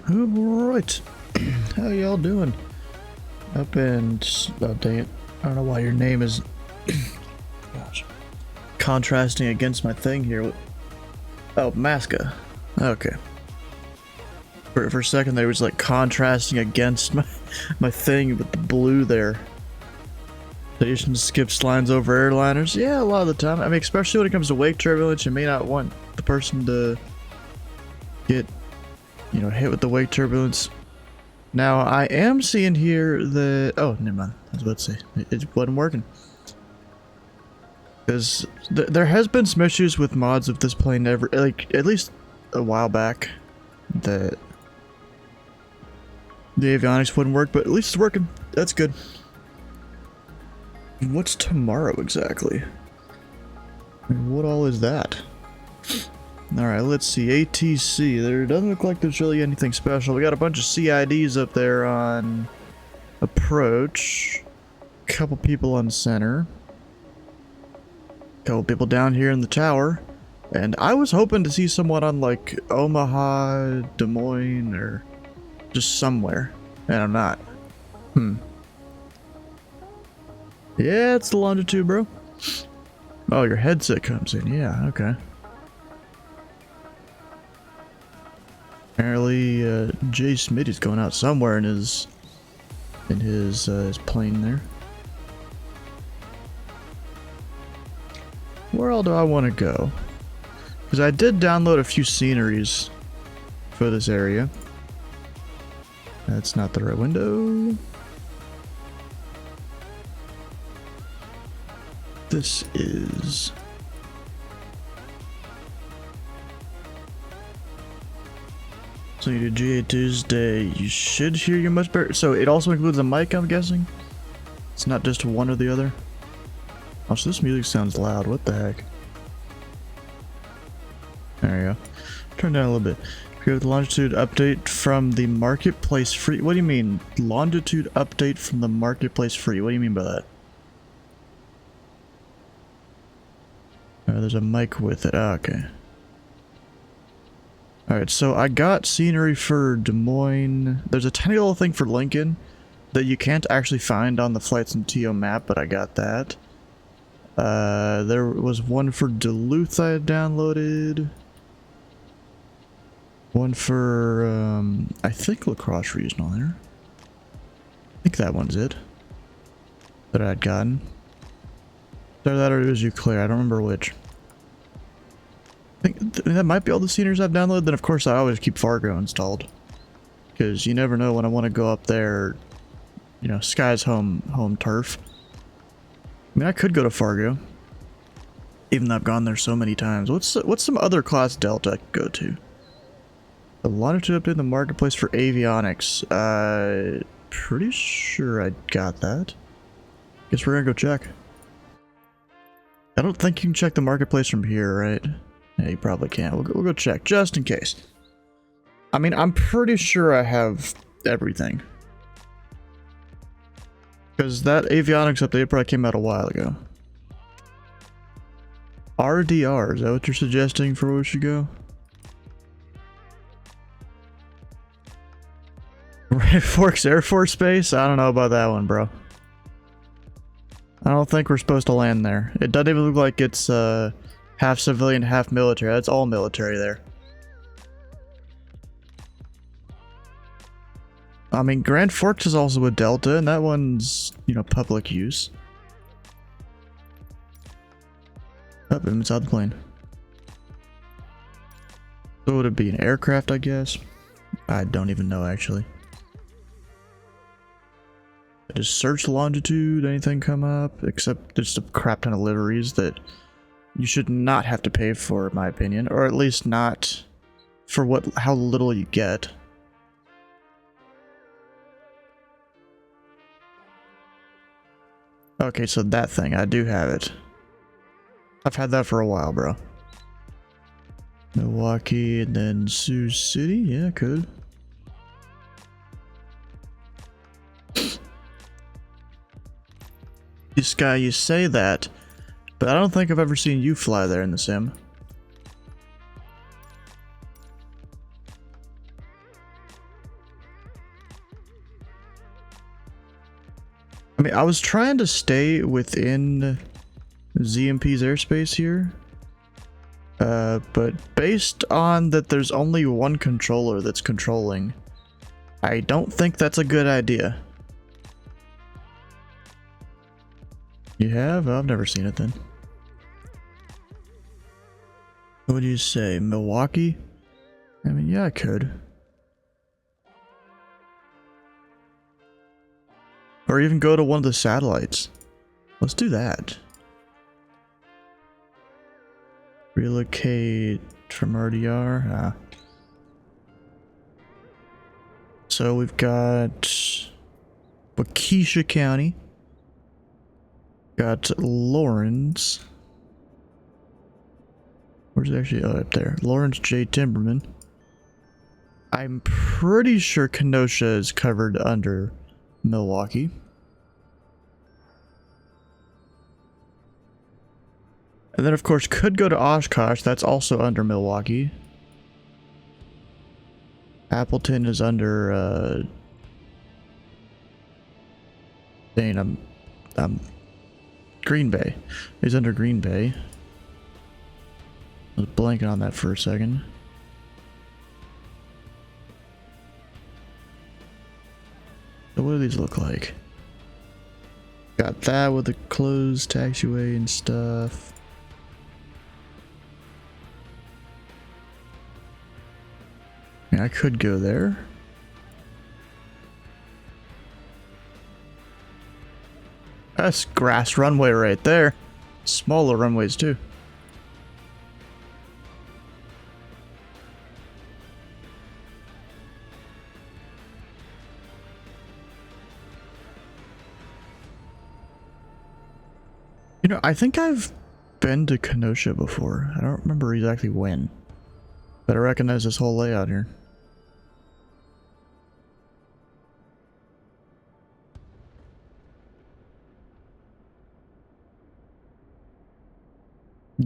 Alright. How y'all doing? Up in... oh, dang it. I don't know why your name is... gosh. Contrasting against my thing here. Oh, Masca. Okay. For a second there was like contrasting against my thing with the blue there. Station skips lines over airliners. Yeah, a lot of the time. I mean, especially when it comes to wake turbulence, you may not want the person to get, you know, hit with the wake turbulence. Now, I am seeing here that... oh, never mind. I was about to say. It wasn't working. Because there has been some issues with mods of this plane like, at least a while back, that the avionics wouldn't work, but at least it's working. That's good. What's tomorrow exactly? And what all is that? Alright, let's see. ATC. There doesn't look like there's really anything special. We got a bunch of CIDs up there on approach. A couple people on center. A couple people down here in the tower. And I was hoping to see someone on like Omaha, Des Moines, or just somewhere. And I'm not. Yeah, it's the longitude, bro. Oh, your headset comes in. Yeah, okay. Apparently, Jay Smitty's going out somewhere in his plane there. Where all do I want to go? Because I did download a few sceneries for this area. That's not the right window. This is... so you do GA Tuesday, you should hear you much better. So it also includes a mic, I'm guessing? It's not just one or the other? Oh, so this music sounds loud, what the heck? There you go. Turn down a little bit. We have the longitude update from the marketplace free. What do you mean? Longitude update from the marketplace free? What do you mean by that? There's a mic with it. Oh, okay. Alright, so I got scenery for Des Moines. There's a tiny little thing for Lincoln that you can't actually find on the Flights and TO map, but I got that. There was one for Duluth I had downloaded. One for, I think La Crosse Regional there. I think that one's it. That I had gotten. Either that or it was Euclair, I don't remember which. I think that might be all the sceneries I've downloaded. Then of course I always keep Fargo installed. Because you never know when I want to go up there. You know, sky's home turf. I mean, I could go to Fargo. Even though I've gone there so many times. What's some other class Delta I could go to? The longitude update in the marketplace for avionics. Pretty sure I got that. Guess we're gonna go check. I don't think you can check the marketplace from here, right? Yeah, you probably can't. We'll go check, just in case. I mean, I'm pretty sure I have everything. Because that avionics update probably came out a while ago. RDR, is that what you're suggesting for where we should go? Red Forks Air Force Base? I don't know about that one, bro. I don't think we're supposed to land there. It doesn't even look like it's half civilian, half military. That's all military there. I mean, Grand Forks is also a Delta, and that one's, you know, public use. Oh, I'm inside the plane. So would it be an aircraft, I guess? I don't even know, actually. I just search longitude, anything come up, except just a crap ton of liveries that you should not have to pay for, in my opinion, or at least not for how little you get. Okay, so that thing, I do have it. I've had that for a while, bro. Milwaukee and then Sioux City, yeah, could. This guy, you say that, but I don't think I've ever seen you fly there in the sim. I mean, I was trying to stay within ZMP's airspace here. But based on that there's only one controller that's controlling, I don't think that's a good idea. You have? I've never seen it then. What do you say? Milwaukee? I mean, yeah, I could. Or even go to one of the satellites. Let's do that. Relocate from RDR. So we've got Waukesha County. Got Lawrence. Where's it actually? Oh, up there. Lawrence J. Timberman. I'm pretty sure Kenosha is covered under Milwaukee. And then, of course, could go to Oshkosh. That's also under Milwaukee. Appleton is under, dang, I'm Green Bay. He's under Green Bay. I was blanking on that for a second. So what do these look like? Got that with the closed taxiway and stuff. I could go there. That's grass runway right there. Smaller runways too. You know, I think I've been to Kenosha before. I don't remember exactly when, but I recognize this whole layout here.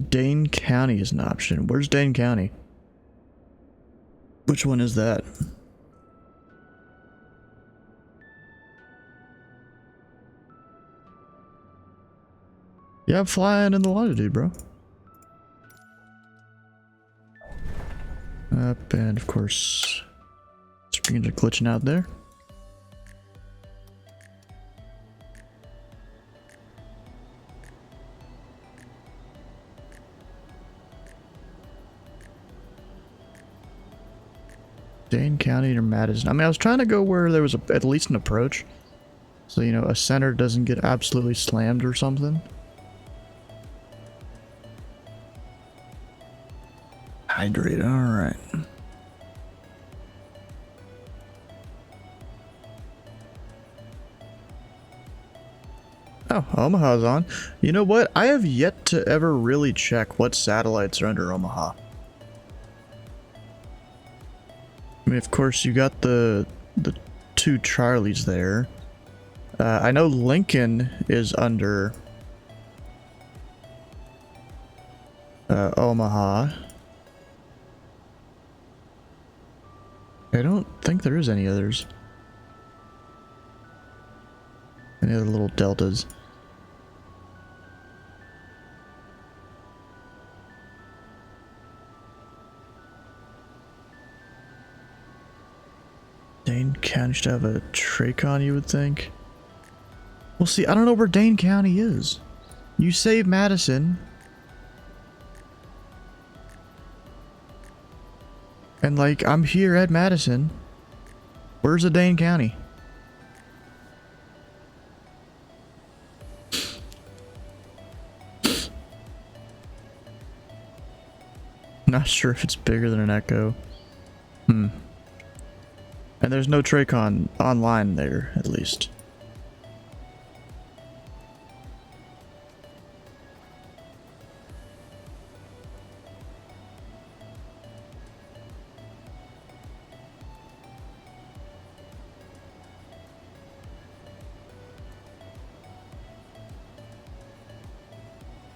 Dane County is an option. Where's Dane County? Which one is that? Yeah, I'm flying in the longitude, bro. Up, and of course, screens are glitching out there. Dane County or Madison. I mean, I was trying to go where there was at least an approach. So, you know, a center doesn't get absolutely slammed or something. Hydrate, alright. Oh, Omaha's on. You know what? I have yet to ever really check what satellites are under Omaha. I mean, of course, you got the two Charlies there. I know Lincoln is under Omaha. I don't think there is any others. Any other little deltas. Dane County should have a Tracon, you would think. Well, see, I don't know where Dane County is. You say Madison. And, like, I'm here at Madison. Where's the Dane County? Not sure if it's bigger than an Echo. And there's no Tracon online there, at least.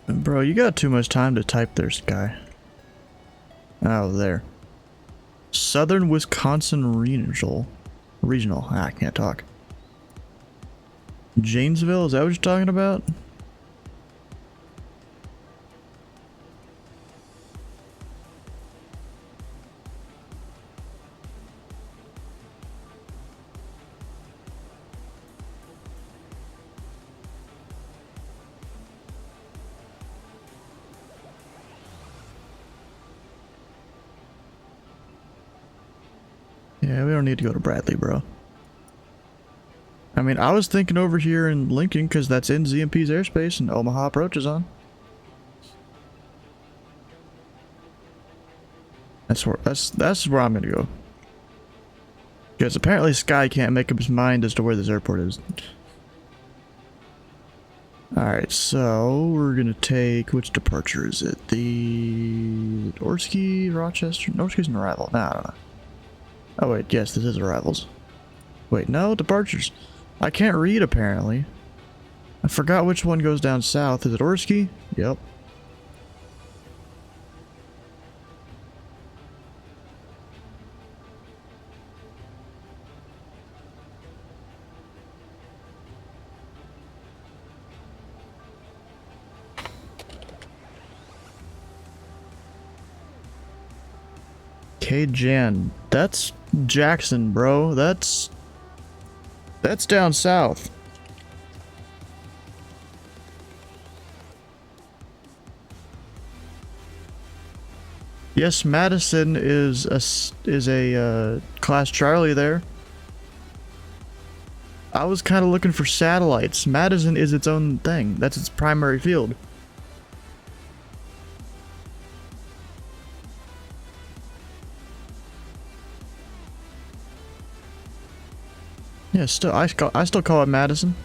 Bro, you got too much time to type there, Sky. Oh, there. Southern Wisconsin Regional. I can't talk. Janesville, is that what you're talking about? Yeah, we don't need to go to Bradley, bro. I mean, I was thinking over here in Lincoln because that's in ZMP's airspace and Omaha approach is on. That's where I'm gonna go. Because apparently Sky can't make up his mind as to where this airport is. Alright, so we're gonna take, which departure is it? The Orski, Rochester? Orski's an arrival. Nah, I don't know. Oh wait, yes, this is arrivals. Wait, no, departures. I can't read apparently. I forgot which one goes down south. Is it Orski? Yep. Jan, that's Jackson, bro. That's down south. Yes, Madison is a Class Charlie there. I was kind of looking for satellites. Madison is its own thing. That's its primary field. Yeah, still, I still call it Madison.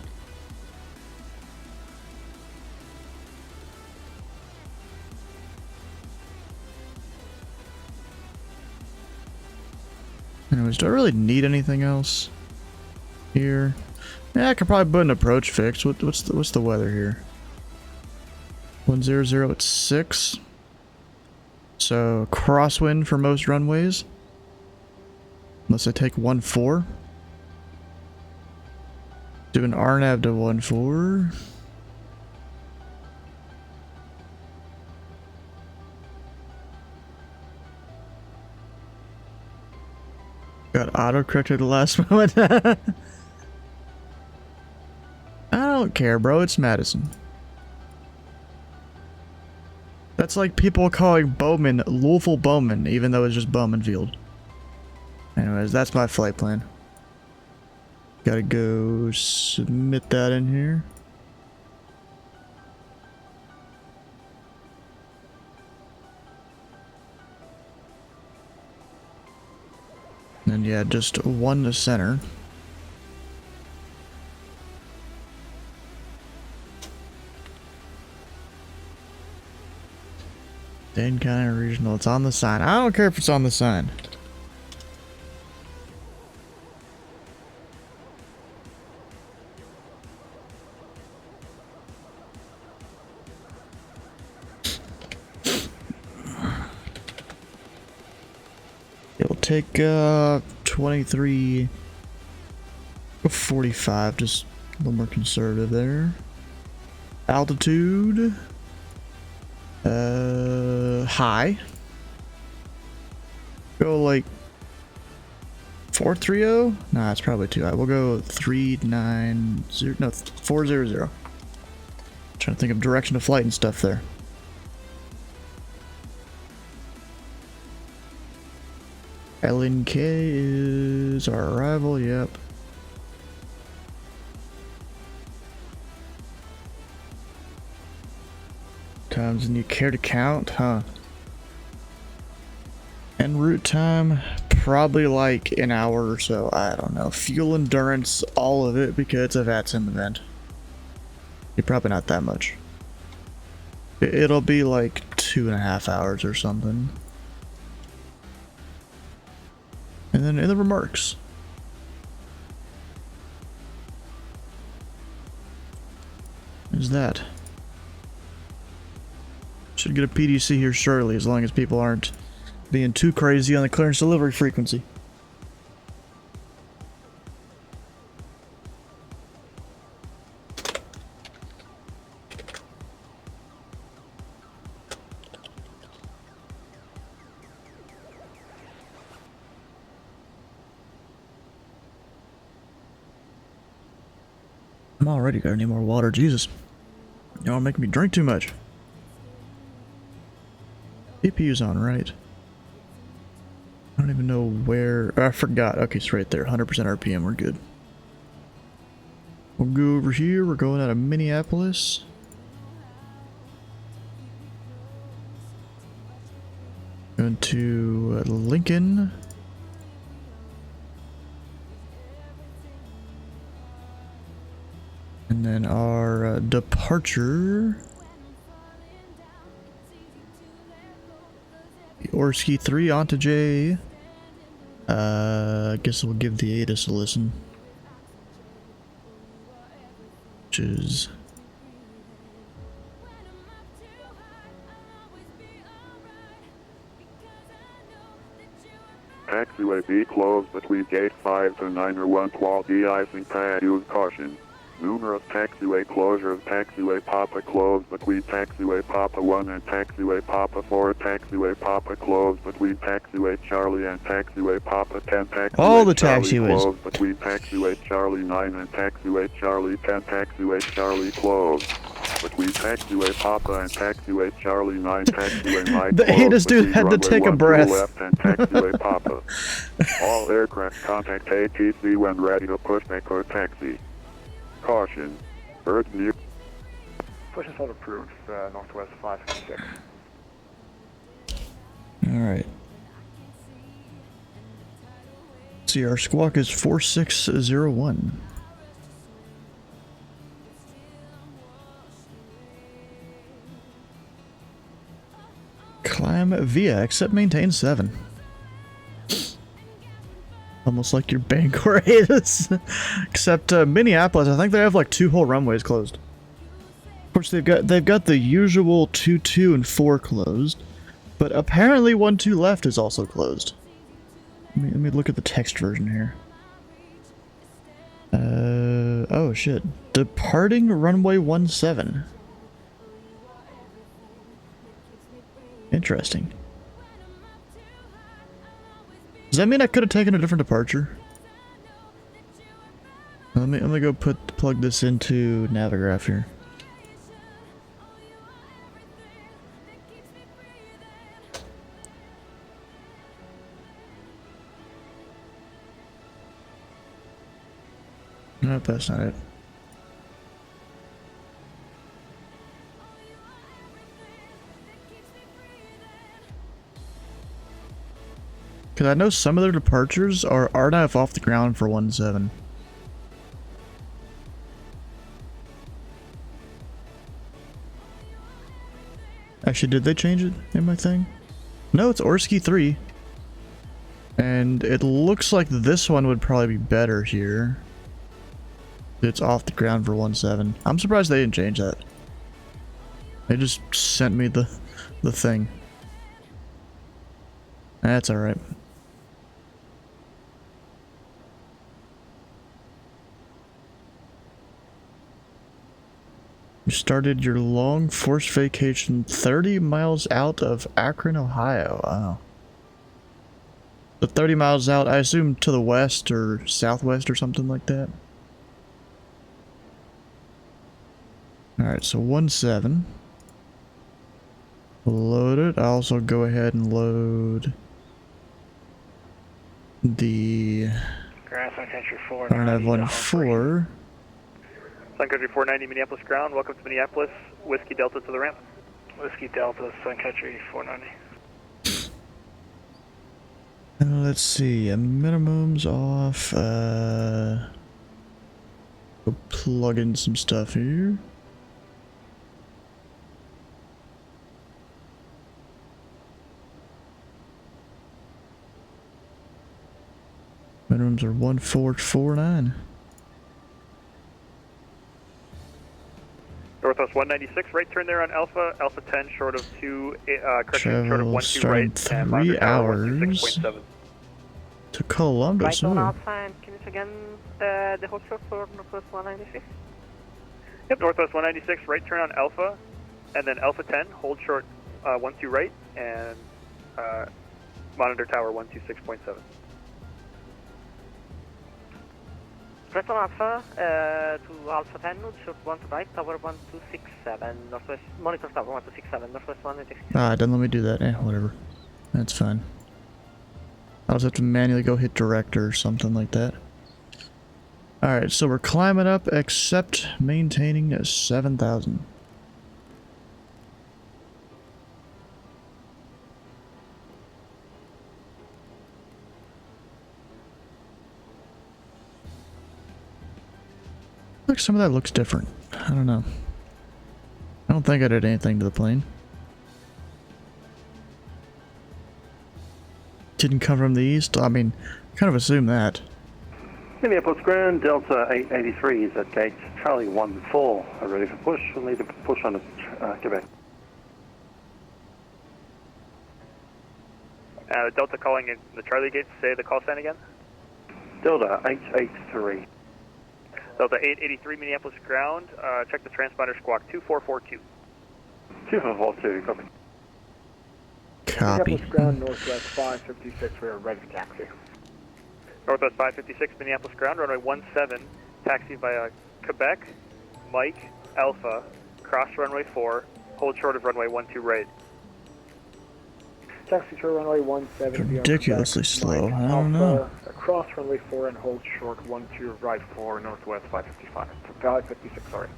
Anyways, do I really need anything else here? Yeah, I could probably put an approach fix. What's the weather here? 100 at 6. So crosswind for most runways. Unless I take 1-4. Do an RNAV to 1-4. Got autocorrect at the last moment. I don't care, bro. It's Madison. That's like people calling Bowman Louisville Bowman, even though it's just Bowman Field. Anyways, that's my flight plan. Gotta go submit that in here. And yeah, just one to center. Dane County Regional. It's on the sign. I don't care if it's on the sign. It'll take 23:45, just a little more conservative there. Altitude high. Go like 430. Nah, it's probably too high. We'll go 390. No, 400. Trying to think of direction of flight and stuff there. KLNK is our arrival, yep. Times, and you care to count, huh? En route time, probably like an hour or so, I don't know. Fuel endurance, all of it, because it's a VATSIM event. Probably not that much. It'll be like 2.5 hours or something. And then in the remarks. Is that? Should get a PDC here shortly, as long as people aren't being too crazy on the clearance delivery frequency. I'm already gonna need more water. Jesus. Y'all making me drink too much. CPU's on, right? I don't even know where. I forgot. Okay, it's right there. 100% RPM. We're good. We'll go over here. We're going out of Minneapolis. Going to Lincoln. And then our departure. Orski 3 onto J. I guess we'll give the ATIS a listen. Which is... Taxiway B closed between gate 5 to 9 or 1 while de-icing pad. Use caution. Numerous taxiway closures. Taxiway Papa closed between taxiway Papa 1 and taxiway Papa 4. Taxiway Papa closed between taxiway Charlie and taxiway Papa 10. Taxiway all the Charlie taxiways closed between taxiway Charlie 9 and taxiway Charlie 10. Taxiway Charlie closed between taxiway Papa and taxiway Charlie 9. Taxiway Mike. The ATIS dude had to take a breath. Left and taxiway Papa. All aircraft contact ATC when ready to push back or taxi. Caution. Bird view. Push and hold approved, Northwest 556. Alright. See, our squawk is 4601. Climb via, except maintain 7. Almost like your Bangor ATIS. Except Minneapolis, I think they have like 2 whole runways closed. Of course, they've got the usual 2-2 and 4 closed, but apparently 1-2 left is also closed. Let me look at the text version here. Oh shit. Departing runway 17. Interesting. Does that mean I could have taken a different departure? Let me go plug this into Navigraph here. Nope, that's not it. Because I know some of their departures are RNAV off the ground for 17. Actually, did they change it in my thing? No, it's Orski 3. And it looks like this one would probably be better here. It's off the ground for 17. I'm surprised they didn't change that. They just sent me the thing. That's alright. You started your long forced vacation 30 miles out of Akron, Ohio. Wow. So 30 miles out, I assume to the west or southwest or something like that. Alright, so 17. Load it. I'll also go ahead and load the Grass on Country 4. RNAV 14. Sun Country 490 Minneapolis ground. Welcome to Minneapolis. Whiskey Delta to the ramp. Whiskey Delta, Sun Country 490. Let's see. Minimums off. Go plug in some stuff here. Minimums are 1449. Northwest 196, right turn there on Alpha. Alpha 10, short of 2, correction, short of 1-2 right. And 3 3 hours 6.7. to Columbus. Right on outside, can you again the hold short for Northwest 196? Yep, Northwest 196, right turn on Alpha, and then Alpha 10, hold short 1-2 right, and monitor tower 126.7. Northwest 1 Alpha, to Alpha 10, short 1 to right, tower 1267, Northwest, monitor tower 1267, Northwest 1 and Ah, it doesn't let me do that. Whatever. That's fine. I'll just have to manually go hit director or something like that. Alright, so we're climbing up, except maintaining 7,000. Look, some of that looks different. I don't know. I don't think I did anything to the plane. Didn't come from the east? I mean, kind of assume that. Minneapolis ground, Delta 883 is at gate Charlie 14. Are ready for push. We'll need to push on to Quebec. Delta calling in the Charlie gate. Say the call sign again. Delta 883. Delta 883 Minneapolis ground. Check the transponder squawk 2442. 2442, copy. Copy. Minneapolis ground, Northwest 556, we are ready for taxi. Northwest 556 Minneapolis ground, runway 17, taxi via Quebec, Mike, Alpha, cross runway 4, hold short of runway 12 right. Taxi to runway 17. Ridiculously slow. Mike, I don't Alpha, know. Across runway 4 and hold short 12 right 4, Northwest 555. 556, sorry.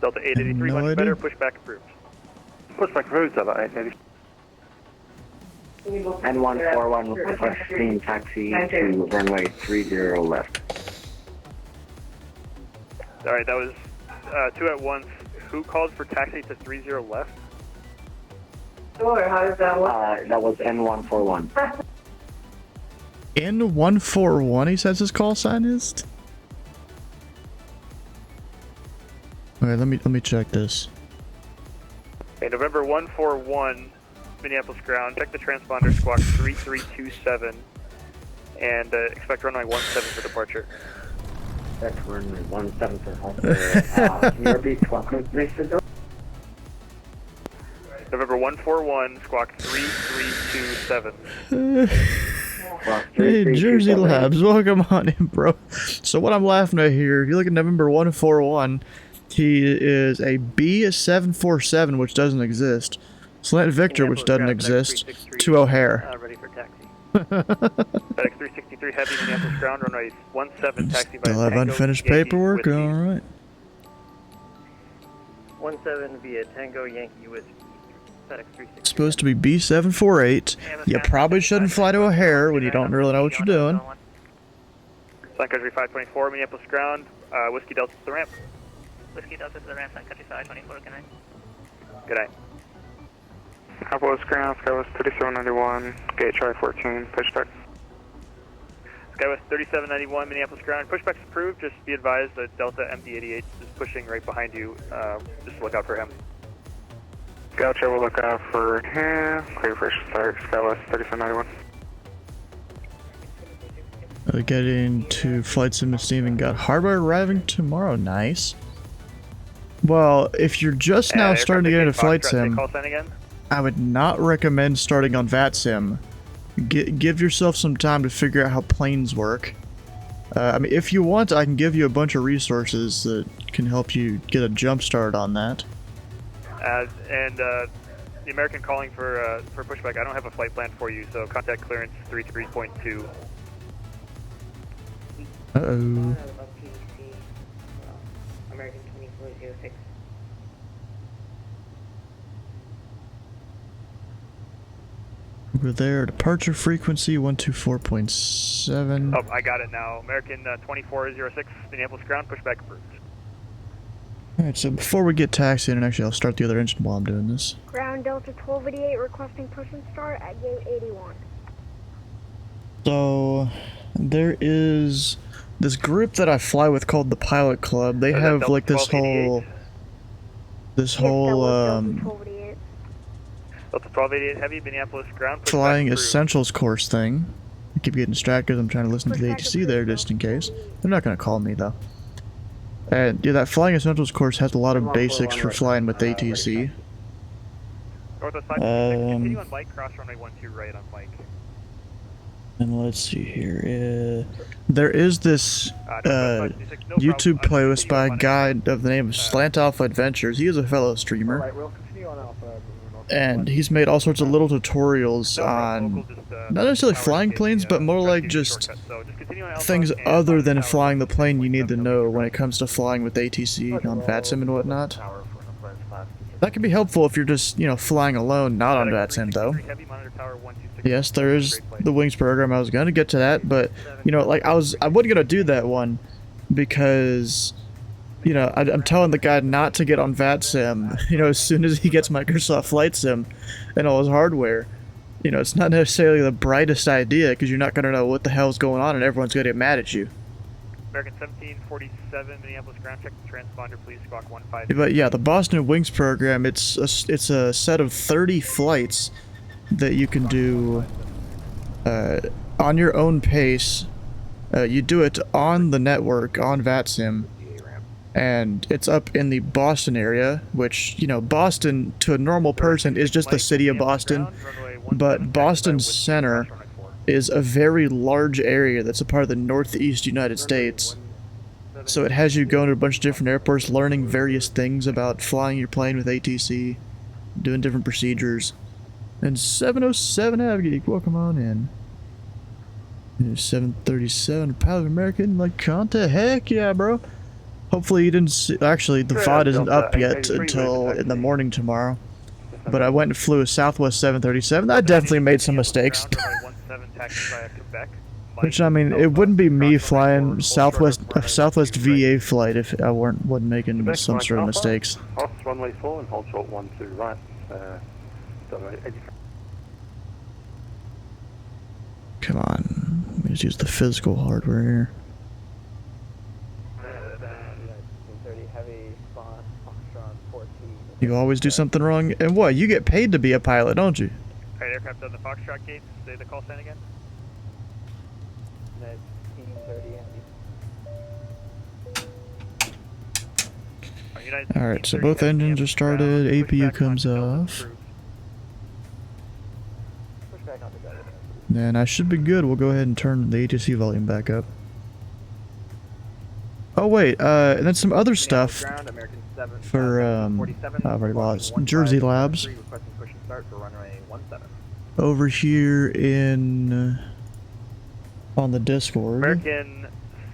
Delta 883, No much idea. better, pushback approved. Pushback approved, Delta 883. And 141 requesting taxi to runway 30 left. Alright, that was 2 at once. Who called for taxi to 30 left? Sure, how does that work? That was N141. N141, he says his call sign is? Okay, let me check this. Okay, November 141, Minneapolis ground. Check the transponder squawk 3327 and expect runway 17 for departure. That's runway 17 for home. Can you repeat what code, please? November 141, squawk 3327. Hey, Jersey Labs, welcome on in, bro. So what I'm laughing at here, if you look at November 141, he is a B747, which doesn't exist. Slant Victor, which doesn't exist, to O'Hare. Ready for taxi. FedEx 363 Heavy, Minneapolis ground, runway 17, taxi by Still have Tango, unfinished Yankee, paperwork? Whiskey. Alright. 17 via Tango, Yankee, Whiskey. FedEx 363. Supposed to be B748. You probably shouldn't fly to O'Hare when you don't really know what you're doing. Sun Country 524, Minneapolis ground, Whiskey Delta to the ramp. Whiskey Delta to the ramp, Sun Country 524, good night. Good night. Minneapolis ground, Skywest 3791, gate Charlie 14, pushback. Skywest 3791, Minneapolis ground, pushback's approved. Just be advised that Delta MD88 is pushing right behind you. Just look out for him. Gotcha, we'll look out for him. Clear for start, Skywest 3791. Getting to Flight Sim and Steven got hardware arriving tomorrow. Nice. Well, if you're just now starting to get into Flight Sim, Call sign again. I would not recommend starting on VATSIM. Give yourself some time to figure out how planes work. I mean, if you want, I can give you a bunch of resources that can help you get a jump start on that. The American calling for pushback. I don't have a flight plan for you, so contact clearance 33.2. Uh-oh. American 2406. Over there, departure frequency 124.7. Oh, I got it now. American 2406, Minneapolis ground, pushback approved. Alright, so before we get taxiing, and actually I'll start the other engine while I'm doing this. Ground Delta 1288 requesting push and start at gate 81. So, there is this group that I fly with called the Pilot Club. They have like this whole... Delta 1288 Heavy, Minneapolis ground, pushback flying approved. Essentials course thing. I keep getting distracted. I'm trying to listen to the ATC there just in case. They're not going to call me though. And yeah, that Flying Essentials course has a lot of basics for flying with ATC. Northwest 556, continue on Mike, cross runway 12 right on Mike. And let's see here. There is this YouTube playlist by a guy of the name of Slant Alpha Adventures. He is a fellow streamer. Alright, we'll continue on Alpha. And he's made all sorts of little tutorials on not necessarily flying planes, but more like just things other than flying the plane you need to know when it comes to flying with ATC on VATSIM and whatnot. That can be helpful if you're just, you know, flying alone, not on VATSIM though. Yes, there is the Wings program. I was gonna get to that, but you know, like I wasn't gonna do that one because, you know, I'm telling the guy not to get on VATSIM, you know, as soon as he gets Microsoft Flight Sim and all his hardware. You know, it's not necessarily the brightest idea because you're not going to know what the hell's going on and everyone's going to get mad at you. American 1747, Minneapolis ground, check the transponder, please, squawk 15. But yeah, the Boston Wings program, it's a set of 30 flights that you can do on your own pace. You do it on the network, on VATSIM. And it's up in the Boston area, which, you know, Boston to a normal person is just the city of Boston, but Boston Center is a very large area that's a part of the Northeast United States. So it has you going to a bunch of different airports, learning various things about flying your plane with ATC, doing different procedures. And 707 Avgeek, welcome on in. 737 Pilot American, like Conta, heck yeah, bro. Hopefully you didn't see, actually the VOD isn't up yet until in the morning tomorrow. But I went and flew a Southwest 737. I definitely made some mistakes. Which, I mean, it wouldn't be me flying Southwest VA flight if I wasn't making some sort of mistakes. Off runway 4 and hold short 12 right. Come on, let me just use the physical hardware here. You always do something wrong, and what? You get paid to be a pilot, don't you? Alright, aircraft on the Foxtrot gates. Say the call sign again. 1930 Alright, so both engines are started, APU comes off. Then I should be good. We'll go ahead and turn the ATC volume back up. Oh wait, and then some other stuff for, I've already lost, Jersey Labs. Over here in, on the Discord. American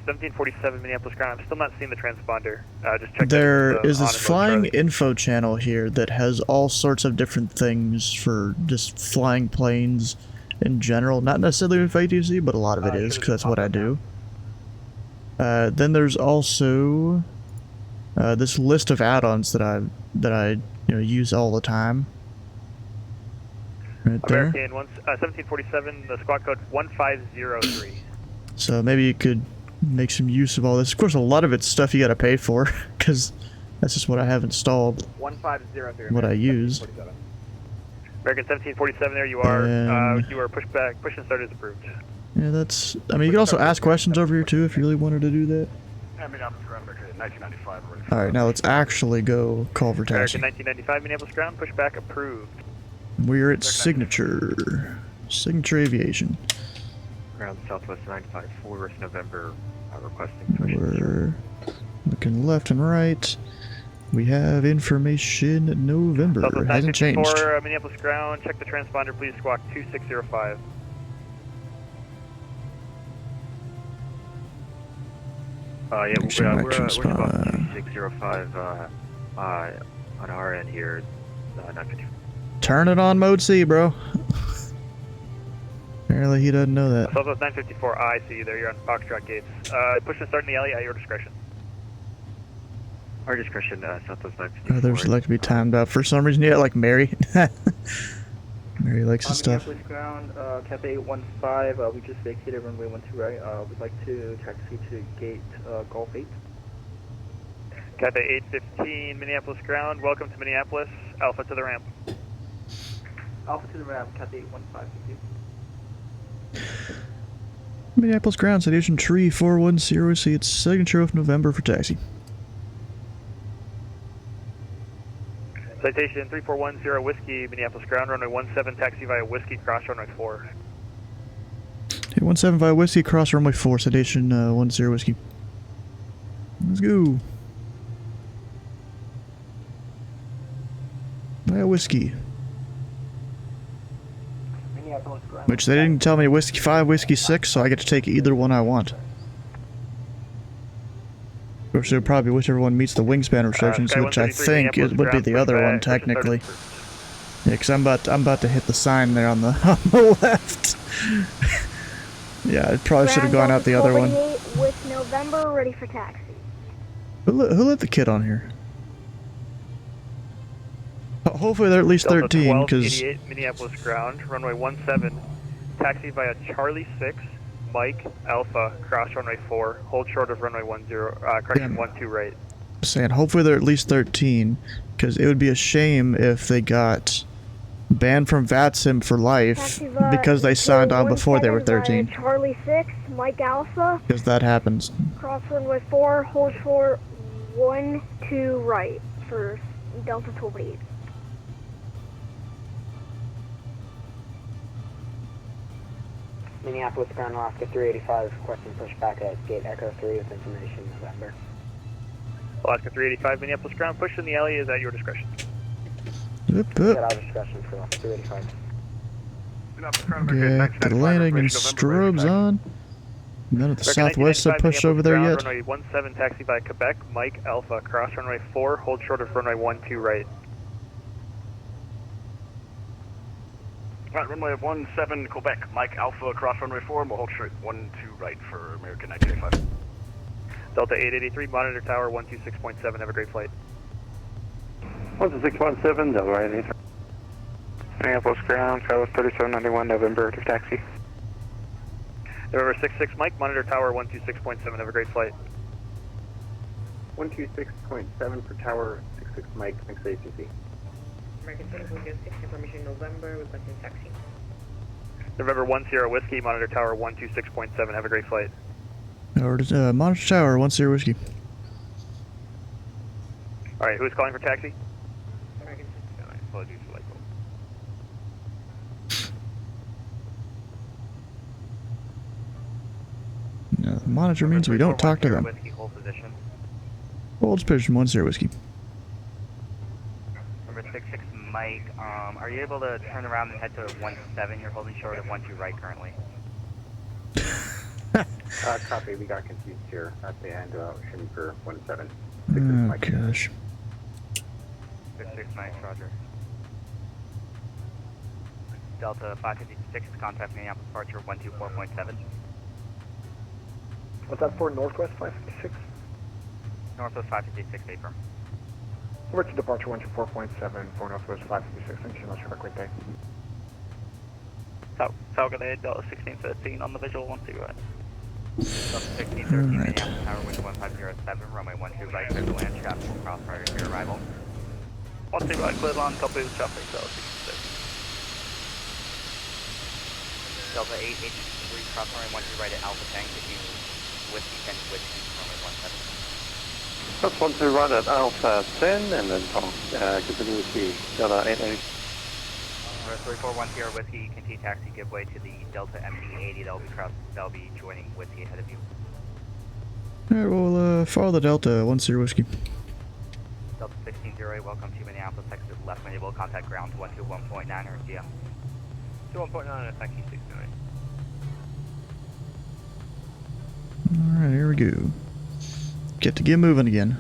1747 Minneapolis ground. I'm still not seeing the transponder. Just check. There is this flying info channel here that has all sorts of different things for just flying planes in general. Not necessarily with ATC, but a lot of it is, because that's what I do. Then there's also this list of add-ons that I use all the time. Right there. American 1747, the squad code 1503. So maybe you could make some use of all this. Of course, a lot of it's stuff you got to pay for, because that's just what I have installed. 1503. What I use. American 1747, there you are. You are pushed back. Push and start is approved. Yeah, that's. I mean, you can also ask questions over here too if you really wanted to do that. Alright, now let's actually go call for taxi. American 1995 Minneapolis ground, pushback approved. We're at Signature. Signature Aviation. Ground Southwest 954, West November, requesting push. We're looking left and right. We have information November. Southwest Hasn't changed. Minneapolis ground, check the transponder, please squawk 2605. Yeah, we're about 2605 on our end here. 954. Turn it on mode C, bro. Apparently he doesn't know that. Southwest 954, I see you there. You're on Foxtrot gates. Push and start in the alley at your discretion. Our discretion, Southwest 954. Others like to be timed out for some reason. Yeah, like Mary. Mary likes his stuff. Minneapolis ground, Cathay 815, we just vacated runway 12 right. We'd like to taxi to gate Golf 8. Cathay 815, Minneapolis ground, welcome to Minneapolis. Alpha to the ramp. Alpha to the ramp, Cathay 815, thank you. Minneapolis ground, citation tree 410, see its signature of November for taxi. Citation 3410 Whiskey, Minneapolis ground, runway 17, taxi via Whiskey, cross runway 4. Okay, 175 Whiskey, cross runway 4, citation 10 Whiskey. Let's go. Via Whiskey. Which they didn't tell me Whiskey 5, Whiskey 6, so I get to take either one I want. Of course, it would probably be whichever one meets the wingspan restrictions, which I think it would be the other one, technically. Yeah, because I'm about to hit the sign there on the, on the left. Yeah, I probably should have gone out the other one. With November, ready for taxi. Who let the kid on here? Hopefully they're at least 13, because... Minneapolis ground, runway 17, taxi via Charlie 6, Mike, Alpha, cross runway 4, hold short of runway 10, correction 12 right. Saying, hopefully they're at least 13, because it would be a shame if they got banned from VATSIM for life because they signed on before they were 13. Charlie 6, Mike Alpha. Because that happens. Cross runway 4, hold short 12 right for Delta 28. Minneapolis ground Alaska 385, requesting pushback at gate Echo 3 with information November. Alaska 385, Minneapolis ground, push in the alley is at your discretion. Yep, Get out of discretion for Alaska 385. Get the landing and strobes on. None of the southwest have pushed over there yet. Runway 17, taxi by Quebec, Mike Alpha, cross runway 4, hold short of runway 12 right. Right, runway 17, Quebec, Mike Alpha, cross runway 4, and we'll hold straight 12 right for American 1985. Delta 883, monitor tower 126.7, have a great flight. 12617, Delta 883. Minneapolis ground, Skywest 3791, November to taxi. November 66, Mike, monitor tower 126.7, have a great flight. 126.7 for tower 66 Mike, next ATC. American 2006, information November, requesting taxi. November 10 Whiskey, monitor tower 126.7, have a great flight. Monitor tower 10 Whiskey. Alright, who's calling for taxi? American 6. Apologies for light bulb. No, the monitor means we don't talk to them. Whiskey, hold position. Holds position 10 Whiskey. Number 66 Mike, are you able to turn around and head to 17? You're holding short of 12 right currently. Copy, we got confused here at the end, shooting for 17. Oh gosh. 66 Mike, roger. Delta 556, contact Minneapolis departure 124.7. What's that for, Northwest 556? Northwest 556, affirm. Over to departure 124.7 for Northwest 556. Thank you so much. Have a great day. Falcon 8, Delta 1613 on the visual 12 right. Delta 1613, Minneapolis tower wind 1507, runway 12 right, clear to land, traffic will cross prior to your arrival. 12 right, clear land, copy with traffic, Delta 66. Delta 883, cross runway 12 right at Alpha Tank, taking Whiskey 10 Whiskey, runway 17. That's 12 right at Alpha 10, and then continue with the Delta 880. 3410 Whiskey, continue taxi, give way to the Delta MD-80, that'll be joining Whiskey ahead of you. Alright, we'll follow the Delta 10 Whiskey. Delta 1608, welcome to Minneapolis, Texas, left enable, contact ground 121.9 or GM. 21.9, thank you, 698. Alright, here we go. Get moving again.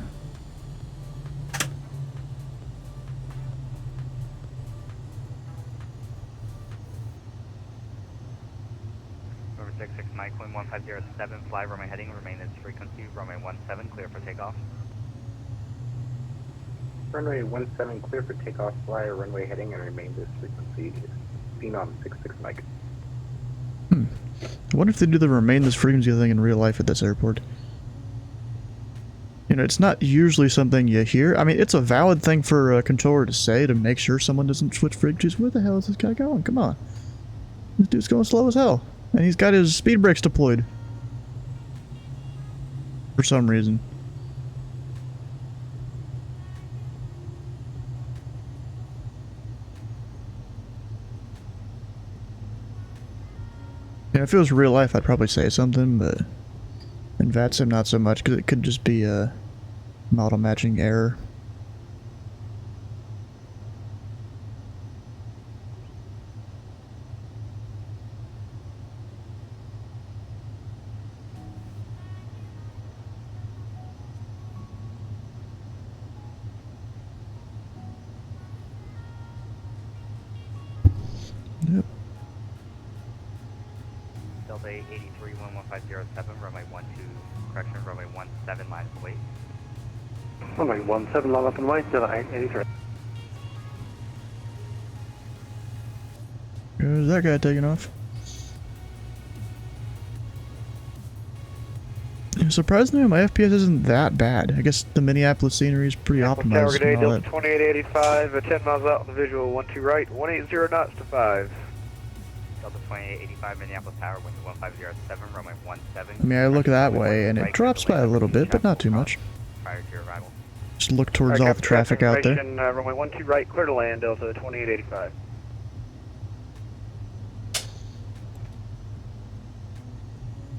Number 66 Mike, wind 1507, fly runway heading, remain as frequency, runway 17, clear for takeoff. Runway 17, clear for takeoff, fly runway heading, and remain this frequency. Phenom 66 Mike. I wonder if they do the remain this frequency thing in real life at this airport. You know, it's not usually something you hear. I mean, it's a valid thing for a controller to say to make sure someone doesn't switch frequencies. Where the hell is this guy going? Come on. This dude's going slow as hell. And he's got his speed brakes deployed. For some reason. Yeah, if it was real life, I'd probably say something, but in VATSIM, not so much, because it could just be a model matching error. Yep. Delta 83 11507, runway 12, correction, runway 17 miles away. Runway 17, line up and wait, Delta 883. There's that guy taking off. Yeah, surprisingly, my FPS isn't that bad. I guess the Minneapolis scenery is pretty optimized. Tower, And all Delta that. 2885, 10 miles out on the visual, 12 right, 180 knots to 5. Delta 2885, Minneapolis Tower, wind 1507, runway 17. I mean, I look that way, and it drops by a little bit, but not too much. Prior to your arrival. Just look towards all the traffic out there. Runway 12 right, clear to land, Delta 2885.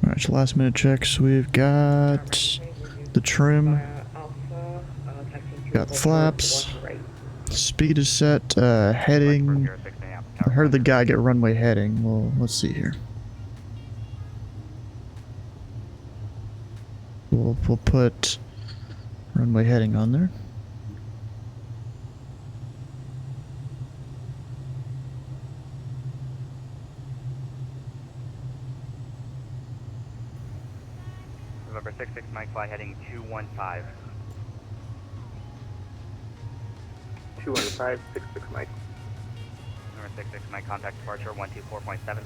Alright, so last minute checks. We've got the trim, got the flaps, speed is set, heading. I heard the guy get runway heading. Well, let's see here. We'll put runway heading on there. November 66, Mike, fly heading 215. 215, 66 Mike. November 66, Mike, contact departure 124.7.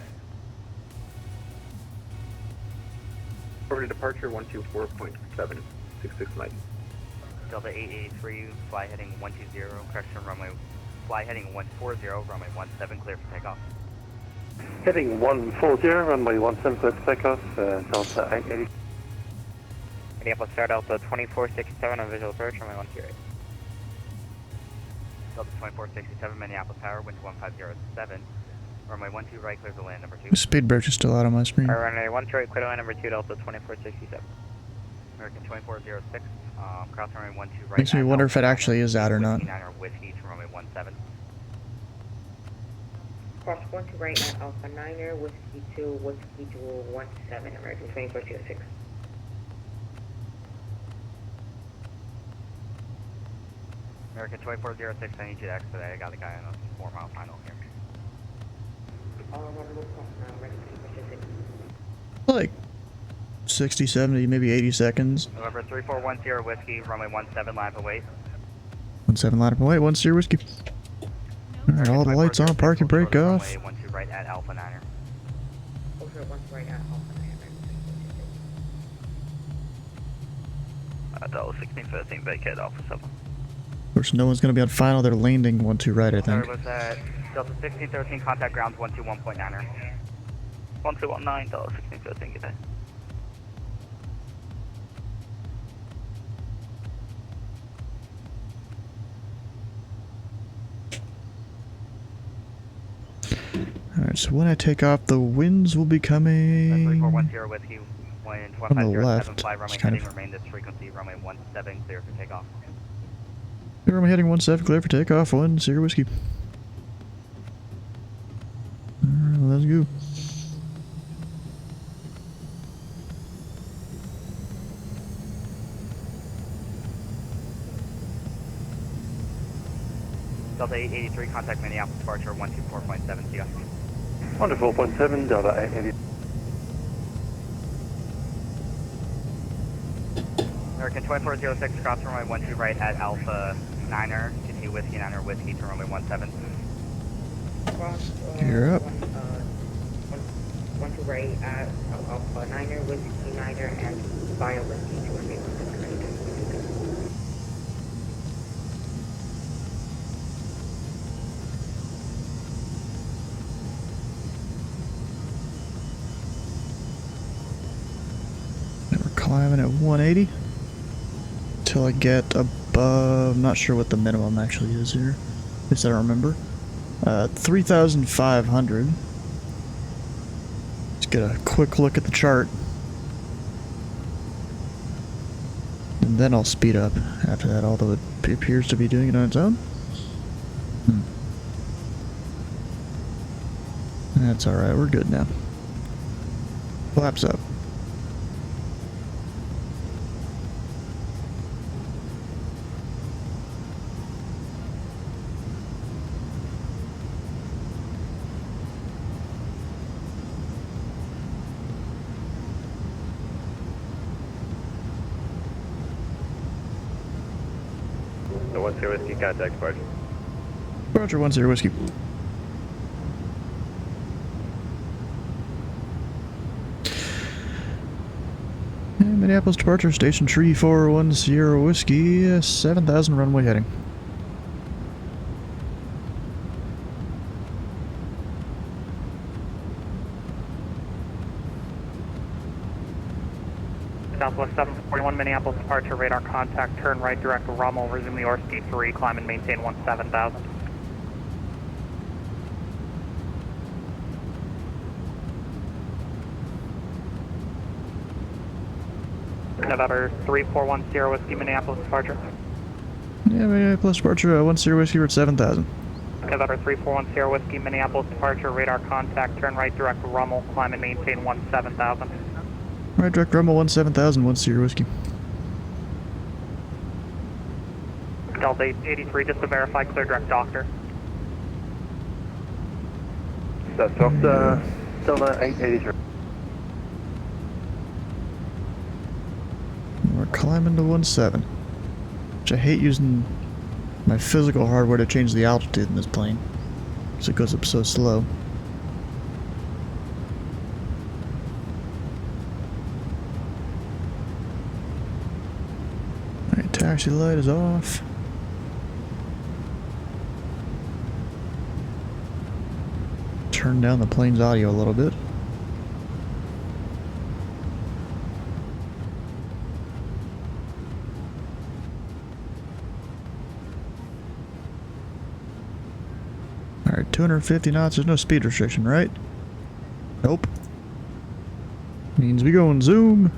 Over to departure 124.7, 66 Mike. Delta 883, fly heading 120, correction, runway, fly heading 140, runway 17, clear for takeoff. Heading 140, runway 17, clear for takeoff, Delta 880. Minneapolis Star Delta 2467 on visual approach, runway 128. Delta 2467, Minneapolis Tower, wind 1507, runway 12 right, clear to land, number 2. Speed brakes are still out on my screen. Runway 12 right, clear to land, number 2, Delta 2467. American 2406, cross runway 12 right. Makes me wonder if it actually is out or not. Whiskey to runway 17. Cross 12 right at Alpha 9er, Whiskey 2, Whiskey to 17, American 2406. American 2406, I need you to expedite. I got a guy on a 4-mile final here. All over the cross now, American 2406. Like 60, 70, maybe 80 seconds. November 3410, Whiskey, runway 17, line up away. 17 line up and wait, 10 whiskey. Alright, all the lights on, parking brake off. Runway 12 right at Alpha 9er. Over 12 right at Alpha 9er. Delta 1613, vacate Alpha 7. Of course, no one's going to be on final. They're landing 12 right, I think. Sorry, was that Delta 1613, contact grounds 121.9er. 1219, Delta 1613, good day. Alright, so when I take off, the winds will be coming 3410, Whiskey, wind from the 1507, left. fly runway Just kind heading, of, remain this frequency, runway 17, clear for takeoff. runway heading 17, clear for takeoff, 10 whiskey. Alright, let's go. Delta 883, contact Minneapolis departure 124.7, see ya. 124.7, Delta 880. American 2406, cross runway 12 right at Alpha 9er, continue Whiskey 9er, Whiskey to runway 17. Cross, You're up. 12 right at Alpha 9er, Whiskey 9er, and via Whiskey to runway 17. Climbing at 180 till I get above, I'm not sure what the minimum actually is here, at least I don't remember. 3,500. Just get a quick look at the chart. And then I'll speed up after that, although it appears to be doing it on its own. That's alright, we're good now. Flaps up. The 10 Whiskey, contact departure. Roger, 10 Whiskey. Minneapolis departure, station 3410 Whiskey, 7000 runway heading. Southwest 741 Minneapolis departure, radar contact, turn right direct to Rommel, resume the Orski 3, climb and maintain 17,000. November 3410 Whiskey, Minneapolis departure. Yeah, Minneapolis departure, 10 Whiskey, we're at 7000. November 3410 Whiskey, Minneapolis departure, radar contact, turn right direct to Rommel, climb and maintain 17,000. Right, direct Rumble 17,000, 10 Whiskey. Delta 883, just to verify, clear direct doctor. That's Doctor Delta 883. We're climbing to 17. Which I hate using my physical hardware to change the altitude in this plane, because it goes up so slow. Alright, taxi light is off. Turn down the plane's audio a little bit. Alright, 250 knots, there's no speed restriction, right? Nope. Means we going zoom.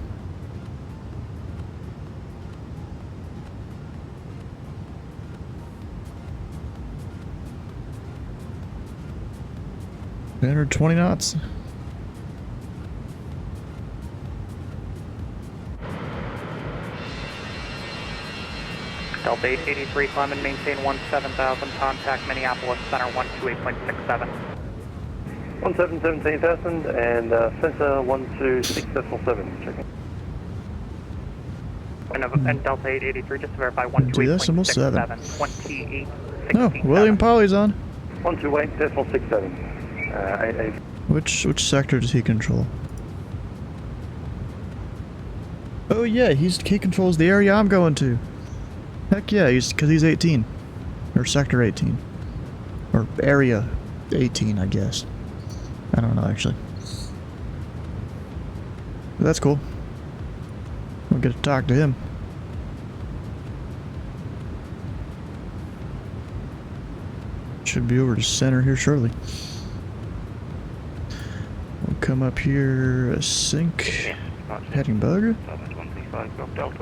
Entered 20 knots. Delta 883, climb and maintain 17,000, contact Minneapolis Center 128.67. 17,000 and Center 126.7, checking. And Delta 883, just to verify, 128.67, 28.16. Oh, William Polly's on. 128.67. Which sector does he control? Oh yeah, he controls the area I'm going to. Heck yeah, because he's 18. Or sector 18. Or area 18, I guess. I don't know, actually. But that's cool. We'll get to talk to him. Should be over to center here shortly. We'll come up here, sync, heading bug.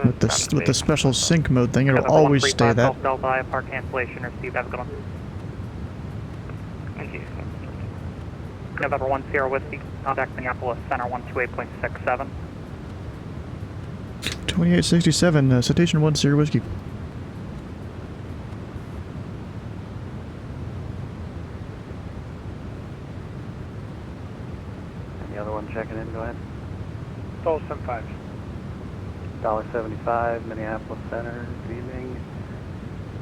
With the special sync mode thing, it'll always stay that. Delta, park cancellation received. Have a good one. Thank you. November 10 Whiskey, contact Minneapolis Center 128.67. 2867, citation 10 Whiskey. Any other one checking in? Go ahead. $75. $75, Minneapolis Center, good evening.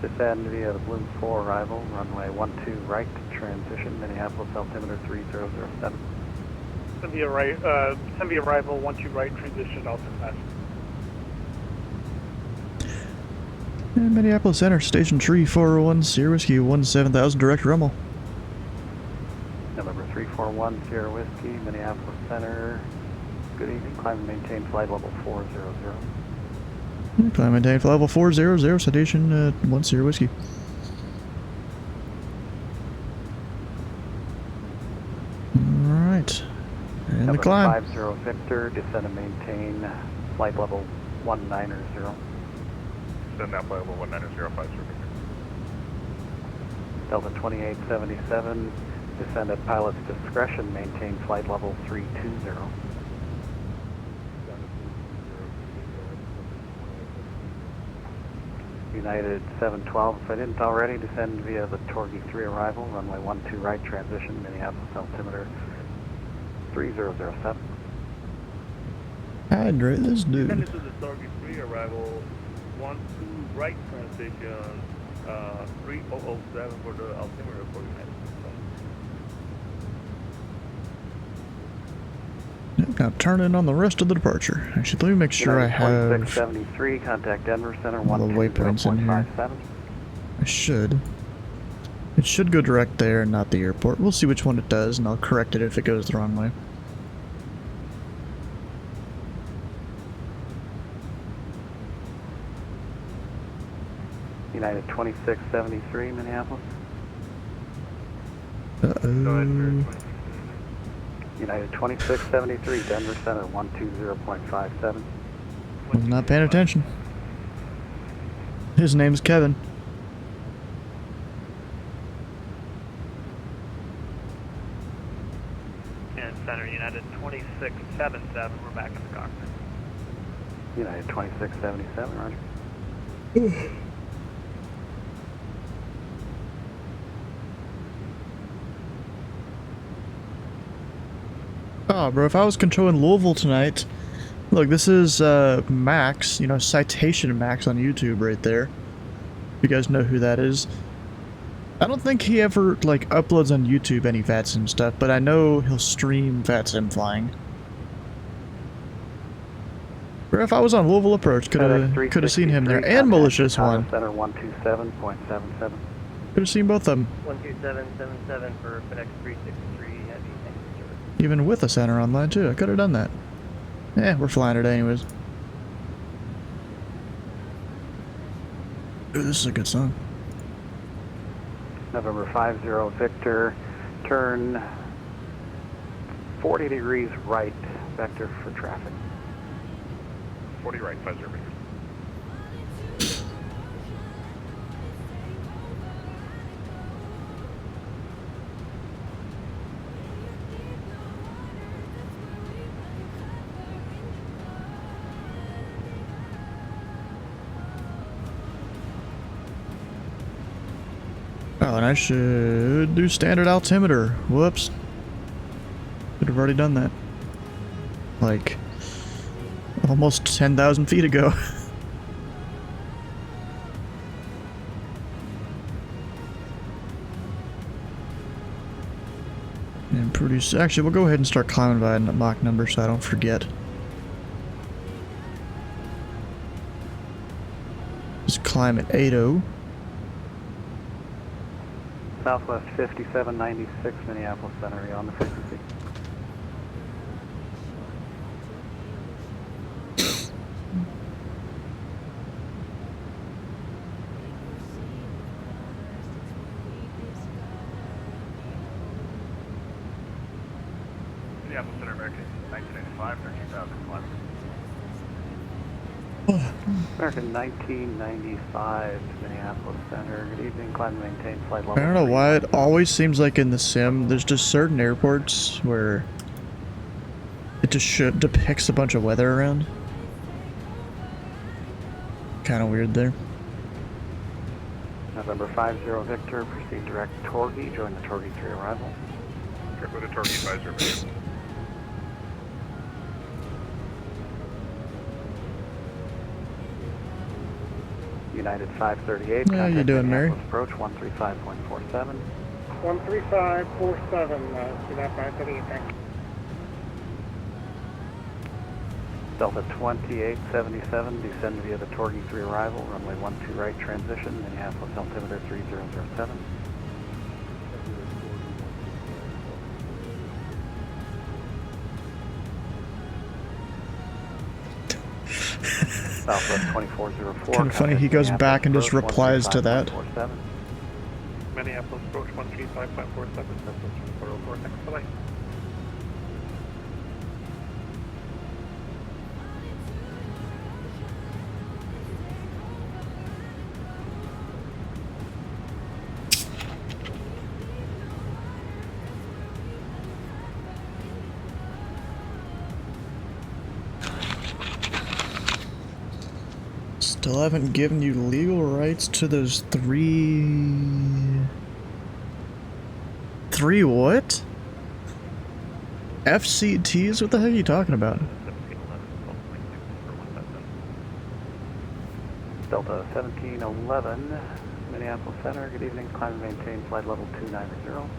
Disadvantage via the Bloom 4 arrival, runway 12 right, transition, Minneapolis altimeter 3007. Send me arrival 12 right, transition altimeter. And Minneapolis Center, station 3410 Whiskey, 17,000, direct Rummel. November 3410 Whiskey, Minneapolis Center. Good evening. Climb and maintain flight level 400. Climb and maintain flight level 400, citation 10 Whiskey. Alright. And the climb. 50 Victor, descend and maintain flight level 190. Descend now flight level 190, 50 Victor. Delta 2877, descend at pilot's discretion, maintain flight level 320. United 712, if I didn't already, descend via the Torgy 3 arrival, runway 12 right, transition, Minneapolis altimeter 3007. Hydrate this dude. This is the Torgy 3 arrival, 12 right transition, 3007 for the altimeter for United. Now turn in on the rest of the departure. Actually, let me make sure I have 2673, contact Denver Center, all the waypoints in here. 120.57. I should. It should go direct there and not the airport. We'll see which one it does, and I'll correct it if it goes the wrong way. United 2673, Minneapolis. Uh-oh. United 2673, Denver Center, 120.57. I'm not paying attention. His name's Kevin. And Center, United 2677, we're back in the cockpit. United 2677, roger. Oh, bro, if I was controlling Louisville tonight... Look, this is Max, you know, Citation Max on YouTube right there. You guys know who that is. I don't think he ever, like, uploads on YouTube any VATSIM stuff, but I know he'll stream VATSIM flying. Bro, if I was on Louisville Approach, could have seen him there. And Malicious One. Center 127.77. Could have seen both of them. 12777 for FedEx 363, heavy, thank you, sir. Even with a center online, too. I could have done that. Yeah, we're flying today anyways. Ooh, this is a good song. November 50 Victor, turn 40 degrees right, vector for traffic. 40 right, 50 Victor. Oh, and I should do standard altimeter. Whoops. Should have already done that. Like, almost 10,000 feet ago. And pretty actually, we'll go ahead and start climbing by a Mach number so I don't forget. Just climb at 80. Southwest 5796, Minneapolis Center, on the frequency. Minneapolis Center, American 1995, 13,000 kilometers. American 1995, Minneapolis Center. Good evening, climb and maintain flight level. I don't know why it always seems like in the sim, there's just certain airports where it just depicts a bunch of weather around. Kind of weird there. November 50 Victor, proceed direct Torgy, join the Torgy 3 arrival. Direct with the Torgy 50 Victor. United 538. How you doing, Mary? Approach 135.47. 13547, United 538, thank you. Delta 2877, descend via the Torgy 3 arrival, runway 12 right, transition, Minneapolis altimeter 3007. Southwest 2404. Kind of funny, he goes back and just replies to that. Minneapolis approach 135.47, Southwest 2404, thanks, bye-bye. Still haven't given you legal rights to those three what? FCTs? What the heck are you talking about? Delta 1711, Minneapolis Center. Good evening. Climb and maintain flight level 290.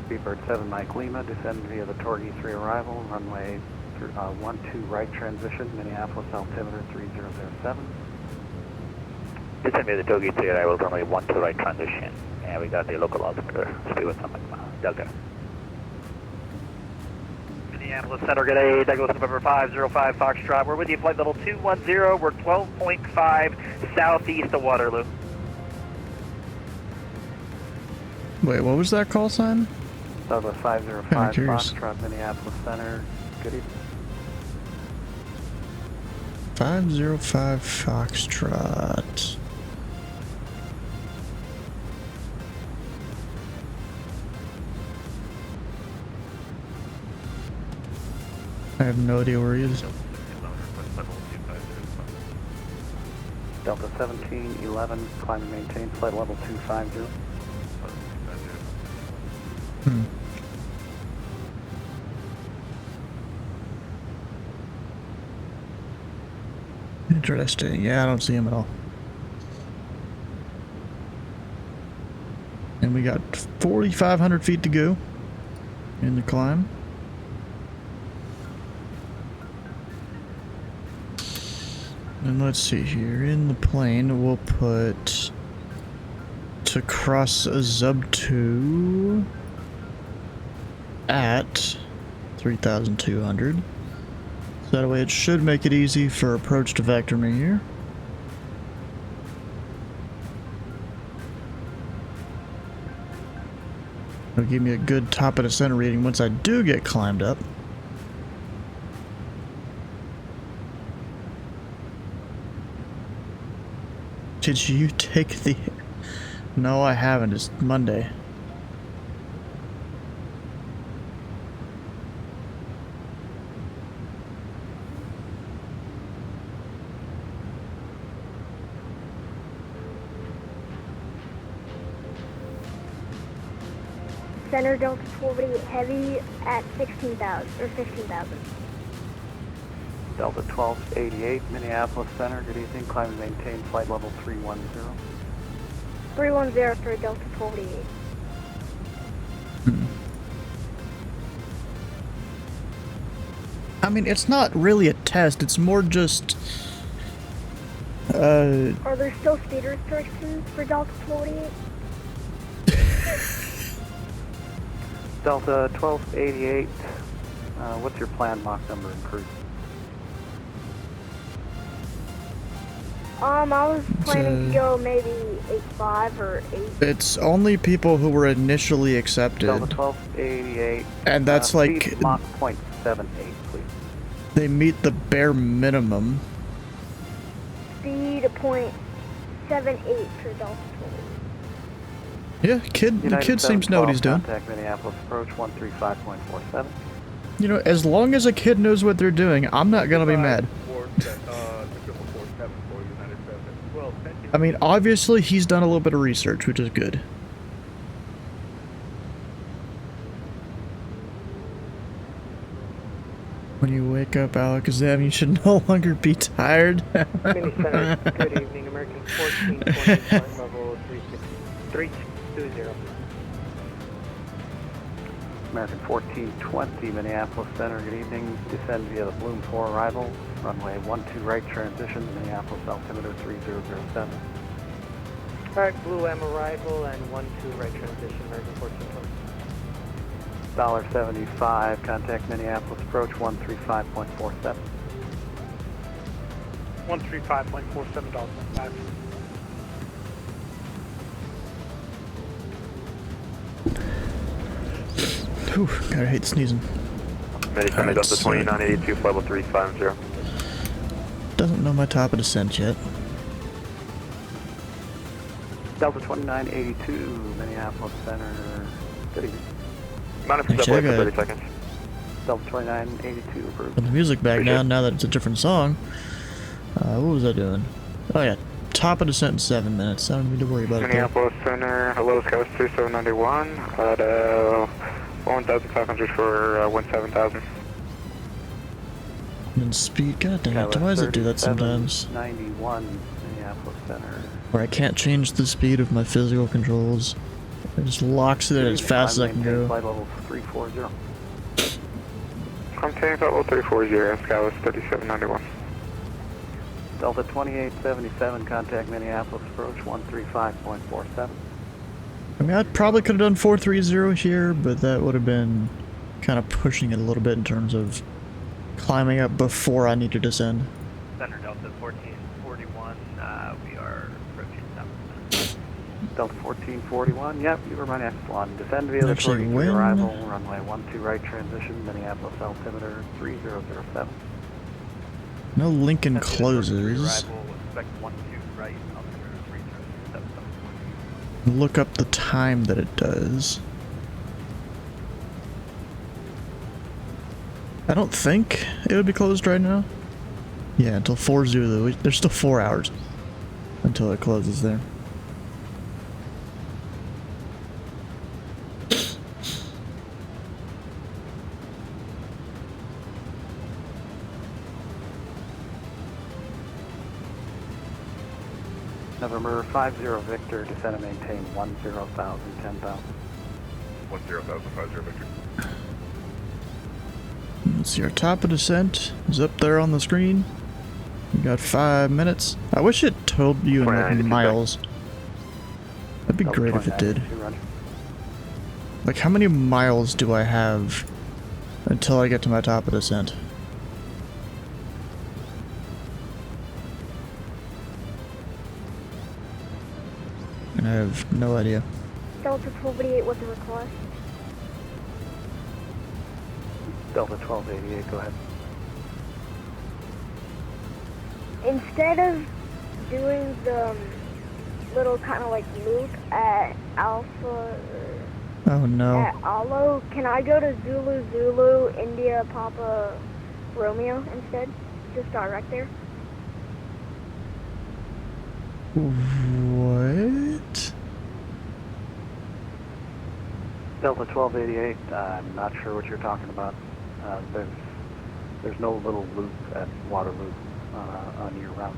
Beefbird 7 Mike Lima, descend via the Torgy 3 arrival, runway 12 right transition, Minneapolis altimeter 3007. Descend via the Torgy 3 arrival, runway 12 right transition, and we got the local altimeter, speed with Delta. Minneapolis Center, good day, Douglas November 505 Foxtrot. We're with you, flight level 210, we're 12.5 southeast of Waterloo. Wait, what was that call sign? Douglas 505 Foxtrot, Minneapolis Center. Good evening. 505 Foxtrot. I have no idea where he is. Delta 1711, climb and maintain flight level 250. Interesting. Yeah, I don't see him at all. And we got 4,500 feet to go in the climb. And let's see here. In the plane, we'll put to cross Zub 2 at 3,200. So that way it should make it easy for approach to vector me here. It'll give me a good top of the center reading once I do get climbed up. Did you take the... No, I haven't. It's Monday. Center Delta 1288 heavy at 16,000 or 15,000. Delta 1288, Minneapolis Center. Good evening. Climb and maintain flight level 310. 310 for Delta 1288. I mean, it's not really a test. It's more just... Are there still speed restrictions for Delta 1288? Delta 1288, what's your planned Mach number and cruise? I was planning to go maybe 8.5 or 8. It's only people who were initially accepted. Delta 1288. And that's like... Mach 0.78, please. They meet the bare minimum. Speed of 0.78 for Delta 1288. Yeah, the kid seems to know what he's doing. Contact Minneapolis approach 135.47. You know, as long as a kid knows what they're doing, I'm not gonna be mad. I mean, obviously he's done a little bit of research, which is good. When you wake up, Alakazam, you should no longer be tired. Mini Center, good evening. American 1420, flight level 320. American 1420, Minneapolis Center. Good evening. Descend via the Bloom 4 arrival. Runway 12 right transition, Minneapolis altimeter 3007. Alright, Blue M arrival and 12 right transition, American 1420. $75, contact Minneapolis approach 135.47. 135.47 dollars. Whew, gotta hate sneezing. Medicine Delta 2982, flight level 350. Doesn't know my top of descent yet. Delta 2982, Minneapolis Center. Good evening. Manifest Actually, deploy I for got 30 seconds. Delta 2982 approved. put the music back down now that it's a different song. What was I doing? Oh yeah, top of descent in 7 minutes. I don't need to worry about it. Minneapolis Center, hello, Scout 3791 at 1,500 for 17,000. And speed, god dang it, why does it do that sometimes? 91 Minneapolis Center. Where I can't change the speed of my physical controls. It just locks it at as fast as I can go. Flight level 340. I'm taking flight level 340, Scout 3791. Delta 2877, contact Minneapolis approach 135.47. I mean, I probably could have done 430 here, but that would have been kind of pushing it a little bit in terms of climbing up before I need to descend. Center Delta 1441, we are approaching 7%. Delta 1441, yep, you were my next one. Descend via the Actually, 43 when? arrival, runway 12 right transition, Minneapolis altimeter 3007. No Lincoln closes. Arrival, expect 12 right, altimeter 3077. Look up the time that it does. I don't think it would be closed right now. Yeah, until 4 Zulu. There's still 4 hours until it closes there. November 50 Victor, descend and maintain 10,000, 10,000. 10,000, 50 Victor. Let's see, our top of descent is up there on the screen. We got 5 minutes. I wish it told you in like miles. That'd be great if it did. Like, how many miles do I have until I get to my top of descent? And I have no idea. Delta 1288 with a request. Delta 1288, go ahead. Instead of doing the little kind of like loop at Alpha, Oh no. at Alo, can I go to Zulu Zulu India Papa Romeo instead? Just direct there. What? Delta 1288, I'm not sure what you're talking about. There's no little loop at Waterloo on your route.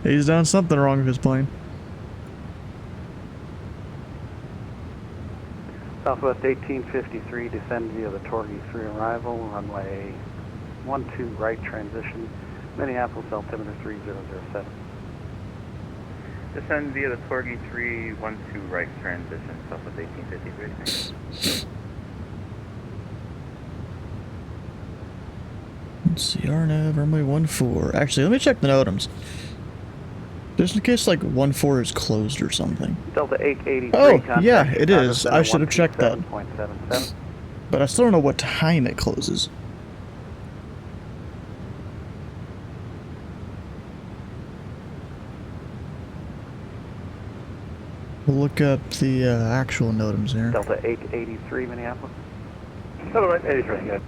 He's done something wrong with his plane. Southwest 1853, descend via the Torgy 3 arrival, runway 12 right transition, Minneapolis altimeter 3007. Descend via the Torgy 312 right transition, Southwest 1853. Let's see, RNAV, runway 14. Actually, let me check the NOTAMs. Just in case, like, 14 is closed or something. Delta 883. Oh, contact yeah, it Chicago is. Center I should have checked that. 127.77. But I still don't know what time it closes. We'll look up the actual NOTAMs here. Delta 883, Minneapolis. Delta 883, good.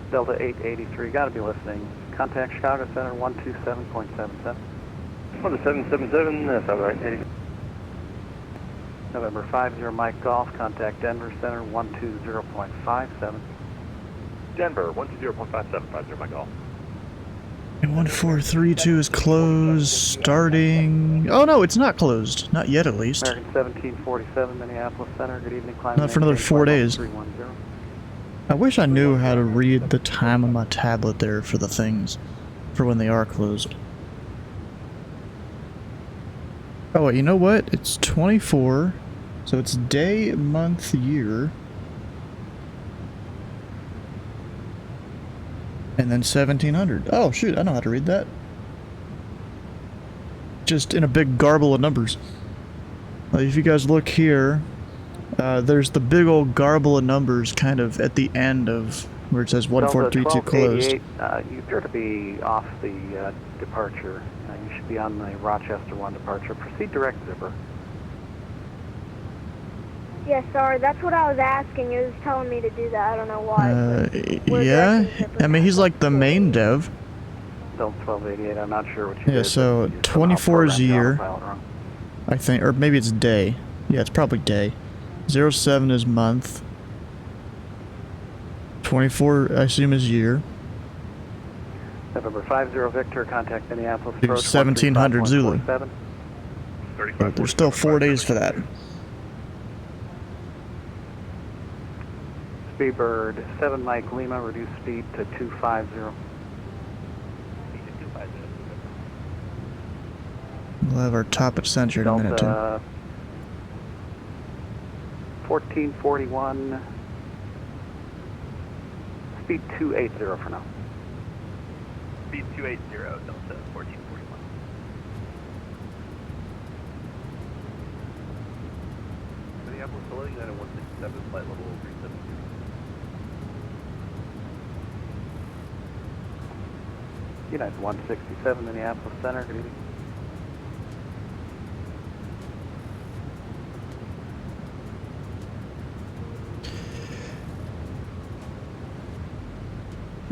Delta 883, gotta be listening. Contact Chicago Center 127.77. 1777, that's all right. 80. November 50 Mike Golf, contact Denver Center 120.57. Denver, 120.57, 50 Mike Golf. And 1432 is closed, starting... Oh no, it's not closed. Not yet, at least. American 1747, Minneapolis Center, good evening. Climb Not for another 4 days. 310. I wish I knew how to read the time on my tablet there for the things, for when they are closed. Oh, wait, you know what? It's 24, so it's day, month, year. And then 1700. Oh, shoot, I know how to read that. Just in a big garble of numbers. If you guys look here, there's the big old garble of numbers kind of at the end of where it says 1432 closed. You appear to be off the departure. You should be on the Rochester 1 departure. Proceed direct, Zipper. Yeah, sorry, that's what I was asking. It was telling me to do that. I don't know why. Yeah, I mean, he's like the main dev. Delta 1288, I'm not sure what you did. Yeah, so 24 is year, I think, or maybe it's day. Yeah, it's probably day. 07 is month. 24, I assume, is year. November 50 Victor, contact Minneapolis. 1700 Zulu. But there's still 4 days for that. Speedbird 7 Mike Lima, reduce speed to 250. We'll have our top at center in a minute, too. 1441, speed 280 for now. Speed 280, Delta 1441. Minneapolis Center, United 167, flight level 372. United 167, Minneapolis Center, good evening.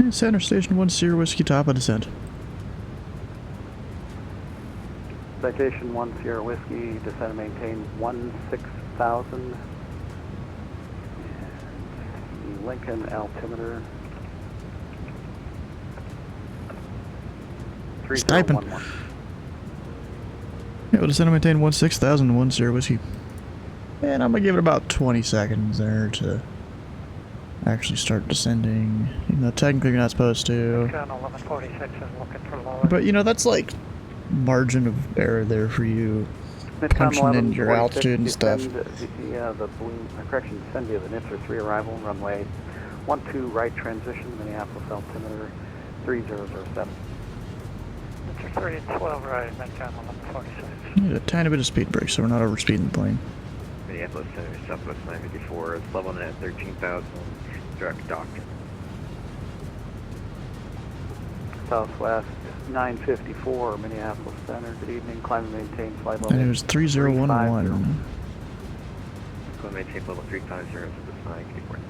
Center Station 1 Sierra Whiskey, top of descent. Citation 1 Sierra Whiskey, descend and maintain 16,000. And Lincoln altimeter. Stipend. Yeah, we'll descend and maintain 16,000, 1 Sierra Whiskey. And I'm gonna give it about 20 seconds there to actually start descending. You know, technically you're not supposed to. 1146 is looking for lower. But you know, that's like margin of error there for you. Punching in your altitude and stuff. The balloon, correction, descend via the NIFR 3 arrival, runway 12 right transition, Minneapolis altimeter 3007. It's 3 and 12 right, Midtown 1146. Need a tiny bit of speed break so we're not overspeeding the plane. Minneapolis Center, Southwest 954, it's level net 13,000, direct doctor. Southwest 954, Minneapolis Center, good evening, climb and maintain flight level. And it was 3011. Climb and maintain level 350 for the sign, good morning.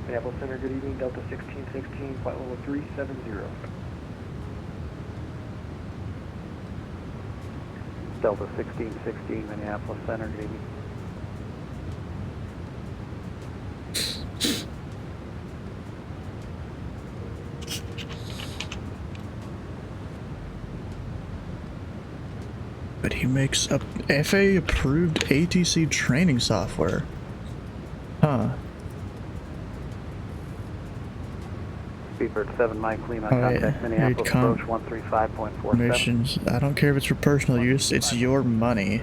Minneapolis Center, good evening, Delta 1616, flight level 370. Delta 1616, Minneapolis Center, good evening. But he makes a FAA approved ATC training software. Huh. Speedbird 7 Mike Lima, contact Minneapolis approach 135.47. Missions. I don't care if it's for personal use, it's your money.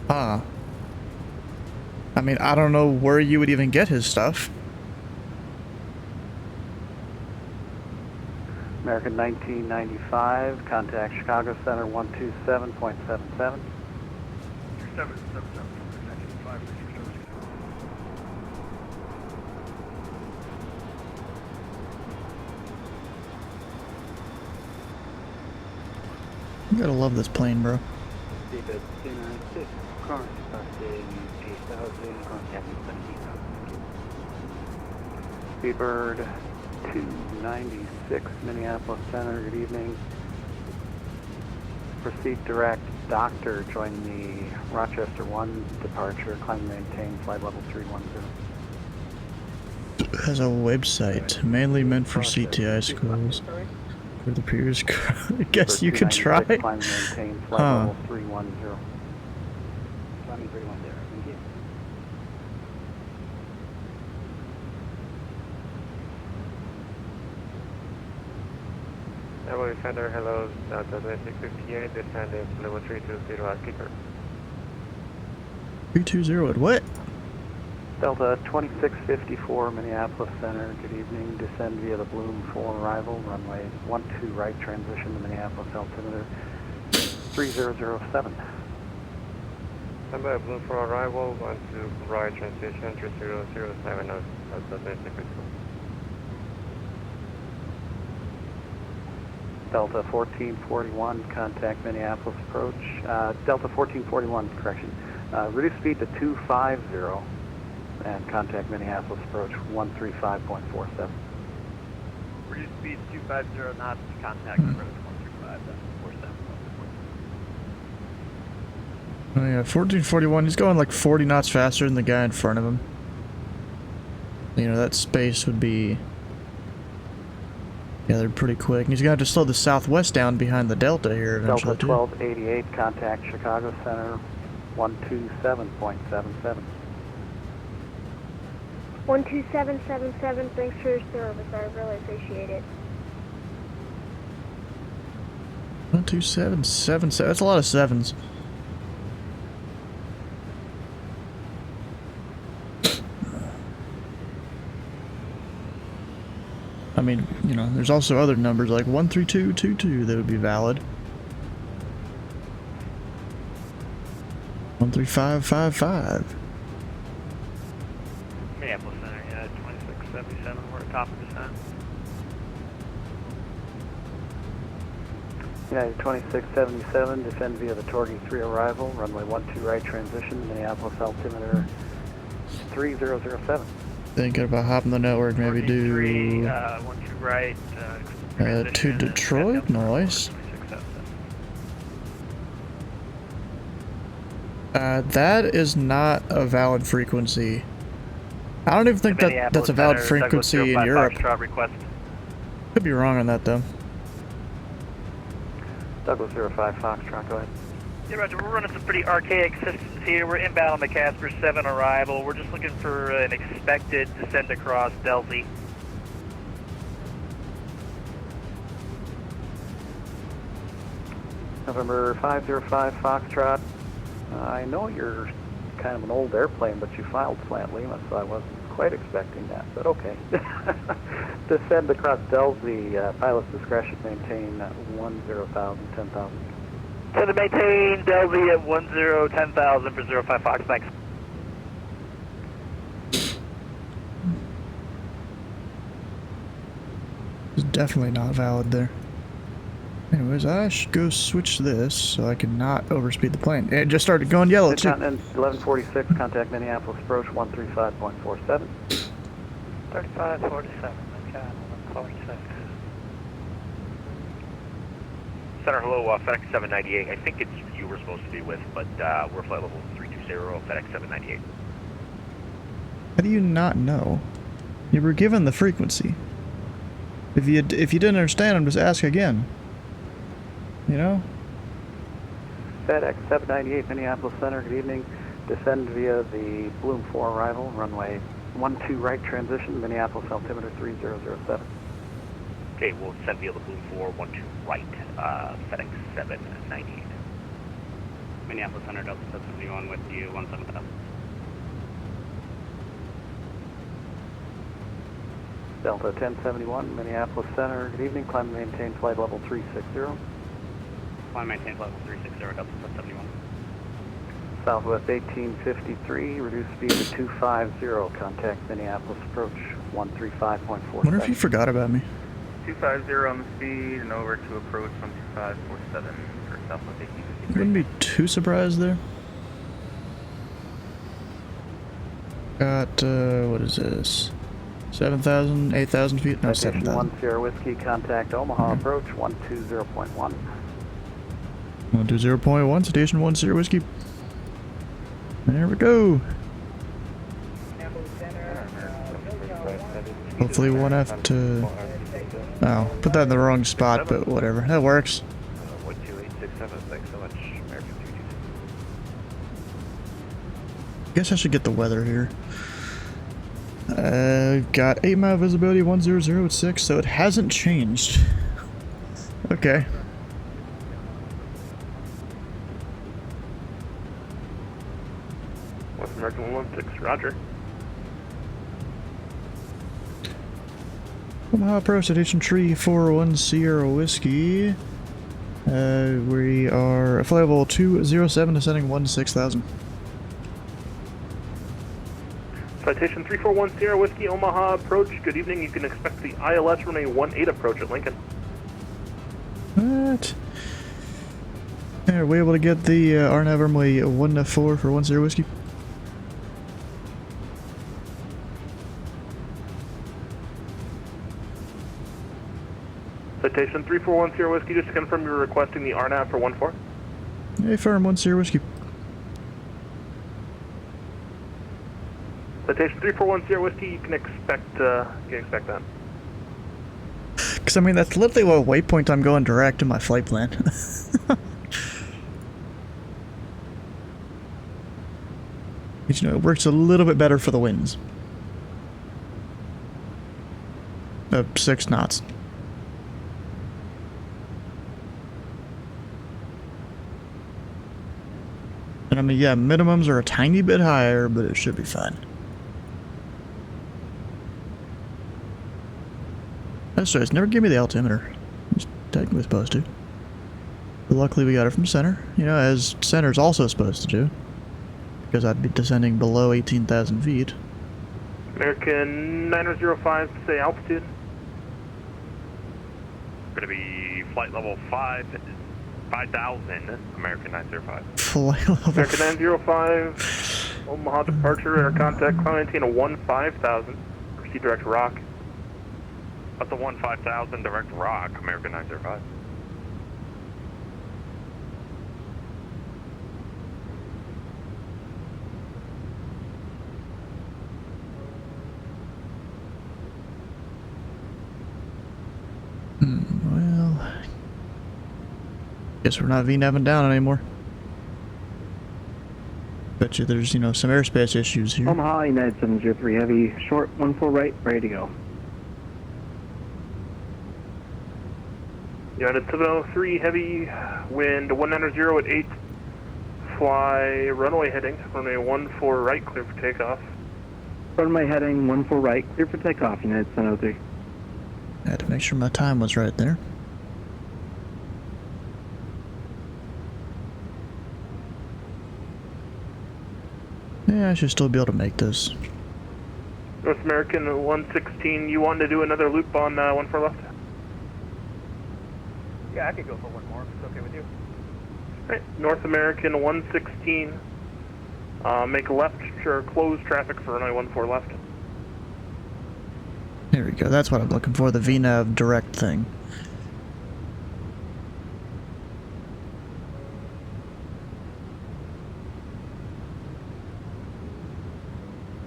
Huh. I mean, I don't know where you would even get his stuff. American 1995, contact Chicago Center 127.77. You gotta love this plane, bro. Speedbird 296, Minneapolis Center, good evening. Proceed direct, Doctor, join the Rochester 1 departure, climb and maintain flight level 310. Has a website, mainly meant for CTI schools. For the peers, I guess you could try. Climb and maintain flight level 310. Climbing 310, thank you. Minneapolis Center, hello, Delta 2658, descending level 320 at Kicker. 320 at what? Delta 2654, Minneapolis Center, good evening. Descend via the Bloom 4 arrival, runway 12 right transition to Minneapolis altimeter 3007. Stand by Blue for arrival, 12 right transition 3007 knots, basic critical. Delta 1441, contact Minneapolis approach. Delta 1441, correction. Reduce speed to 250 and contact Minneapolis approach 135.47. Reduce speed 250 knots, contact approach 135.47. Oh yeah, 1441, he's going like 40 knots faster than the guy in front of him. You know, that space would be... Yeah, they're pretty quick. And he's gonna have to slow the southwest down behind the Delta here eventually. Delta 1288, contact Chicago Center 127.77. 12777, thanks for your service. I really appreciate it. 12777, that's a lot of sevens. I mean, you know, there's also other numbers like 13222 that would be valid. 13555. Minneapolis Center, yeah, 2677, we're at top of descent. United 2677, descend via the Torgy 3 arrival, runway 12 right transition, Minneapolis altimeter 3007. Thinking about hopping the network, maybe do 12 right, to Detroit, nice. That is not a valid frequency. I don't even think that's a valid frequency in Europe. Could be wrong on that though. Douglas 05 Foxtrot, go ahead. Yeah, Roger, we're running some pretty archaic systems here. We're inbound on the Casper 7 arrival. We're just looking for an expected descent across Delphi. November 505 Foxtrot. I know you're kind of an old airplane, but you filed slant Lima, so I wasn't quite expecting that, but okay. Descend across Delphi, pilot's discretion, maintain 10,000, 10,000. So to maintain Delphi at 10,000 for 05 Fox, thanks. It's definitely not valid there. Anyways, I should go switch this so I can not overspeed the plane. It just started going yellow too. Continent 1146, contact Minneapolis approach 135.47. 3547, okay, 146. Center, hello, FedEx 798. I think it's you we're supposed to be with, but we're flight level 320, FedEx 798. How do you not know? You were given the frequency. If you didn't understand them, just ask again. You know? FedEx 798, Minneapolis Center, good evening. Descend via the Bloom 4 arrival, runway 12 right transition, Minneapolis altimeter 3007. Okay, we'll descend via the Bloom 4, 12 right, FedEx 798. Minneapolis Center, Delta 71 with you, 17000. Delta 1071, Minneapolis Center, good evening. Climb and maintain flight level 360. Climb maintain level 360, Delta 71. Southwest 1853, reduce speed to 250, contact Minneapolis approach 135.47. Wonder if you forgot about me. 250 on the speed and over to approach 12547 for Southwest 1853. Wouldn't be too surprised there. Got, what is this? 7,000, 8,000 feet? No, 7,000. 1 Sierra Whiskey, contact Omaha approach 120.1. 120.1, Citation 1 Sierra Whiskey. There we go. Hopefully we won't have to... Oh, put that in the wrong spot, but whatever. That works. 12867, thanks so much. American 326. Guess I should get the weather here. Got 8 mile visibility, 100 at 6, so it hasn't changed. Okay. West American 116, roger. Omaha approach, Citation Tree 41 Sierra Whiskey. We are flight level 207, descending 16,000. Citation 3410 Whiskey Omaha approach. Good evening. You can expect the ILS runway 18 approach at Lincoln. What? Are we able to get the RNAV runway 14 for 10 Whiskey? Citation 3410 Whiskey, just to confirm you're requesting the RNAV for 14? Hey, firm 10 Whiskey. Citation 3410 Whiskey, you can expect that. Because, I mean, that's literally what waypoint I'm going direct to my flight plan. But, you know, it works a little bit better for the winds. 6 knots. And I mean, yeah, minimums are a tiny bit higher, but it should be fine. That's right, it's never give me the altimeter. It's technically supposed to. But luckily we got it from center, you know, as center's also supposed to do. Because I'd be descending below 18,000 feet. American 905, say altitude. Going to be flight level 5,000, American 905. Flight level. American 905, Omaha departure, air contact, climb maintain a 15,000. Proceed direct rock. That's a 15,000 direct rock, American 905. Well, guess we're not VNAVing down anymore. Bet you there's, you know, some airspace issues here. Omaha, United 703 Heavy, short 14 right, ready to go. United 703 Heavy, wind 190 at 8, fly runway heading, runway 14 right, clear for takeoff. Runway heading 14 right, clear for takeoff, United 703. I had to make sure my time was right there. Yeah, I should still be able to make this. North American 116, you wanted to do another loop on 14 left? Yeah, I could go for one more if it's okay with you. Right, North American 116, make a left, sure, close traffic for runway 14 left. There we go, that's what I'm looking for, the VNAV direct thing.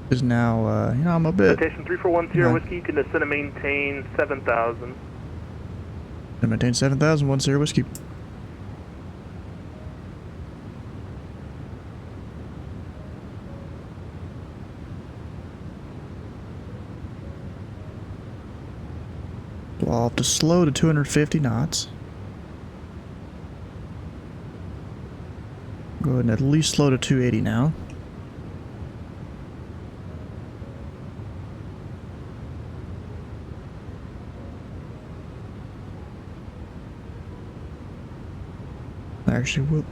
Is now, you know, I'm a bit... Citation 3410 Whiskey, you can descend and maintain 7,000. And maintain 7,000, 10 Whiskey. Well, I'll have to slow to 250 knots. Go ahead and at least slow to 280 now. Actually, we'll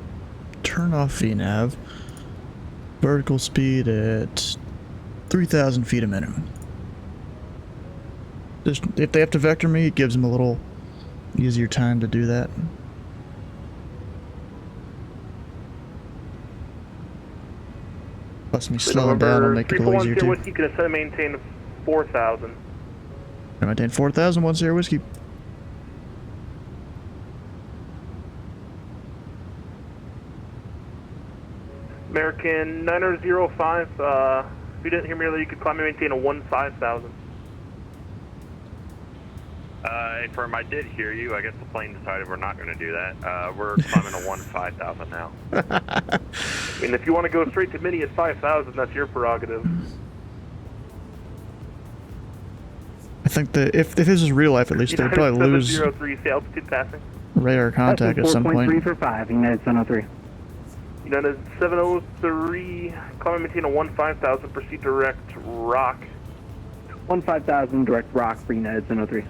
turn off VNAV. Vertical speed at 3,000 feet a minimum. Just, if they have to vector me, it gives them a little easier time to do that. Plus me slowing down will make it a little easier too. Whiskey, you can ascend and maintain 4,000. I maintain 4,000, 10 Whiskey. American 905, if you didn't hear me earlier, you could climb and maintain a 15,000. Firm, I did hear you. I guess the plane decided we're not going to do that. We're climbing a 15,000 now. I mean, if you want to go straight to Mini at 5,000, that's your prerogative. I think that if this is real life, at least they'd probably lose 703, altitude passing. radar contact at some point. 4.3 for 5, United 703. United 703, climb and maintain a 15,000, proceed direct rock. 15,000 direct rock for United 703.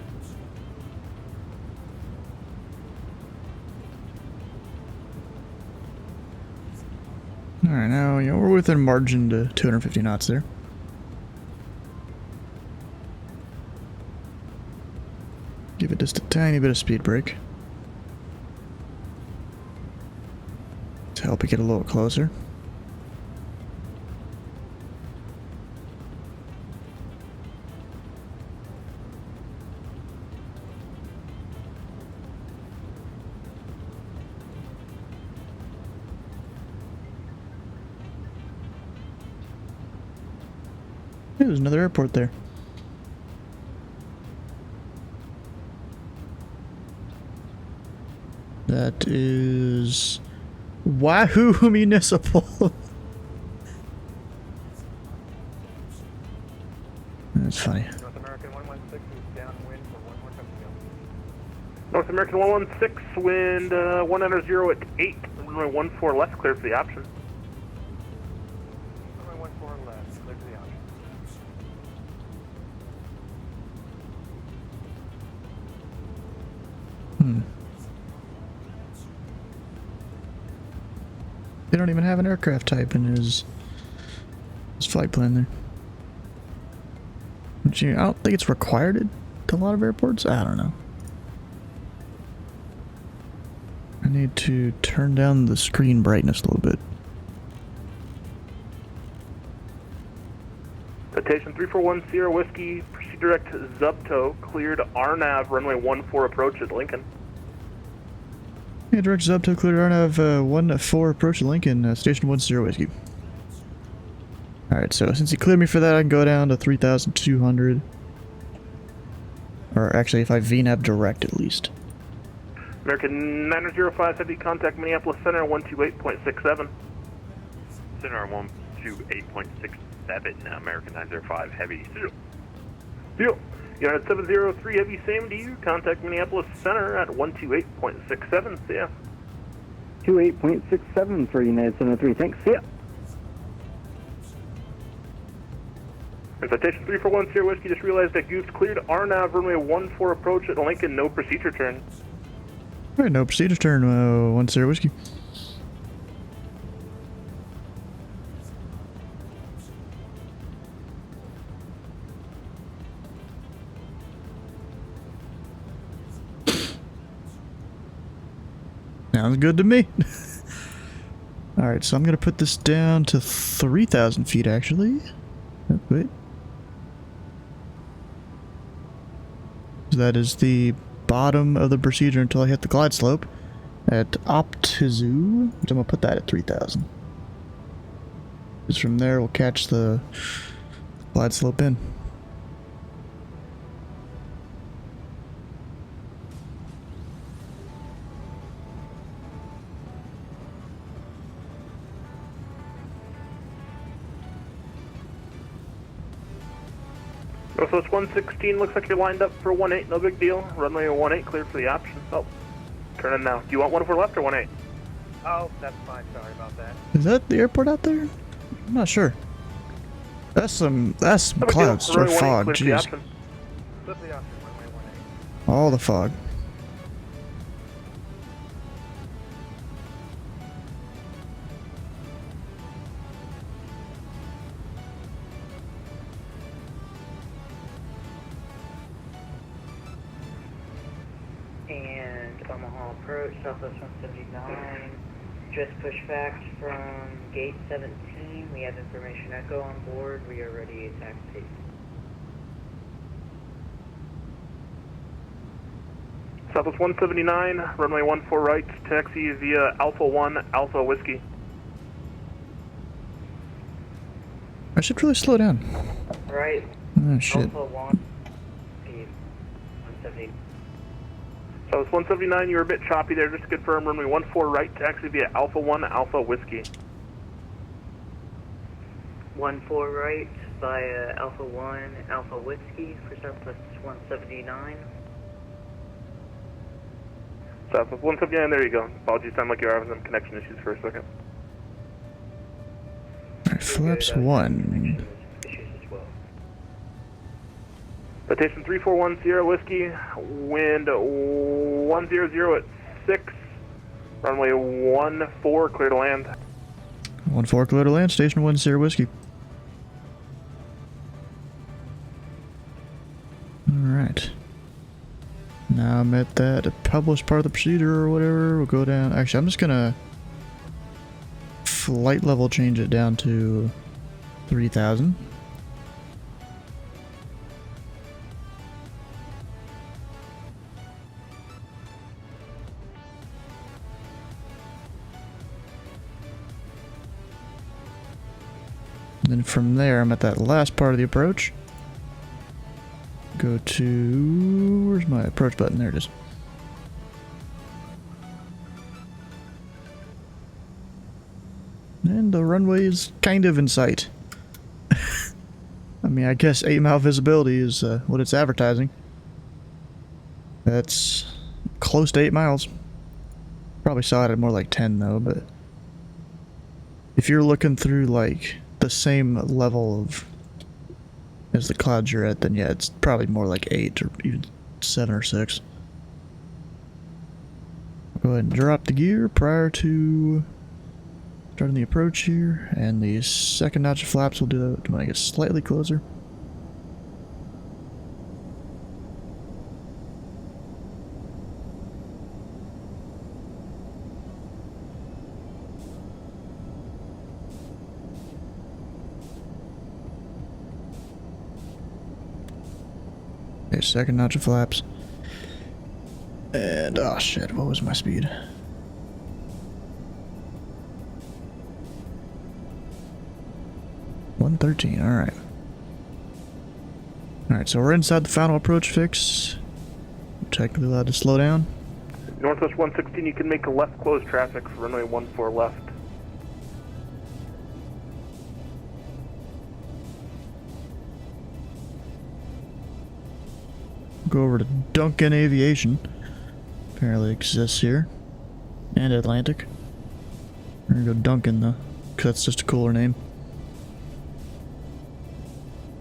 Alright, now, you know, we're within margin to 250 knots there. Give it just a tiny bit of speed brake to help it get a little closer. Hey, there's another airport there. That is Wahoo Municipal. That's funny. North American 116 is downwind for 11 North American 116, wind 190 at 8, runway 14 left, clear for the option. Runway 14 left, clear for the option. They don't even have an aircraft type in his flight plan there. Which, I don't think it's required at a lot of airports. I don't know. I need to turn down the screen brightness a little bit. Citation 3410 Whiskey, proceed direct Zubto, cleared RNAV, runway 14 approach at Lincoln. Yeah, direct Zubto, cleared RNAV 14 approach at Lincoln, station 10 Whiskey. Alright, so since he cleared me for that, I can go down to 3,200. Or actually, if I VNAV direct at least. American 905 Heavy, contact Minneapolis Center 128.67. Center 128.67, American 905 Heavy. Deal. United 703 Heavy, same to you. Contact Minneapolis Center at 128.67. See ya. 28.67 for United 703. Thanks. See ya. Citation 3410 Whiskey, just realized that goofed, cleared RNAV, runway 14 approach at Lincoln, no procedure turn. Alright, no procedure turn, 10 Whiskey. Sounds good to me. Alright, so I'm going to put this down to 3,000 feet, actually. Oh, wait. So that is the bottom of the procedure until I hit the glide slope at Optizu, which I'm going to put that at 3,000. Because from there we'll catch the glide slope in. Northwest 116, looks like you're lined up for 18, no big deal. Runway 18, cleared for the option. Oh, turn in now. Do you want 14 left or 18? Oh, that's fine. Sorry about that. Is that the airport out there? I'm not sure. That's some clouds or fog. Jeez. Flip the option, runway 18. All the fog. And Omaha approach, Southwest 179. Just push facts from gate 17. We have information echo on board. We are ready to taxi. Southwest 179, runway 14 right, taxi via Alpha 1, Alpha Whiskey. I should really slow down. Right. Oh shit. Alpha 1, speed 170. Southwest 179, you were a bit choppy there. Just to confirm, runway 14 right, taxi via Alpha 1, Alpha Whiskey. 14 right via Alpha 1, Alpha Whiskey for Southwest 179. Southwest 179, there you go. Apologies, sound like you're having some connection issues for a second. Alright, flaps 1. Citation 3410 Whiskey, wind 100 at 6, runway 14, clear to land. 14 clear to land, station 10 Whiskey. Alright. Now I'm at that published part of the procedure or whatever. We'll go down. Actually, I'm just gonna flight level change it down to 3,000. Then from there, I'm at that last part of the approach. Go to... where's my approach button? There it is. And the runway is kind of in sight. I mean, I guess 8-mile visibility is what it's advertising. That's close to 8 miles. Probably saw it at more like 10 though, but... if you're looking through like the same level of as the clouds you're at, then yeah, it's probably more like 8 or even 7 or 6. Go ahead and drop the gear prior to starting the approach here, and the second notch of flaps will do that to make it slightly closer. Okay, second notch of flaps. And, oh shit, what was my speed? $113, alright. Alright, so we're inside the final approach fix. Technically allowed to slow down. Northwest 116, you can make a left close traffic for runway 14 left. Go over to Duncan Aviation. Apparently exists here. And Atlantic. We're gonna go Duncan though, because that's just a cooler name.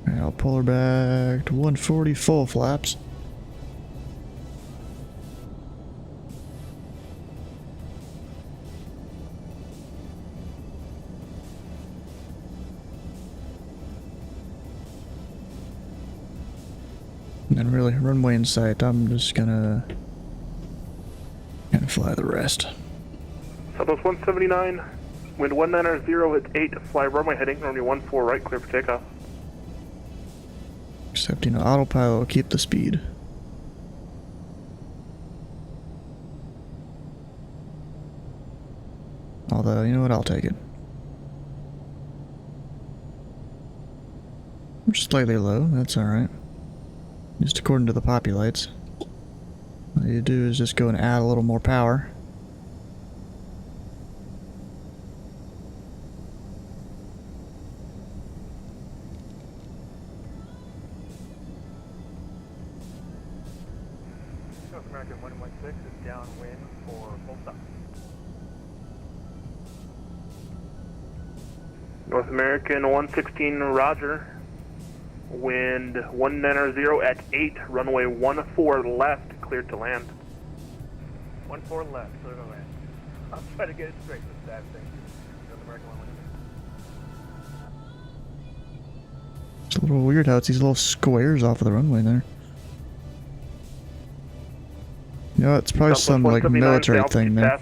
Alright, I'll pull her back to 140 full flaps. And then really, runway in sight, I'm just gonna fly the rest. Southwest 179, wind 190 at 8, fly runway heading, runway 14 right, clear for takeoff. Except, you know, autopilot will keep the speed. Although, you know what, I'll take it. We're slightly low, that's alright. Just according to the populates. All you do is just go and add a little more power. North American 116 is downwind for full stop. North American 116, roger. Wind 190 at 8, runway 14 left, cleared to land. 14 left, clear to land. I'll try to get it straight this time, thank you. North American 116. It's a little weird how it's these little squares off of the runway there. You know, it's probably some like military thing there.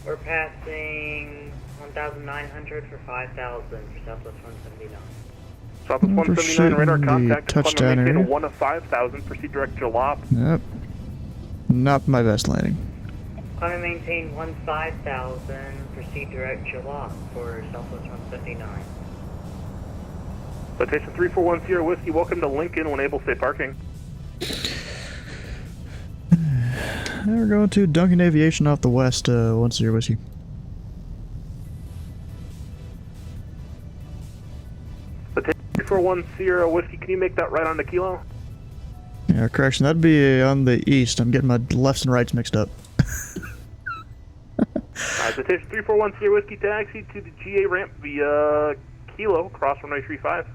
We're passing 1,900 for 5,000 for Southwest 179. Southwest 179, radar contact, touchdown maintain area. 1 of 5,000, proceed direct Jalop. Yep. Not my best landing. I'm going to maintain 15,000, proceed direct Jalop for Southwest 179. Citation 3410 Whiskey, welcome to Lincoln, when able, stay parking. We're going to Duncan Aviation off the west, 10 Whiskey. Citation 3410 Whiskey, can you make that right on the kilo? Yeah, correction, that'd be on the east. I'm getting my lefts and rights mixed up. Citation 3410 Whiskey, taxi to the GA ramp via Kilo, cross runway 35.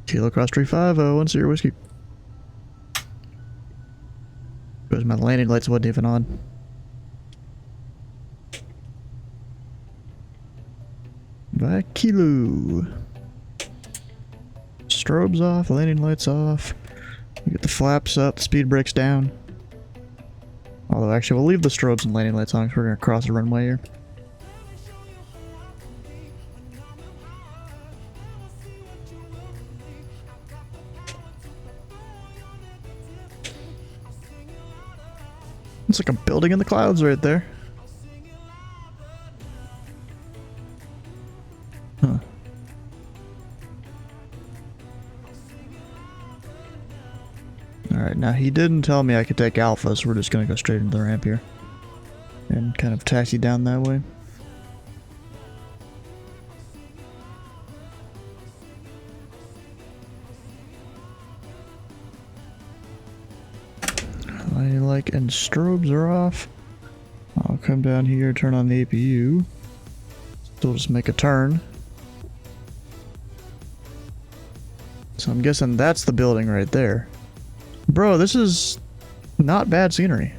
Kilo cross 35, 10 Whiskey. Because my landing lights wasn't even on. By Kilo. Strobes off, landing lights off. Get the flaps up, the speed brakes down. Although actually we'll leave the strobes and landing lights on because we're going to cross the runway here. It's like a building in the clouds right there. Huh. Alright, now he didn't tell me I could take Alpha, so we're just gonna go straight into the ramp here. And kind of taxi down that way. Light and strobes are off. I'll come down here, turn on the APU. Still just make a turn. So I'm guessing that's the building right there. Bro, this is not bad scenery.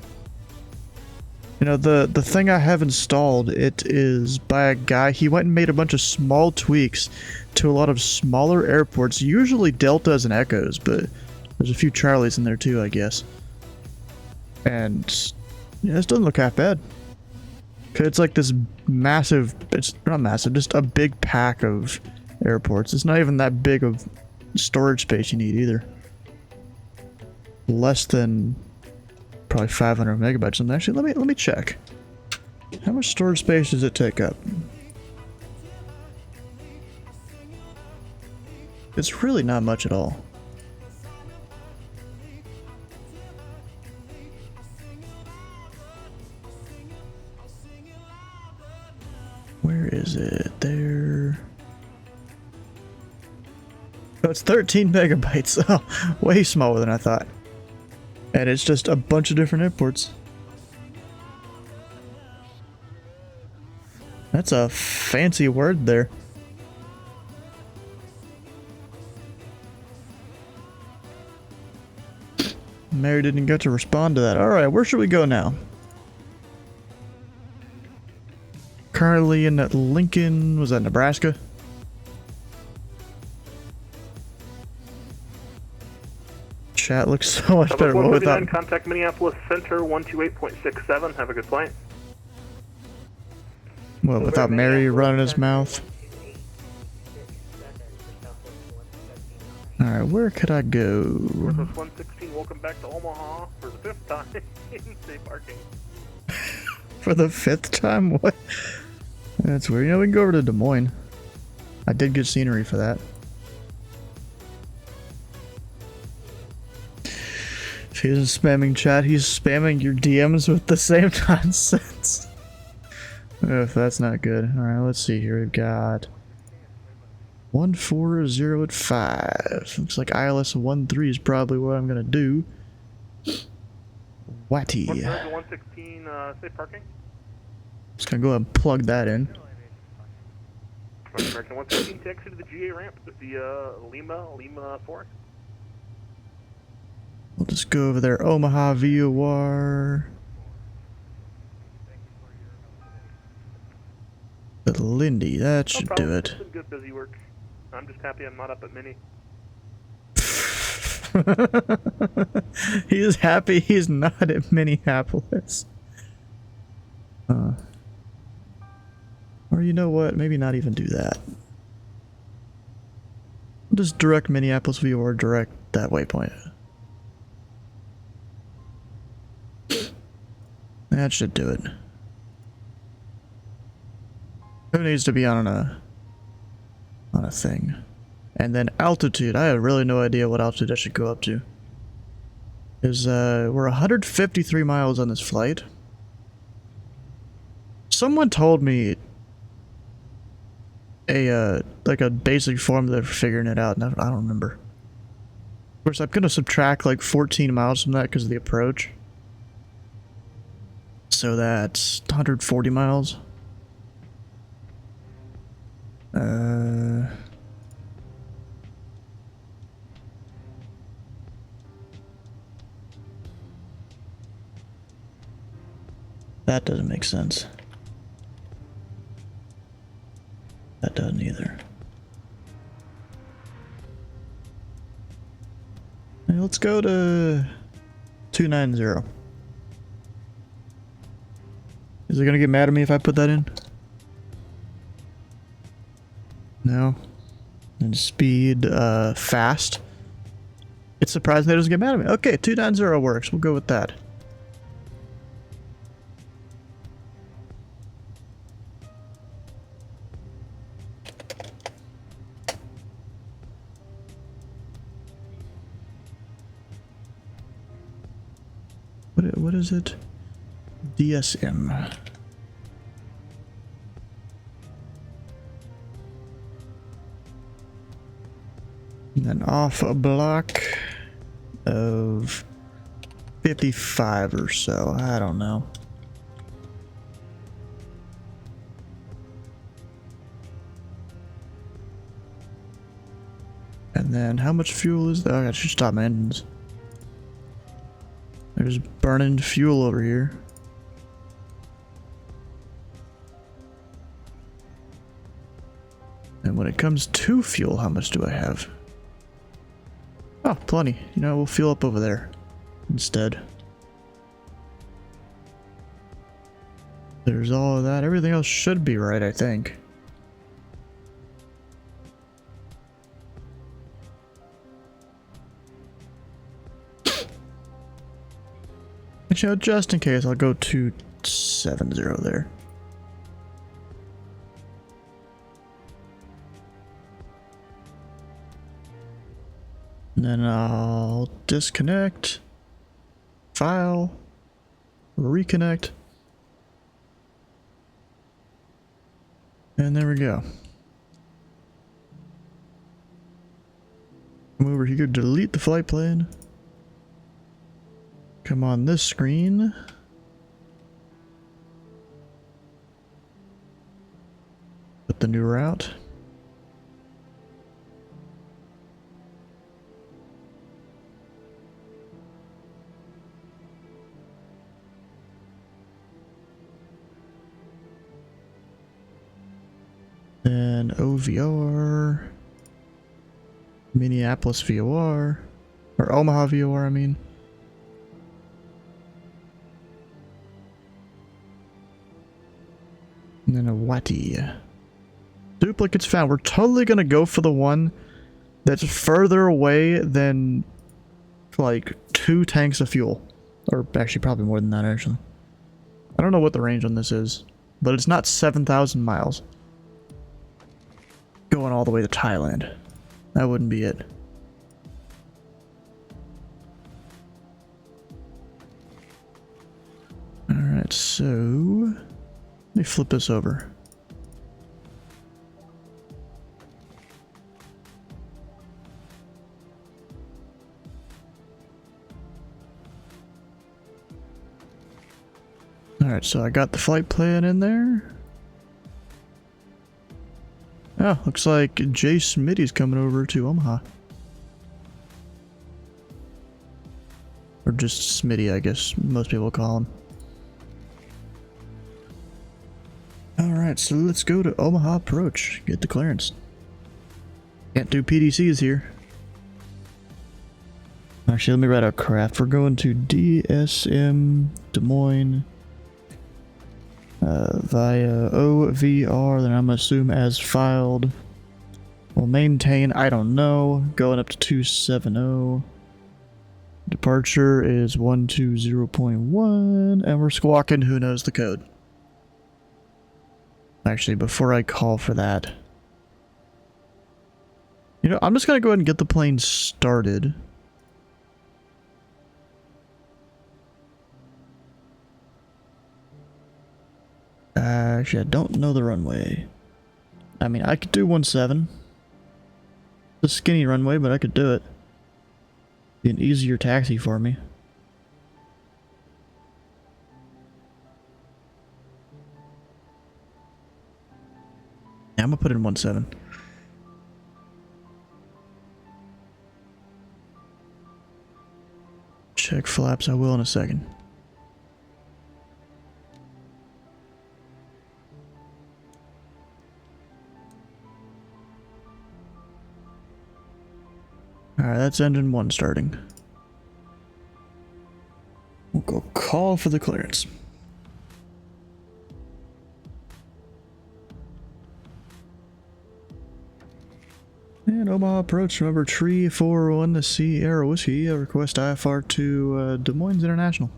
You know, the thing I have installed, it is by a guy. He went and made a bunch of small tweaks to a lot of smaller airports, usually Deltas and Echoes, but there's a few Charlies in there too, I guess. And yeah, this doesn't look half bad. Cause it's like this massive, it's not massive, just a big pack of airports. It's not even that big of storage space you need either. Less than probably 500 megabytes. And actually, let me check. How much storage space does it take up? It's really not much at all. Where is it? There. Oh, it's 13 megabytes. Oh, way smaller than I thought. And it's just a bunch of different airports. That's a fancy word there. Mary didn't get to respond to that. Alright, where should we go now? Currently in Lincoln, was that Nebraska? Chat looks so much better. What without contact Minneapolis Center 128.67. Have a good flight. What without Mary running his mouth? Alright, where could I go? Northwest 116, welcome back to Omaha for the 5th time in safe parking. For the 5th time? What? That's weird. You know, we can go over to Des Moines. I did get scenery for that. If he isn't spamming chat, he's spamming your DMs with the same nonsense. If that's not good. Alright, let's see here. We've got 140 at 5. Looks like ILS 13 is probably what I'm gonna do. Watty. 116, safe parking. Just gonna go ahead and plug that in. American 116, taxi to the GA ramp via Lima 4. We'll just go over there. Omaha VOR. The Lindy, that should do it. It's been good busy work. I'm just happy I'm not up at Mini. He is happy he's not at Minneapolis. Or you know what? Maybe not even do that. Just direct Minneapolis VOR, direct that waypoint. That should do it. Who needs to be on a thing? And then altitude. I have really no idea what altitude I should go up to. We're 153 miles on this flight. Someone told me like a basic formula for figuring it out, and I don't remember. Of course, I'm gonna subtract like 14 miles from that because of the approach. So that's 140 miles. That doesn't make sense. That doesn't either. Hey, let's go to 290. Is it gonna get mad at me if I put that in? No. And speed, fast. It's surprising that it doesn't get mad at me. Okay, 290 works. We'll go with that. What is it? DSM. And then off a block of 55 or so. I don't know. And then how much fuel is that? Oh, I should stop my engines. There's burning fuel over here. And when it comes to fuel, how much do I have? Oh, plenty. You know, we'll fuel up over there instead. There's all of that. Everything else should be right, I think. Actually, just in case, I'll go 270 there. And then I'll disconnect, file, reconnect, and there we go. Come over here, delete the flight plan. Come on this screen. Put the new route. And OVR, Minneapolis VOR, or Omaha VOR, I mean. And then a Wati. Duplicates found. We're totally gonna go for the one that's further away than like 2 tanks of fuel. Or actually probably more than that, actually. I don't know what the range on this is, but it's not 7,000 miles. Going all the way to Thailand. That wouldn't be it. Alright, so let me flip this over. Alright, so I got the flight plan in there. Oh, looks like Jay Smitty's coming over to Omaha. Or just Smitty, I guess most people call him. Alright, so let's go to Omaha Approach. Get the clearance. Can't do PDCs here. Actually, let me write out craft. We're going to DSM Des Moines. Via OVR, then I'm gonna assume as filed. We'll maintain, I don't know, going up to 270. Departure is 120.1, and we're squawking who knows the code. Actually, before I call for that, you know, I'm just gonna go ahead and get the plane started. Actually, I don't know the runway. I mean, I could do 17. It's a skinny runway, but I could do it. Be an easier taxi for me. Yeah, I'm gonna put it in 17. Check flaps, I will in a second. Alright, that's engine 1 starting. Go call for the clearance. And Omaha approach, remember tree 401 to Sierra Whiskey, request IFR to Des Moines International.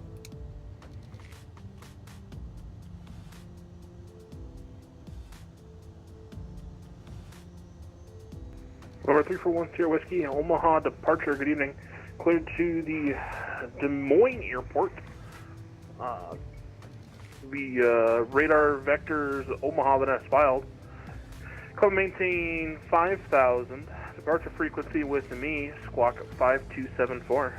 Number 341 Sierra Whiskey, Omaha departure, good evening. Cleared to the Des Moines airport. The radar vectors Omaha that has filed. Club maintain 5,000. Departure frequency with me, squawk 5274.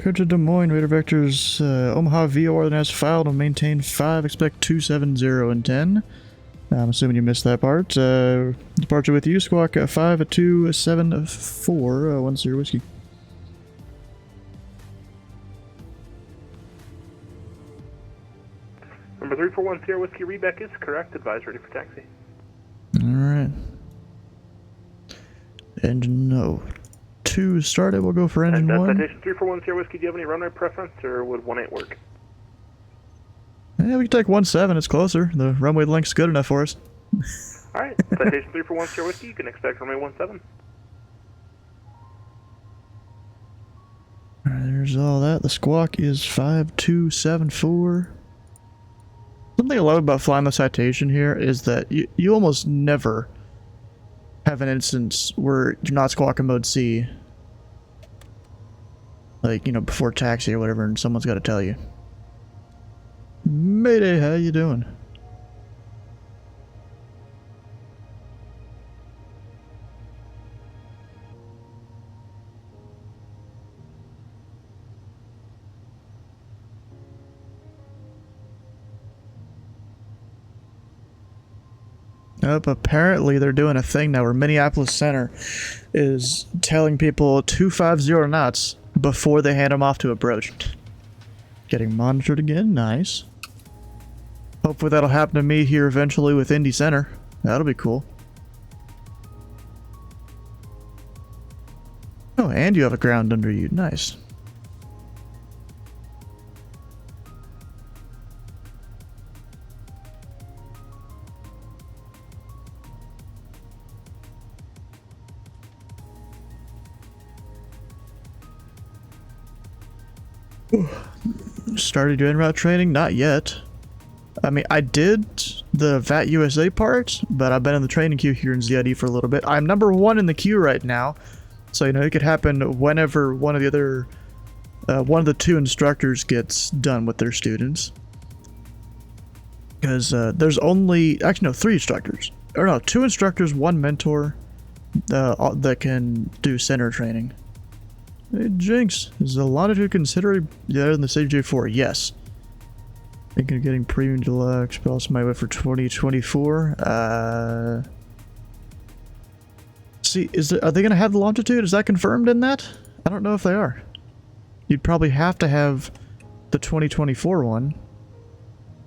Go to Des Moines, radar vectors, Omaha VOR that has filed and maintain 5, expect 270 and 10. I'm assuming you missed that part. Departure with you, squawk 5274, 1 Sierra Whiskey. Number 341 Sierra Whiskey, Rebeck is correct. Advise ready for taxi. Alright. Engine 2 started. We'll go for engine 1. Citation 341 Sierra Whiskey, do you have any runway preference or would 18 work? Yeah, we can take 17. It's closer. The runway length's good enough for us. Alright. Citation 341 Sierra Whiskey, you can expect runway 17. Alright, there's all that. The squawk is 5274. Something I love about flying the Citation here is that you almost never have an instance where you're not squawking mode C. Like, you know, before taxi or whatever, and someone's got to tell you. Mayday, how you doing? Apparently they're doing a thing now where Minneapolis Center is telling people 250 knots before they hand them off to approach. Getting monitored again, nice. Hopefully that'll happen to me here eventually with Indy Center. That'll be cool. Oh, and you have a ground under you, nice. Started doing route training? Not yet. I mean, I did the VAT USA part, but I've been in the training queue here in ZID for a little bit. I'm number 1 in the queue right now, so you know it could happen whenever one of the 2 instructors gets done with their students. Because there's only, actually no, 3 instructors. Or no, 2 instructors, 1 mentor that can do center training. Hey, Jinx, is the Longitude considered better than the CJ4? Yes. Thinking of getting premium deluxe, but also my way for 2024. See, are they going to have the Longitude? Is that confirmed in that? I don't know if they are. You'd probably have to have the 2024 one.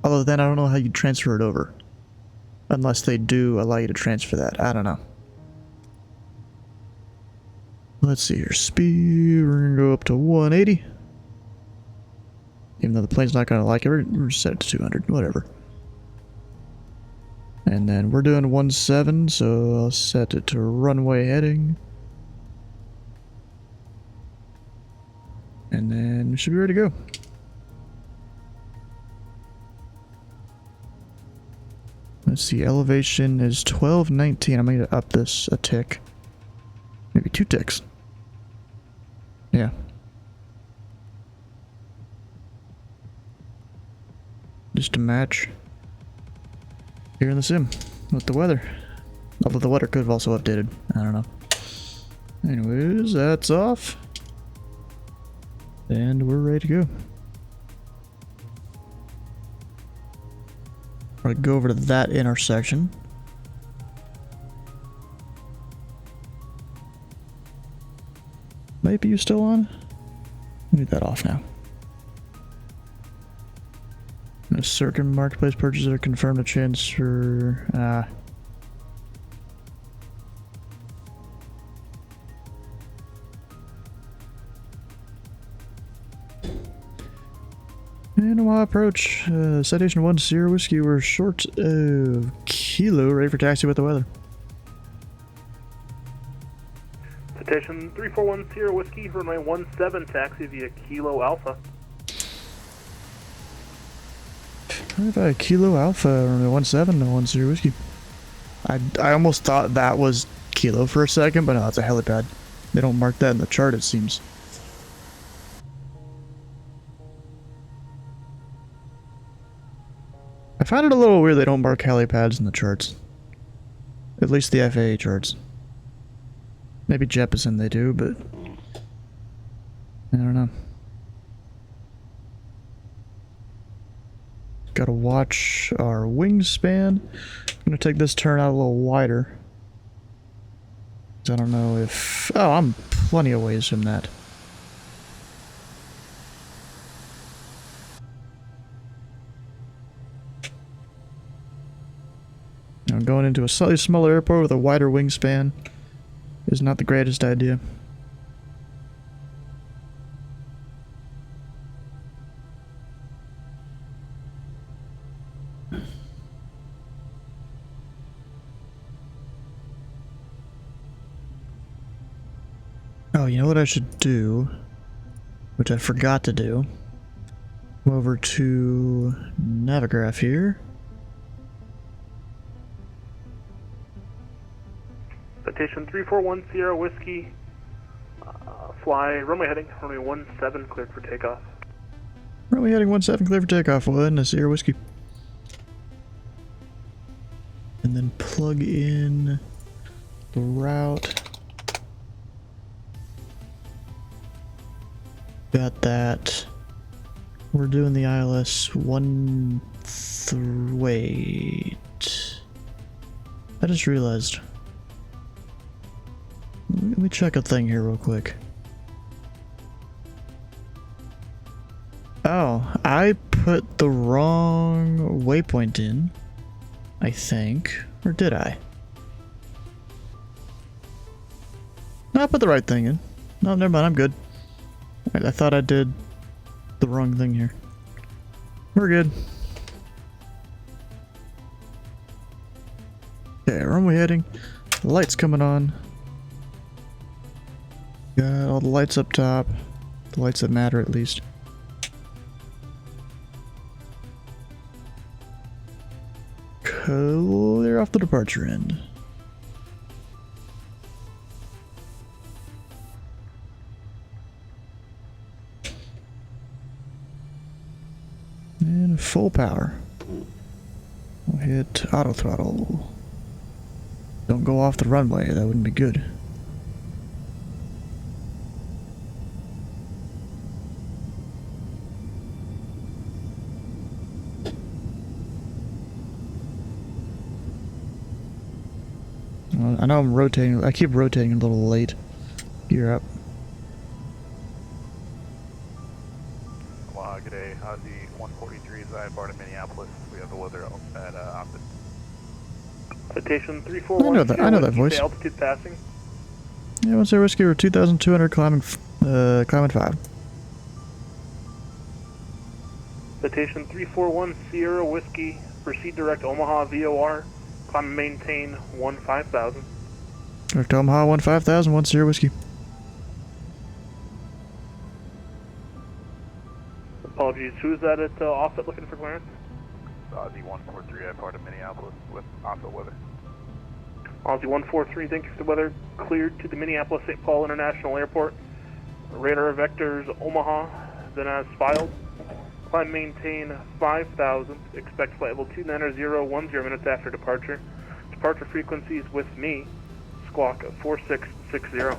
Although then I don't know how you transfer it over. Unless they do allow you to transfer that. I don't know. Let's see here. Speed, we're going to go up to 180. Even though the plane's not going to like it, we're set it to 200, whatever. And then we're doing 17, so I'll set it to runway heading. And then we should be ready to go. Let's see, elevation is 1219. I'm going to up this a tick. Maybe 2 ticks. Yeah. Just to match here in the sim with the weather. Although the weather could have also updated. I don't know. Anyways, that's off. And we're ready to go. I'll go over to that intersection. Maybe you still on? Leave that off now. Certain marketplace purchases are confirmed to transfer. And Omaha approach. Citation 10 Whiskey. We're short of Kilo. Ready for taxi with the weather. Citation 3410 Whiskey, runway 17, taxi via Kilo Alpha. What about Kilo Alpha, runway 17, 10 Whiskey? I almost thought that was Kilo for a second, but no, it's a helipad. They don't mark that in the chart, it seems. I find it a little weird they don't mark helipads in the charts. At least the FAA charts. Maybe Jeppesen they do, but I don't know. Gotta watch our wingspan. I'm gonna take this turn out a little wider. I don't know if... Oh, I'm plenty of ways from that. Now, going into a slightly smaller airport with a wider wingspan is not the greatest idea. Oh, you know what I should do, which I forgot to do? Go over to Navigraph here. Citation 3410 Whiskey, fly runway heading, runway 17, cleared for takeoff. Runway heading 17, clear for takeoff. We'll end Sierra Whiskey. And then plug in the route. Got that. We're doing the ILS wait. I just realized. Let me check a thing here real quick. Oh, I put the wrong waypoint in, I think. Or did I? No, I put the right thing in. No, never mind, I'm good. I thought I did the wrong thing here. We're good. Okay, runway heading. Lights coming on. Got all the lights up top. The lights that matter, at least. Clear off the departure end. And full power. We'll hit auto throttle. Don't go off the runway, that wouldn't be good. I know I'm rotating, I keep rotating a little late. Gear up. Wow, good day. Ozzy 143 is at Barton, Minneapolis. We have the weather at opposite. Citation 3410. I know that voice. Altitude passing. Yeah, 10 Whiskey, we're 2,200 climbing 5. Citation 341 Sierra Whiskey, proceed direct Omaha VOR, climb and maintain 15,000. Direct Omaha 15,000, 10 Whiskey. Apologies, who's that at offset looking for clearance? Ozzy 143 at Barton, Minneapolis with offset weather. Ozzy 143, thank you for the weather. Cleared to the Minneapolis St. Paul International Airport. Radar vectors Omaha, then as filed. Climb maintain 5,000. Expect flight level 290 minutes after departure. Departure frequencies with me. Squawk 4660.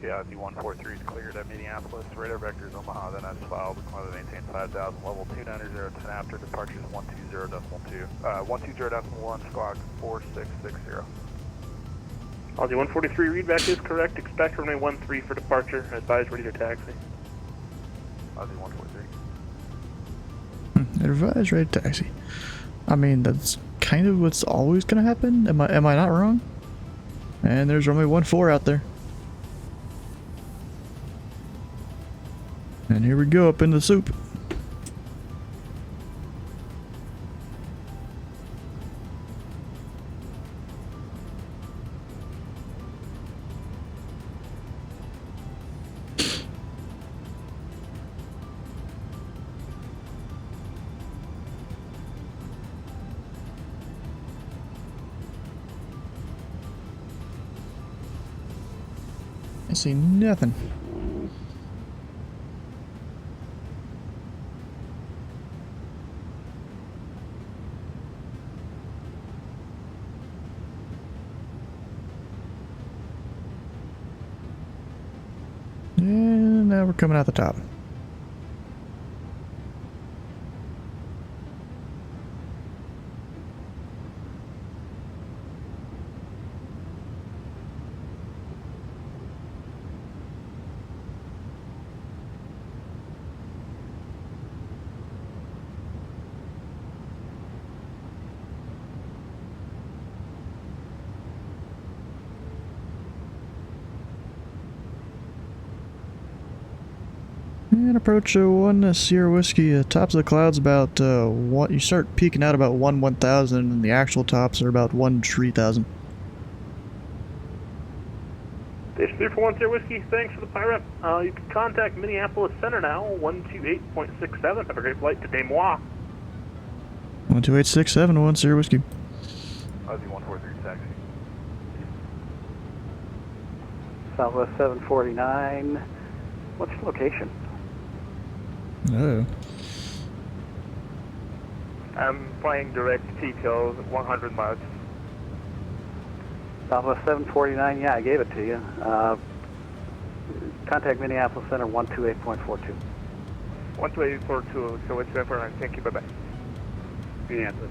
Yeah, Ozzy 143 is cleared at Minneapolis. Radar vectors Omaha, then as filed. Climb and maintain 5,000. Level 290 10 after departure is 120.2. 120.1. Squawk 4660. Ozzy 143, readback is correct. Expect runway 13 for departure. Advise ready to taxi. Ozzy 143. Advise ready to taxi. I mean, that's kind of what's always gonna happen. Am I not wrong? And there's runway 14 out there. And here we go, up in the soup. I see nothing. And now we're coming out the top. And approach 1 Sierra Whiskey, tops of the clouds about you start peaking out about 1,000 and the actual tops are about 3,000. Station 3 for 1 Sierra Whiskey, thanks for the pirate. You can contact Minneapolis Center now, 128.67. Have a great flight to Des Moines. 12867, 1 Sierra Whiskey. Aussie 143 taxi. Southwest 749. What's your location? Oh. I'm flying direct TTL 100 miles. Southwest 749, yeah, I gave it to you. Contact Minneapolis Center 128.42. 128.42, so it's 749. Thank you, bye-bye. Minneapolis,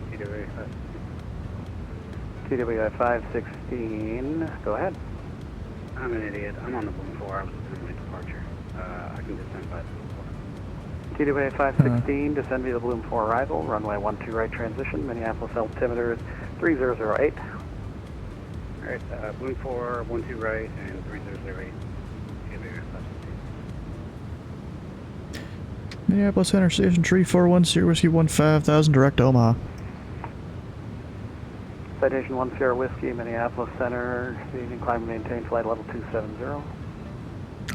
TWI 516, go ahead. I'm an idiot. I'm on the Bloom 4. I was looking at my departure. I can descend by the Bloom 4. TWA 516, descend via the Bloom 4 arrival, runway 12 right transition, Minneapolis altimeter is 3008. Alright, Bloom 4, 12 right, and 3008. Minneapolis Center, Station 341, Sierra Whiskey 15,000, direct to Omaha. Citation 1 Sierra Whiskey, Minneapolis Center, evening climb and maintain flight level 270.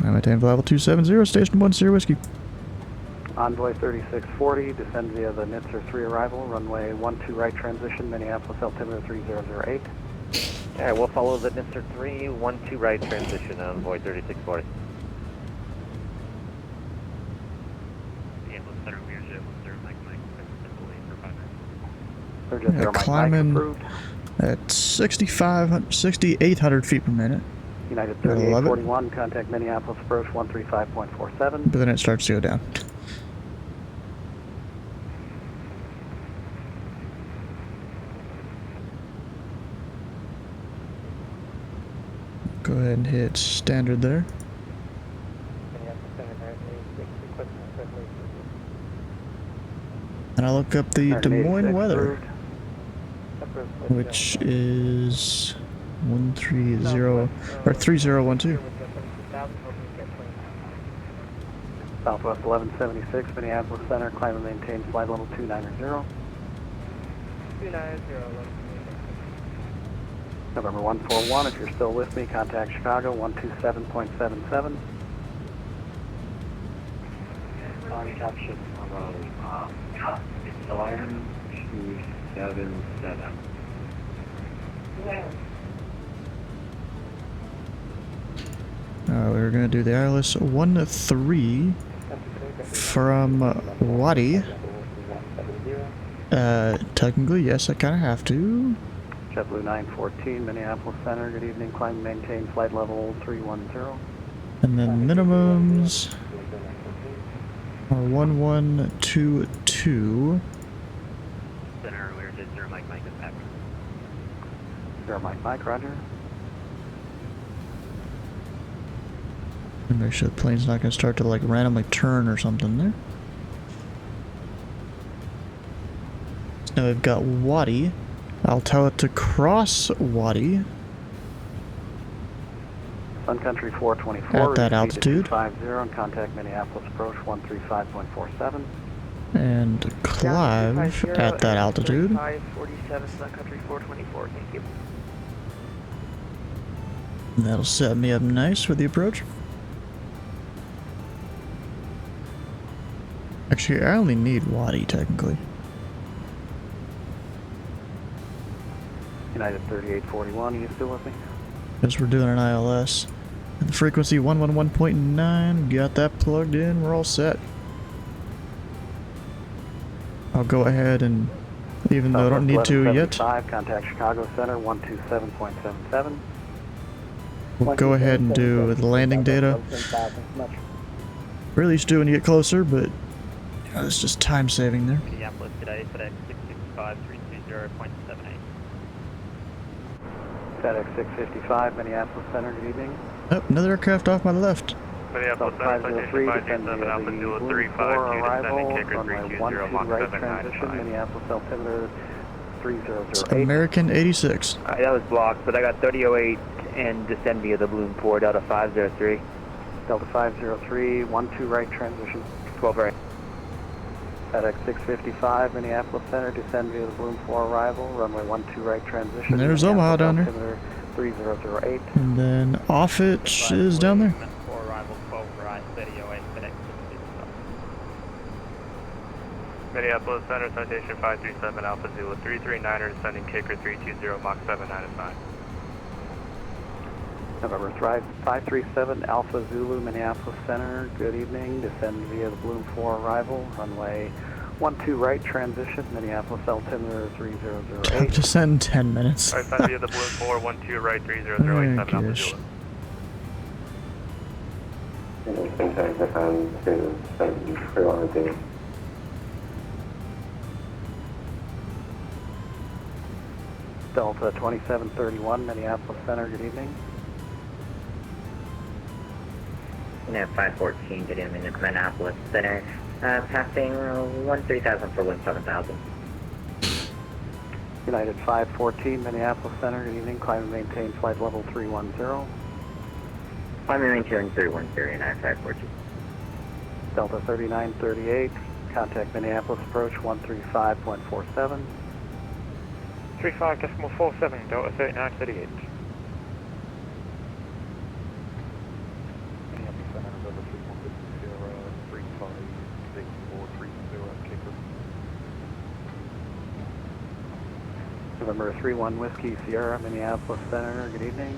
I maintain flight level 270, Station 1 Sierra Whiskey. Envoy 3640, descend via the Nitzer 3 arrival, runway 12 right transition, Minneapolis altimeter 3008. Alright, we'll follow the Nitzer 3, 12 right transition, Envoy 3640. Yeah, climbing at 6,800 feet per minute. United 3841, contact Minneapolis approach 135.47. But then it starts to go down. Go ahead and hit standard there. And I look up the Des Moines weather, which is 130 or 3012. Southwest 1176, Minneapolis Center, climb and maintain flight level 290. 290. November 141, if you're still with me, contact Chicago 127.77. Contact Chicago, 127. We're going to do the ILS 13 from Wadi. Technically, yes, I kind of have to. JetBlue 914, Minneapolis Center, good evening, climb and maintain flight level 310. And then minimums are 1122. Center, where did Zero Mike is back? Zero Mike, roger. And make sure the plane's not going to start to like randomly turn or something there. So now we've got Wadi. I'll tell it to cross Wadi. Sun Country 424. At that altitude. 250 and contact Minneapolis approach 135.47. And Clive at that altitude. 547 Sun Country 424, thank you. And that'll set me up nice for the approach. Actually, I only need Wadi technically. United 3841, you still with me? Because we're doing an ILS. And the frequency 111.9, got that plugged in, we're all set. I'll go ahead and, even though I don't need to yet, contact Chicago Center 127.77. we'll go ahead and do the landing data. Really used to do when you get closer, but you know, it's just time saving there. Minneapolis today, FedEx 665-320.78. FedEx 655, Minneapolis Center, good evening. Oh, another aircraft off my left. Minneapolis Center, citation 527, Alpha Zulu 352, descending kicker 320, Mach 795. Minneapolis altimeter 3008. It's American 86. Alright, that was blocked, but I got 3008 and descend via the Bloom 4, Delta 503. Delta 503, 12 right transition. 12 right. FedEx 655, Minneapolis Center, descend via the Bloom 4 arrival, runway 12 right transition. And there's Omaha down there. Altimeter 3008. And then Offutt is down there. For arrival 12 right, 3008, FedEx 655. Minneapolis Center, citation 537, Alpha Zulu 339, descending kicker 320, Mach 795. November 537, Alpha Zulu, Minneapolis Center, good evening. Descend via the Bloom 4 arrival, runway 12 right transition, Minneapolis altimeter 3008. Just send 10 minutes. Alright, send via the Bloom 4, 12 right, 3008, 7 Alpha Zulu. Delta 2731, Minneapolis Center, good evening. Net 514, good evening, it's Minneapolis Center. Passing 13,000 for 17,000. United 514, Minneapolis Center, good evening. Climb and maintain flight level 310. Climb and maintain 310, United 514. Delta 3938, contact Minneapolis approach 135.47. 35.47, Delta 3938. November 31 Whiskey Sierra, Minneapolis Center, good evening.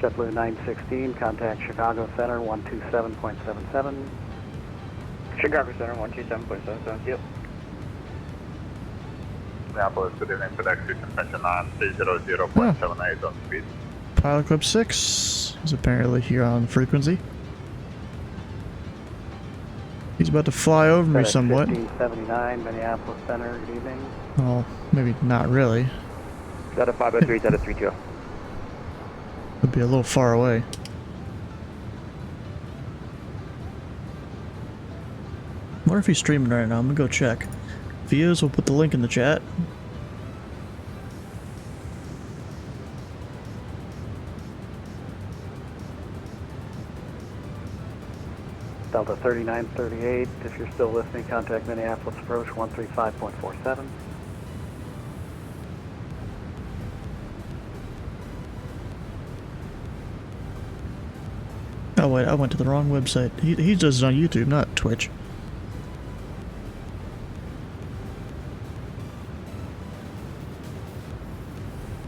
JetBlue 916, contact Chicago Center 127.77. Chicago Center 127.77, yep. Minneapolis, good evening, FedEx suspension on 300.78 on speed. Pilot Club 6 is apparently here on frequency. He's about to fly over me somewhat. 1579, Minneapolis Center, good evening. Well, maybe not really. Delta 503, Delta 32. Would be a little far away. I wonder if he's streaming right now. I'm gonna go check. If he is, we'll put the link in the chat. Delta 3938, if you're still listening, contact Minneapolis approach 135.47. Oh wait, I went to the wrong website. He does it on YouTube, not Twitch.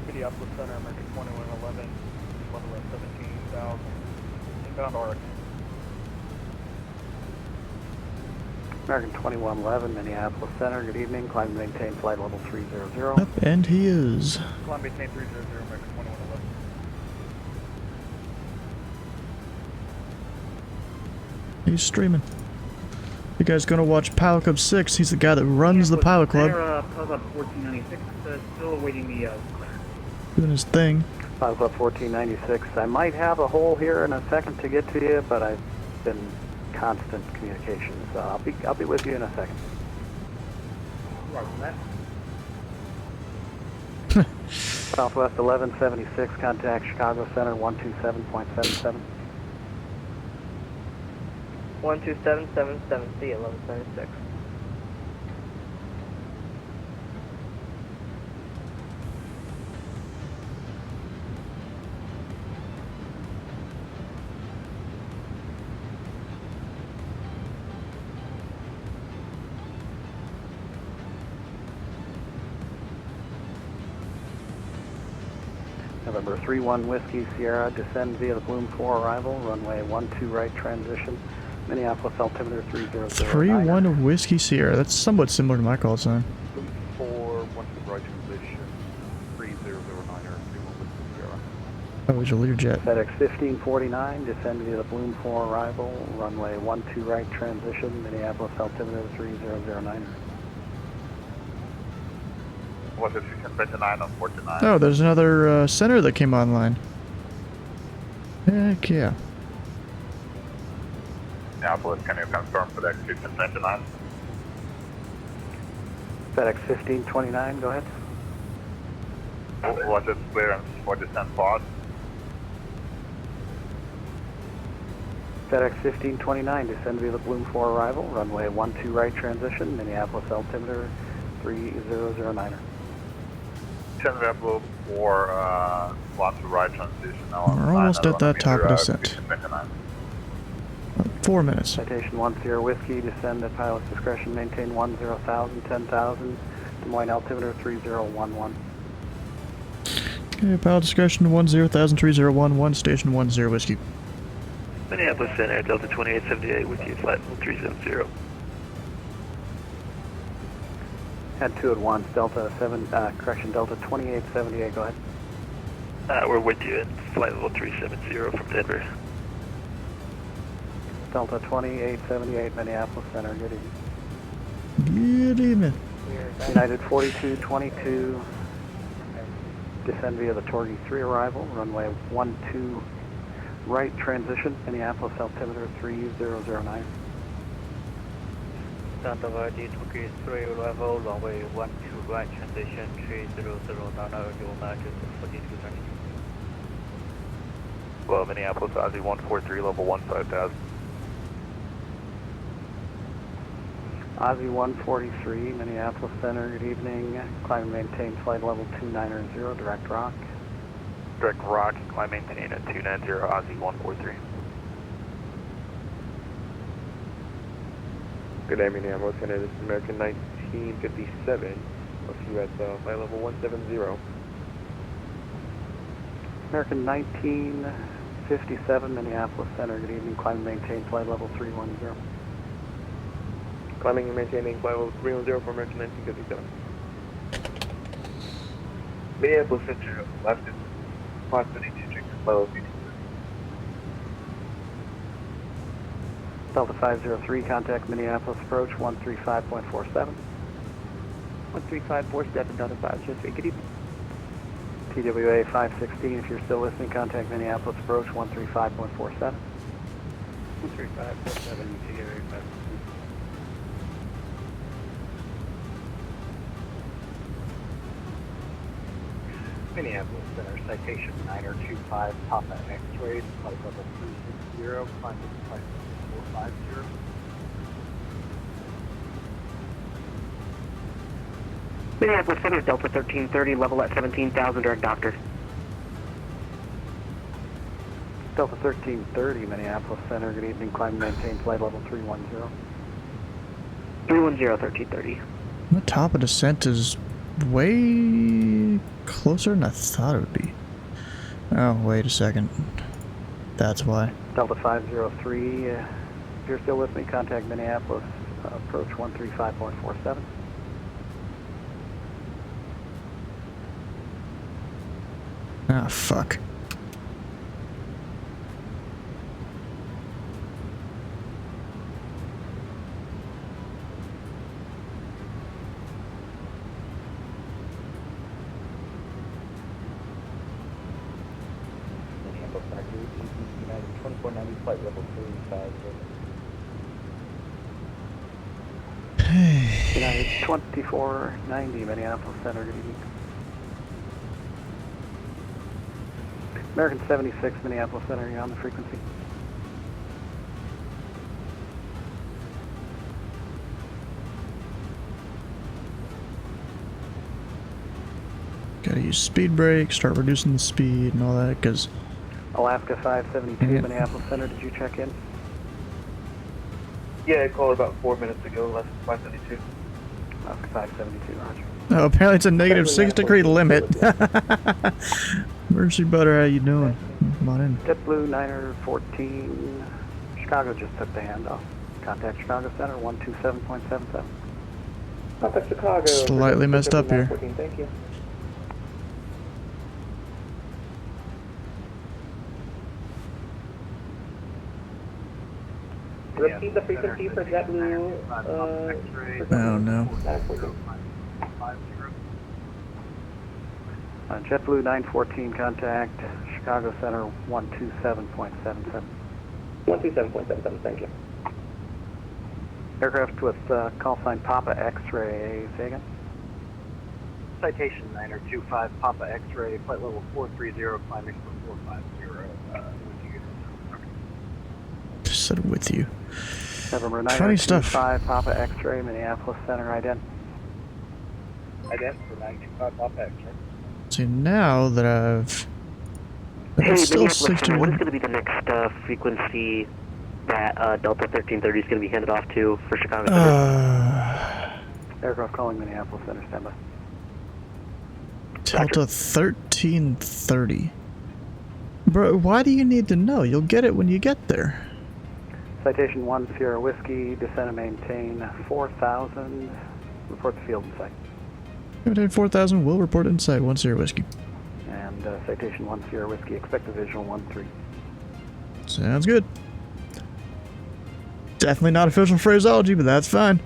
Minneapolis Center, American 2111, level at 17,000, inbound Oregon. American 2111, Minneapolis Center, good evening. Climb and maintain flight level 300. Yep, and he is. Climb maintain 300, American 2111. He's streaming. You guys gonna watch Pilot Club 6? He's the guy that runs the Pilot Club. Pilot Club 1496, still awaiting the Doing his thing. Pilot Club 1496. I might have a hole here in a second to get to you, but I've been constant communication, so I'll be with you in a second. Roger that. Southwest 1176, contact Chicago Center 127.77. 12777C 1176. November 31 Whiskey Sierra, descend via the Bloom 4 arrival, runway 12 right transition, Minneapolis altimeter 3009. 3-1 Whiskey Sierra. That's somewhat similar to my call sign. 4, 1 to right transition, 3009 or 31 Whiskey Sierra. Oh, it was your leader jet. FedEx 1549, descend via the Bloom 4 arrival, runway 12 right transition, Minneapolis altimeter 3009. Was it 629 on 49? Oh, there's another center that came online. Heck yeah. Minneapolis, can you confirm for that 629? FedEx 1529, go ahead. Was it clearance for descent pod? FedEx 1529, descend via the Bloom 4 arrival, runway 12 right transition, Minneapolis altimeter 3009. Descend via Bloom 4, 1 to right transition. We're almost at that top of descent. 4 minutes. Citation 10 Whiskey, descend at pilot's discretion, maintain 10,000, 10,000, Des Moines altimeter 3011. Okay, pilot discretion 10,000, 3011, station 10 Whiskey. Minneapolis Center, Delta 2878 with you, flight level 370. Head 2 at once, Delta 7, correction, Delta 2878, go ahead. We're with you at flight level 370 from Denver. Delta 2878, Minneapolis Center, good evening. Good evening. United 4222, descend via the Torgy 3 arrival, runway 12 right transition, Minneapolis altimeter 3009. Santa Verde Torgy 3 arrival, runway 12 right transition, 3009, your United 4222. Well, Minneapolis, Aussie 143, level 15,000. Aussie 143, Minneapolis Center, good evening. Climb and maintain flight level 290, direct rock. Direct rock, climb maintain at 290, Aussie 143. Good day, Minneapolis Center. This is American 1957. I'll see you at flight level 170. American 1957, Minneapolis Center, good evening. Climb and maintain flight level 310. Climbing and maintaining flight level 310 for American 1957. Minneapolis Center, left is 572, check your flight level 320. Delta 503, contact Minneapolis approach 135.47. 13547, Delta 503, good evening. TWA 516, if you're still listening, contact Minneapolis approach 135.47. 13547, TWA 516. Minneapolis Center, citation 9025, Papa X-ray, flight level 360, climb to flight level 450. Minneapolis Center, Delta 1330, level at 17,000, direct doctor. Delta 1330, Minneapolis Center, good evening. Climb and maintain flight level 310. 310, 1330. The top of descent is way closer than I thought it would be. Oh, wait a second. That's why. Delta 503, if you're still with me, contact Minneapolis approach 135.47. Ah, fuck. Minneapolis Center, United 2490, flight level 350. United 2490, Minneapolis Center, good evening. American 76, Minneapolis Center, you're on the frequency. Gotta use speed brake, start reducing the speed and all that, because... Alaska 572, Minneapolis Center, did you check in? Yeah, I called about 4 minutes ago, less than 572. Alaska 572, roger. Oh, apparently it's a negative 6-degree limit. Mercy Butter, how you doing? Come on in. JetBlue 914, Chicago just took the handoff. Contact Chicago Center, 127.77. Contact Chicago. Slightly messed up here. Thank you. Repeat the frequency for JetBlue. Oh no. JetBlue 914, contact Chicago Center 127.77. 127.77, thank you. Aircraft with call sign Papa X-ray, say again? Citation 925 Papa X-ray, flight level 430, climbing for 450. Just said with you. November Funny stuff. 925 Papa X-ray, Minneapolis Center, ident. Ident for 925 Papa X-ray. See, now that I've... Hey, It's still Minneapolis 60... Center, what is going to be the next frequency that Delta 1330 is going to be handed off to for Chicago Center? Aircraft calling Minneapolis Center, standby. Delta 1330. Bro, why do you need to know? You'll get it when you get there. Citation 1 Sierra Whiskey, descend and maintain 4,000. Report the field in sight. Maintain 4,000, will report in sight, 1 Sierra Whiskey. And Citation 1 Sierra Whiskey, expect a visual 1-3. Sounds good. Definitely not official phraseology, but that's fine.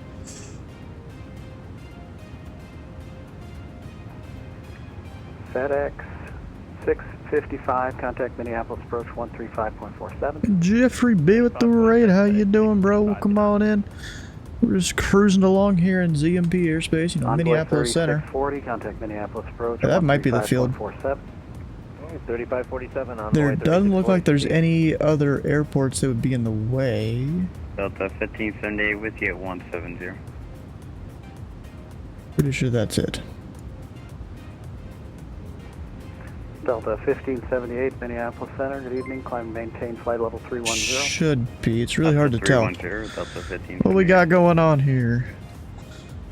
FedEx 655, contact Minneapolis approach 135.47. Jeffrey B with the raid, how you doing, bro? Come on in. We're just cruising along here in ZMP airspace, you know, Minneapolis Center. 40, contact Minneapolis approach. That might be the field. 3547 on There doesn't look like there's any other airports that would be in the way. Delta 1578 with you at 170. Pretty sure that's it. Delta 1578, Minneapolis Center. Good evening. Climb and maintain flight level 310. Should be. It's really hard to tell. Delta 15. What we got going on here?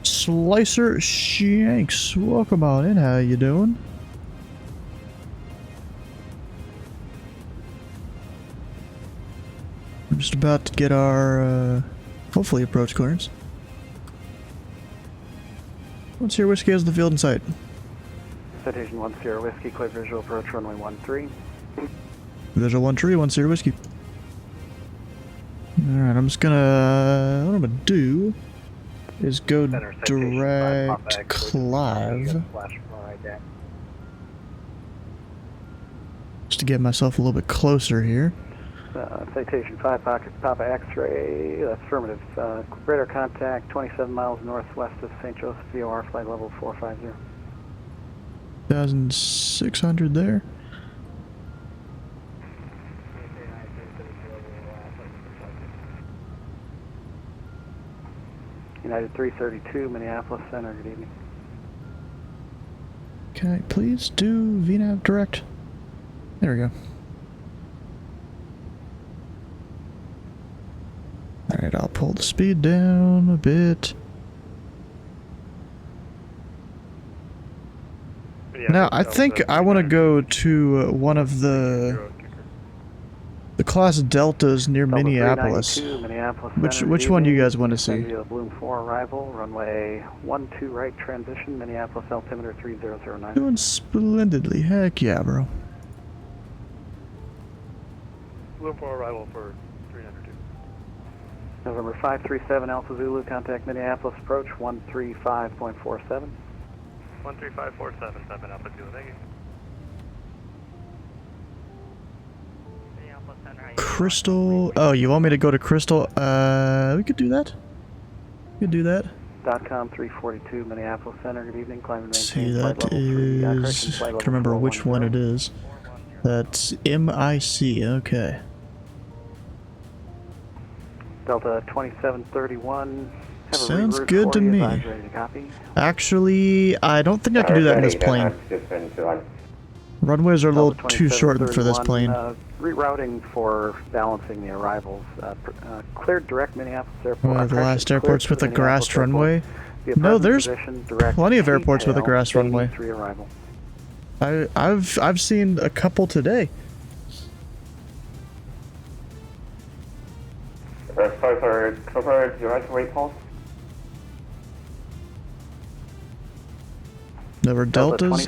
Slicer Shanks, welcome on in. How you doing? We're just about to get our, hopefully, approach clearance. What's your whiskey has the field in sight? Citation 1 Sierra Whiskey, clear visual approach runway 13. Visual 13, 1 Sierra Whiskey. Alright, I'm just gonna, what I'm gonna do is go direct Clive. Just to get myself a little bit closer here. Citation 5 Papa X-ray, that's affirmative. Radar contact 27 miles northwest of St. Joseph VOR, flight level 450. 1,600 there. United 332, Minneapolis Center, good evening. Can I please do VNAV direct? There we go. Alright, I'll pull the speed down a bit. Now, I think I want to go to one of the class deltas near Minneapolis. Which one do you guys want to see? Bloom 4 arrival, runway 12 right transition, Minneapolis altimeter 3009. Doing splendidly, heck yeah, bro. Bloom 4 arrival for 302. November 537 Alpha Zulu, contact Minneapolis approach 135.47. 13547, 7 Alpha Zulu, thank you. Crystal. Oh, you want me to go to Crystal? We could do that. We could do that. .com 342 Minneapolis Center. Good evening. Climb and See, maintain that is. I can't remember which one it is. That's MIC, okay. Delta 2731. Sounds good to me. Ready to copy. Actually, I don't think I can do that in this plane. Runways are a little too short for this plane. Rerouting for balancing the arrivals. Cleared direct Minneapolis Airport. One of the last airports with a grassed runway? No, there's plenty of airports with a grassed runway. I've seen a couple today. Sorry, cover your right way, Paul. There were deltas,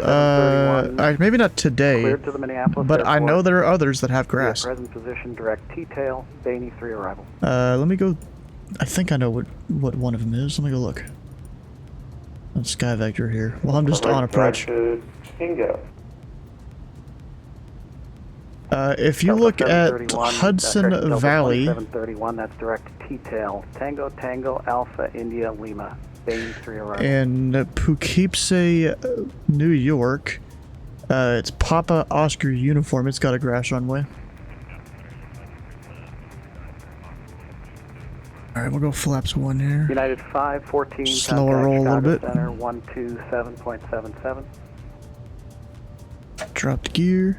maybe not today, but I know there are others that have grass. Present position, direct T-tail, Bainey 3 arrival. Let me go, I think I know what one of them is. Let me go look. On Sky Vector here. Well, I'm just on approach. If you look at Hudson Valley, 731, that's direct T-tail, Tango Tango Alpha India Lima, Bainey 3 arrival. in Poughkeepsie, New York, it's Papa Oscar uniform. It's got a grass runway. Alright, we'll go flaps 1 here. United 514, slower roll a little bit. Center 127.77. Dropped gear.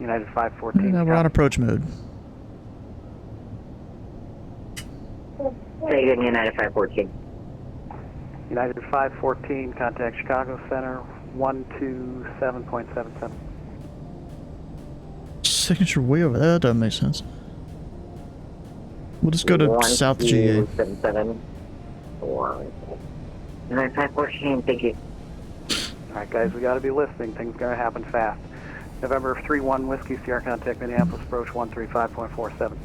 United 514. Now we're on approach mode. Say good, United 514. United 514, contact Chicago Center 127.77. Signature way over there, that doesn't make sense. We'll just go to South GA. 127. United 514, thank you. Alright guys, we gotta be listening. Things are gonna happen fast. November 31 Whiskey, Sierra contact Minneapolis approach 135.47.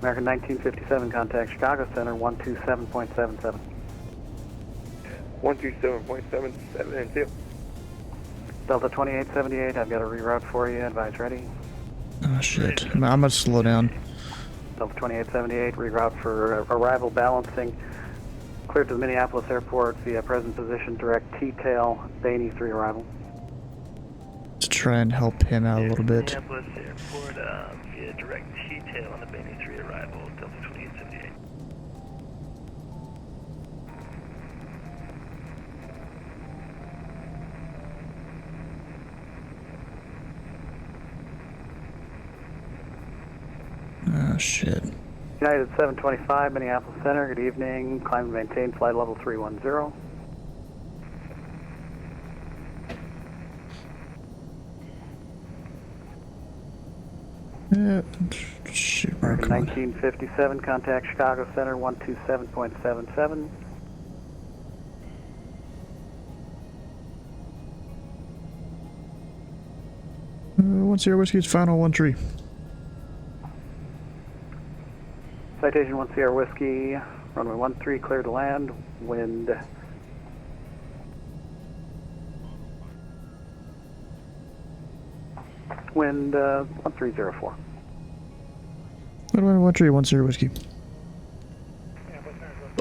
American 1957 contact Chicago Center 127.77. 127.77 and 2. Delta 2878, I've got a reroute for you. Advise ready. Oh shit. I'm gonna slow down. Delta 2878, reroute for arrival balancing. Cleared to the Minneapolis Airport via present position, direct T-tail, Bainey 3 arrival. Let's try and help him out a little bit. Minneapolis Airport via direct T-tail on the Bainey 3 arrival, Delta 2878. Oh shit. United 725, Minneapolis Center, good evening. Climb and maintain flight level 310. Shoot, American 1957, contact Chicago Center 127.77. One Sierra Whiskey's final 1-3. Citation 1 Sierra Whiskey, runway 13, clear to land, wind. Wind 1304. Runway 13, 1 Sierra Whiskey.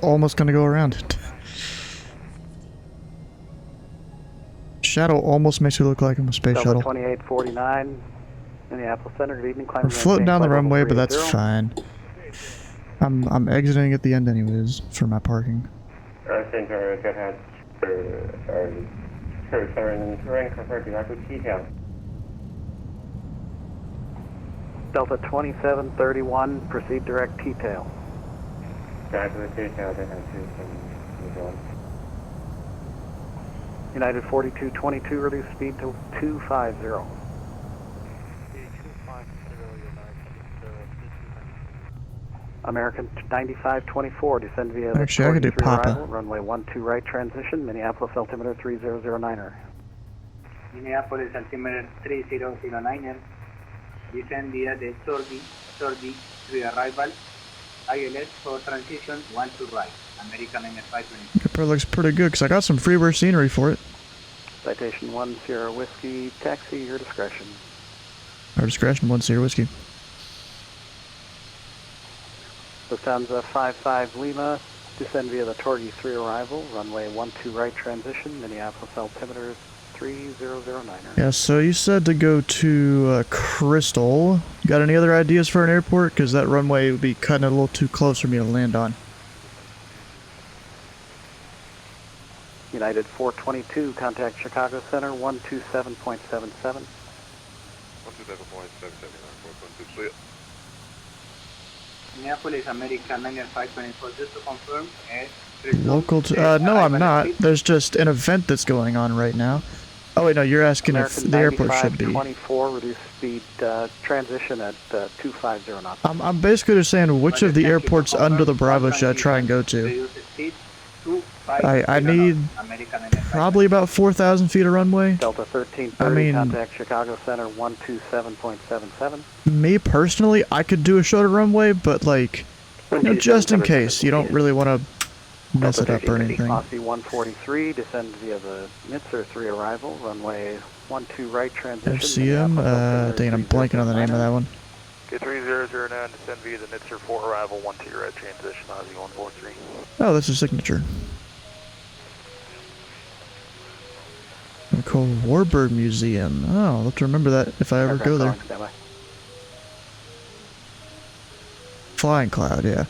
Almost gonna go around. Shadow almost makes it look like I'm a space shuttle. 2849, Minneapolis Center, good evening. We're floating down the runway, but that's fine. I'm exiting at the end anyways for my parking. Center, go ahead. Terrain convert to T-tail. Delta 2731, proceed direct T-tail. Back to the T-tail, they have to United 4222, reduce speed to 250. American 9524, descend via the Actually, I could do Papa. Arrival, runway 12 right transition, Minneapolis altimeter 3009er. Minneapolis altimeter 3009er, descend via the Sorby re-arrival, ILS for transition 12 right, American MS520. It probably looks pretty good because I got some freeware scenery for it. Citation 1 Sierra Whiskey, taxi, your discretion. Our discretion, 1 Sierra Whiskey. Lufthansa 55 Lima, Descend via the Torgy 3 arrival, runway 12 right transition, Minneapolis altimeter 3009er. Yeah, so you said to go to Crystal. Got any other ideas for an airport? Because that runway would be cutting it a little too close for me to land on. United 422, contact Chicago Center 127.77. 127.77, clear. Minneapolis American Liner 524, just to confirm. Local to, no I'm not. There's just an event that's going on right now. Oh wait, no, you're asking American if the airport should be. 24, reduced speed, transition at 250 knots. I'm basically just saying which of the airports under the Bravo should I try and go to. I need probably about 4,000 feet of runway. Delta 1330, I mean, contact Chicago Center 127.77. me personally, I could do a shorter runway, but like, you know, just in case, you don't really want to mess it up or anything. Aussie 143, descend via the Nitzer 3 arrival, runway 12 right transition. FCM, dang, I'm blanking on the name of that one. K3009, descend via the Nitzer 4 arrival, 12 right transition, Aussie 143. Oh, that's a signature. Cold Warbird Museum. Oh, I'll have to remember that if I ever go there. Flying Cloud, yeah.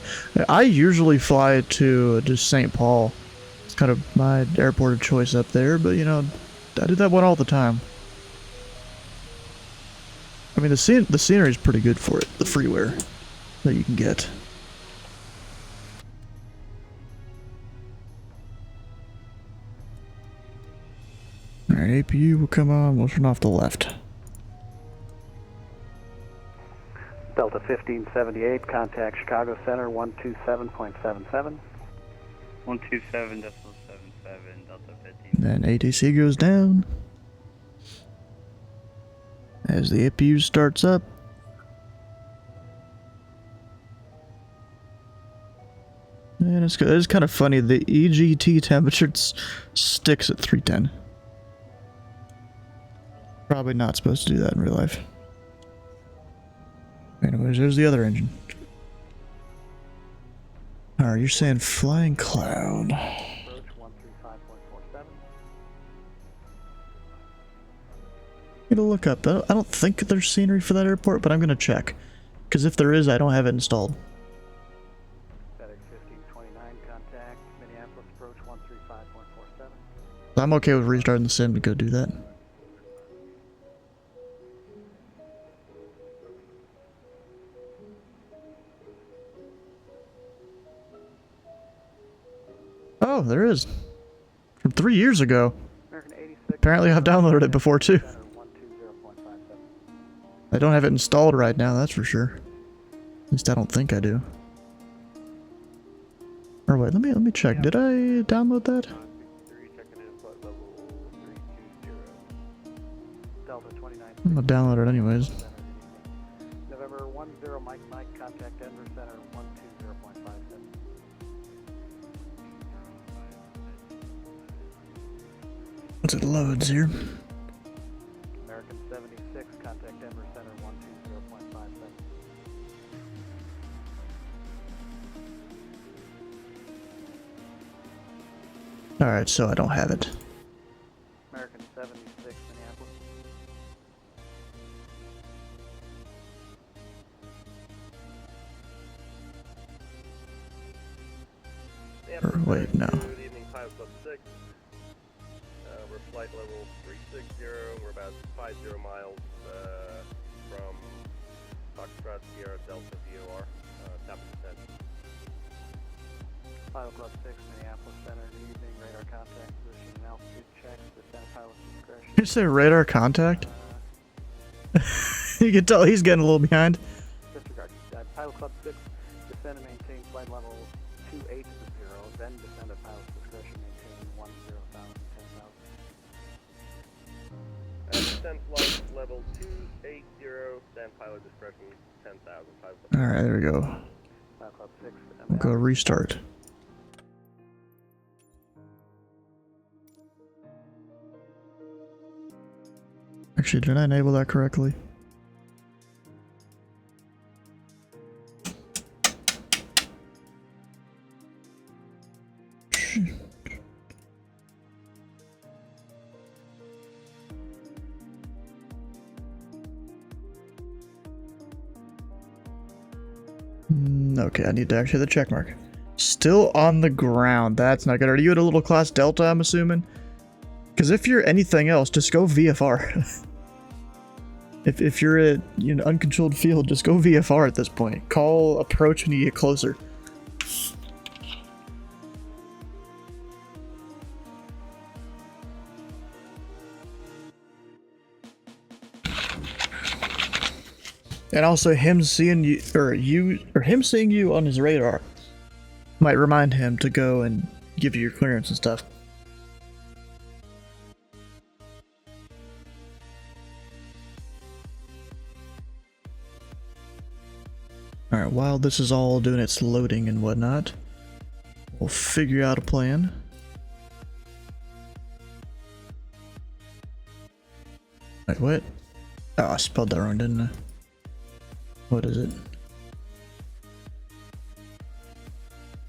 I usually fly to just St. Paul. It's kind of my airport of choice up there, but you know, I do that one all the time. I mean, the scenery is pretty good for it, the freeware that you can get. Alright, APU will come on, we'll turn off the left. Delta 1578, contact Chicago Center 127.77. 127.77, Delta 15. Then ATC goes down. As the APU starts up. And it's kind of funny, the EGT temperature sticks at 310. Probably not supposed to do that in real life. Anyways, there's the other engine. Alright, you're saying Flying Cloud. Need to look up. I don't think there's scenery for that airport, but I'm gonna check. Because if there is, I don't have it installed. FedEx 1529, contact Minneapolis approach 135.47. I'm okay with restarting the sim to go do that. Oh, there is. From 3 years ago. Apparently I've downloaded it before too. I don't have it installed right now, that's for sure. At least I don't think I do. Or wait, let me check. Did I download that? I'm gonna download it anyways. November 10 Mike Mike, contact Denver Center 120.57. Once it loads here. American 76, contact Denver Center 120.57. Alright, so I don't have it. American 76, Minneapolis. Or wait, no. Good evening, Pilot Club 6. We're flight level 360. We're about 50 miles from Foxtrot Sierra Delta VOR. Top of descent. Pilot Club 6, Minneapolis Center. Good evening. Radar contact position and altitude checks. Descent pilot discretion. You say radar contact? You can tell he's getting a little behind. Disregard. Pilot Club 6, descend and maintain flight level 28 to 0. Then descend at pilot's discretion, maintain 10,000, 10,000. Descent flight level 280. Stand pilot discretion 10,000. Alright, there we go. Pilot Club 6. We'll go restart. Actually, did I enable that correctly? Okay, I need to actually hit the check mark. Still on the ground. That's not good. Are you at a little class Delta, I'm assuming? Because if you're anything else, just go VFR. if you're at uncontrolled field, just go VFR at this point. Call approach when you get closer. And also him seeing you or him seeing you on his radar might remind him to go and give you your clearance and stuff. Alright, while this is all doing its loading and whatnot, we'll figure out a plan. Wait, what? Oh, I spelled that wrong, didn't I? What is it?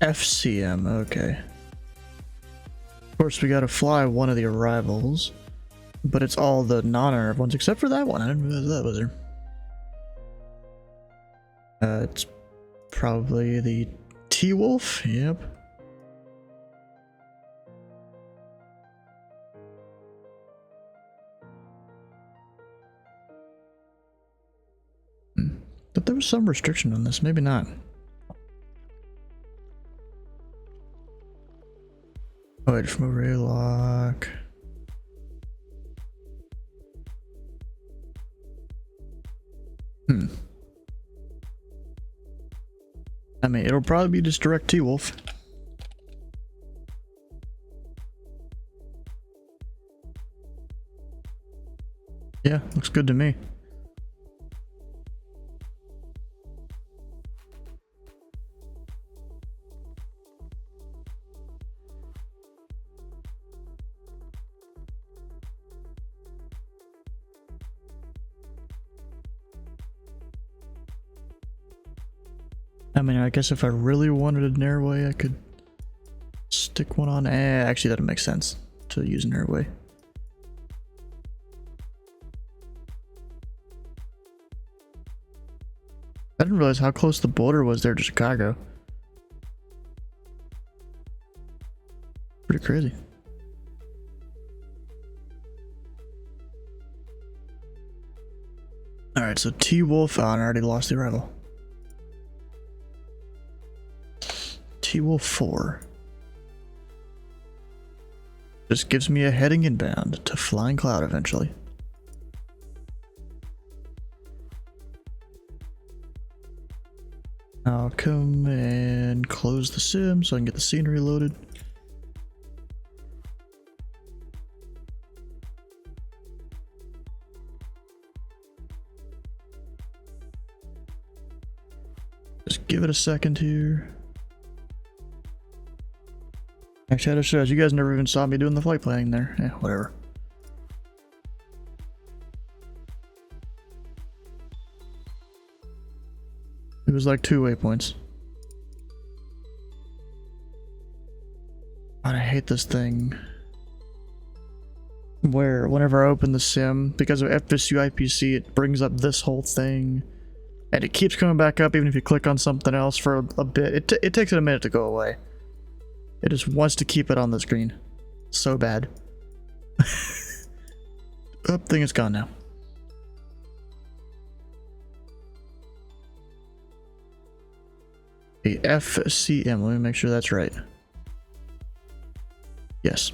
FCM, okay. Of course, we gotta fly one of the arrivals, but it's all the non-arrival ones except for that one. I didn't realize that was there. It's probably the T-Wolf, yep. But there was some restriction on this, maybe not. Oh, wait, from over lock. I mean, it'll probably be just direct T-Wolf. Yeah, looks good to me. I mean, I guess if I really wanted an airway, I could stick one on. Actually, that would make sense to use an airway. I didn't realize how close the border was there to Chicago. Pretty crazy. Alright, so T-Wolf. Oh, I already lost the arrival. T-Wolf 4. Just gives me a heading inbound to Flying Cloud eventually. I'll come and close the sim so I can get the scenery loaded. Just give it a second here. Actually, I just realized you guys never even saw me doing the flight planning there. Yeah, whatever. It was like 2 waypoints. God, I hate this thing. Where whenever I open the sim, because of FSU IPC, it brings up this whole thing. And it keeps coming back up even if you click on something else for a bit. It takes it a minute to go away. It just wants to keep it on the screen. So bad. Oh, thing is gone now. The FCM, let me make sure that's right. Yes.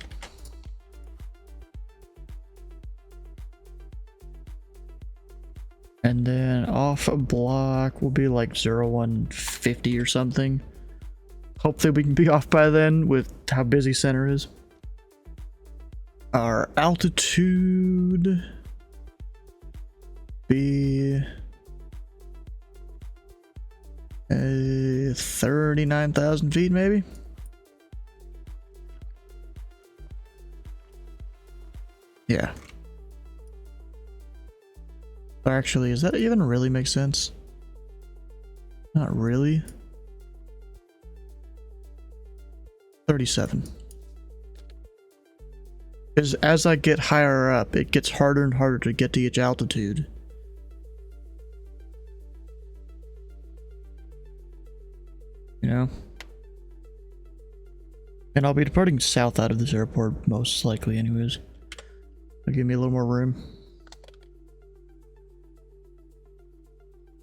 And then off a block will be like 0150 or something. Hopefully we can be off by then with how busy center is. Our altitude be 39,000 feet maybe. Yeah. But actually, does that even really make sense? Not really. 37. Because as I get higher up, it gets harder and harder to get to each altitude. You know? And I'll be departing south out of this airport, most likely anyways. It'll give me a little more room.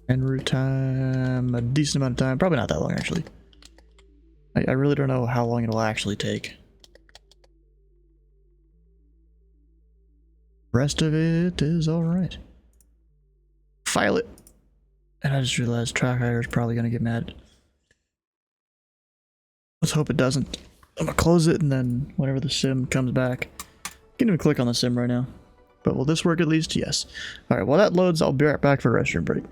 En route time, a decent amount of time. Probably not that long, actually. I really don't know how long it'll actually take. Rest of it is alright. File it! And I just realized track hire is probably gonna get mad. Let's hope it doesn't. I'm gonna close it and then whenever the sim comes back. I can't even click on the sim right now. But will this work at least? Yes. Alright, while that loads, I'll be right back for a restroom break.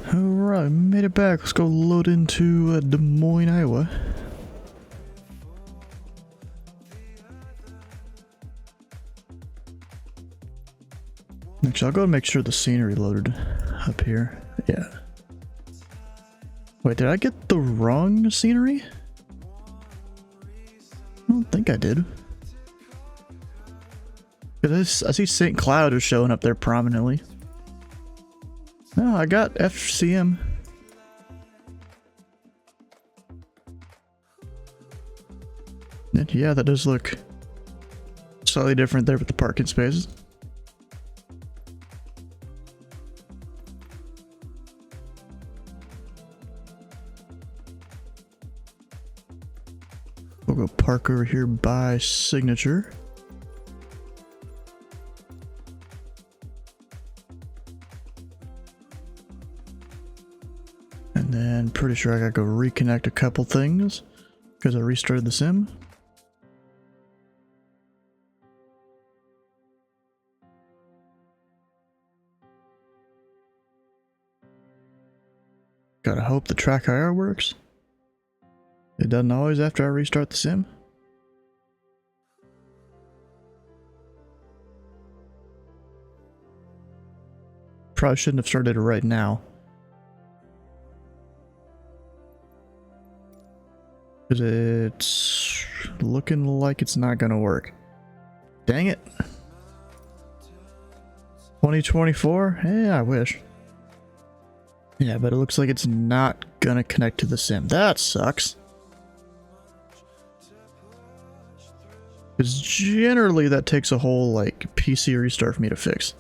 Alright, made it back. Let's go load into Des Moines, Iowa. Actually, I'll go and make sure the scenery loaded up here. Yeah. Wait, did I get the wrong scenery? I don't think I did. I see St. Cloud is showing up there prominently. No, I got FCM. And yeah, that does look slightly different there with the parking spaces. We'll go park over here by signature. And then pretty sure I gotta go reconnect a couple things because I restarted the sim. Gotta hope the track IR works. It doesn't always after I restart the sim. Probably shouldn't have started it right now. Because it's looking like it's not gonna work. Dang it. 2024? Yeah, I wish. Yeah, but it looks like it's not gonna connect to the sim. That sucks. Because generally that takes a whole like PC restart for me to fix.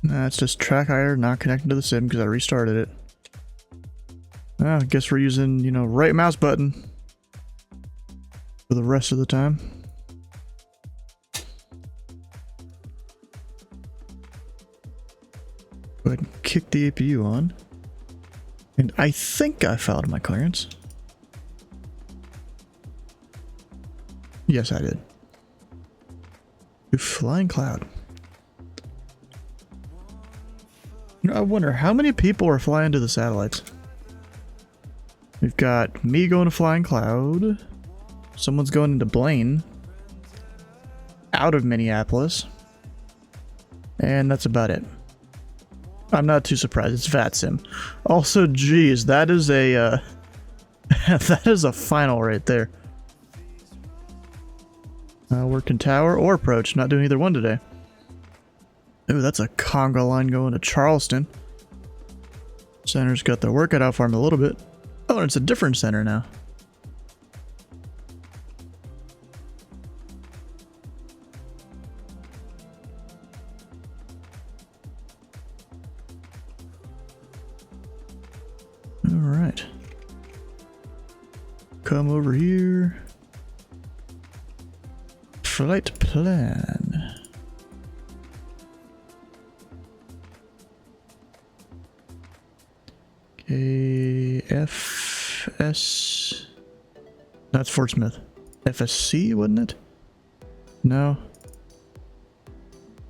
Nah, it's just track IR not connecting to the sim because I restarted it. I guess we're using, you know, right mouse button for the rest of the time. Go ahead and kick the APU on. And I think I filed my clearance. Yes, I did. Flying Cloud. You know, I wonder how many people are flying to the satellites. We've got me going to Flying Cloud. Someone's going into Blaine. Out of Minneapolis. And that's about it. I'm not too surprised. It's VATSIM. Also, geez, that is a that is a final right there. Working tower or approach. Not doing either one today. Ooh, that's a conga line going to Charleston. Center's got their workout out for him a little bit. Oh, and it's a different center now. All right. Come over here. Flight plan. FS. That's Fort Smith. FSC, wasn't it? No.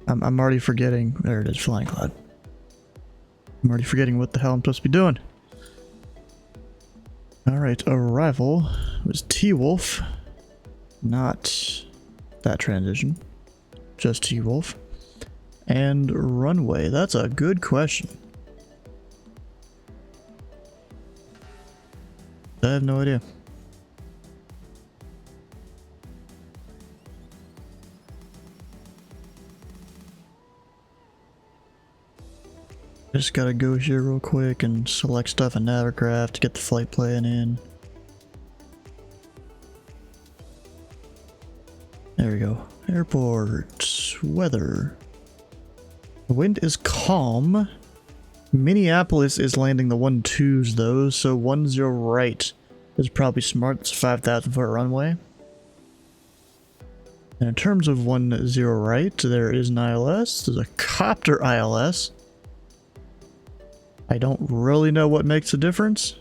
I'm already forgetting. There it is, Flying Cloud. I'm already forgetting what the hell I'm supposed to be doing. Alright, arrival was T-Wolf. Not that transition. Just T-Wolf. And runway. That's a good question. I have no idea. Just gotta go here real quick and select stuff in Navigraph to get the flight plan in. There we go. Airport. Weather. The wind is calm. Minneapolis is landing the 1-2s though, so 10 right is probably smart. It's a 5,000 foot runway. And in terms of 10 right, there is an ILS. There's a copter ILS. I don't really know what makes a difference.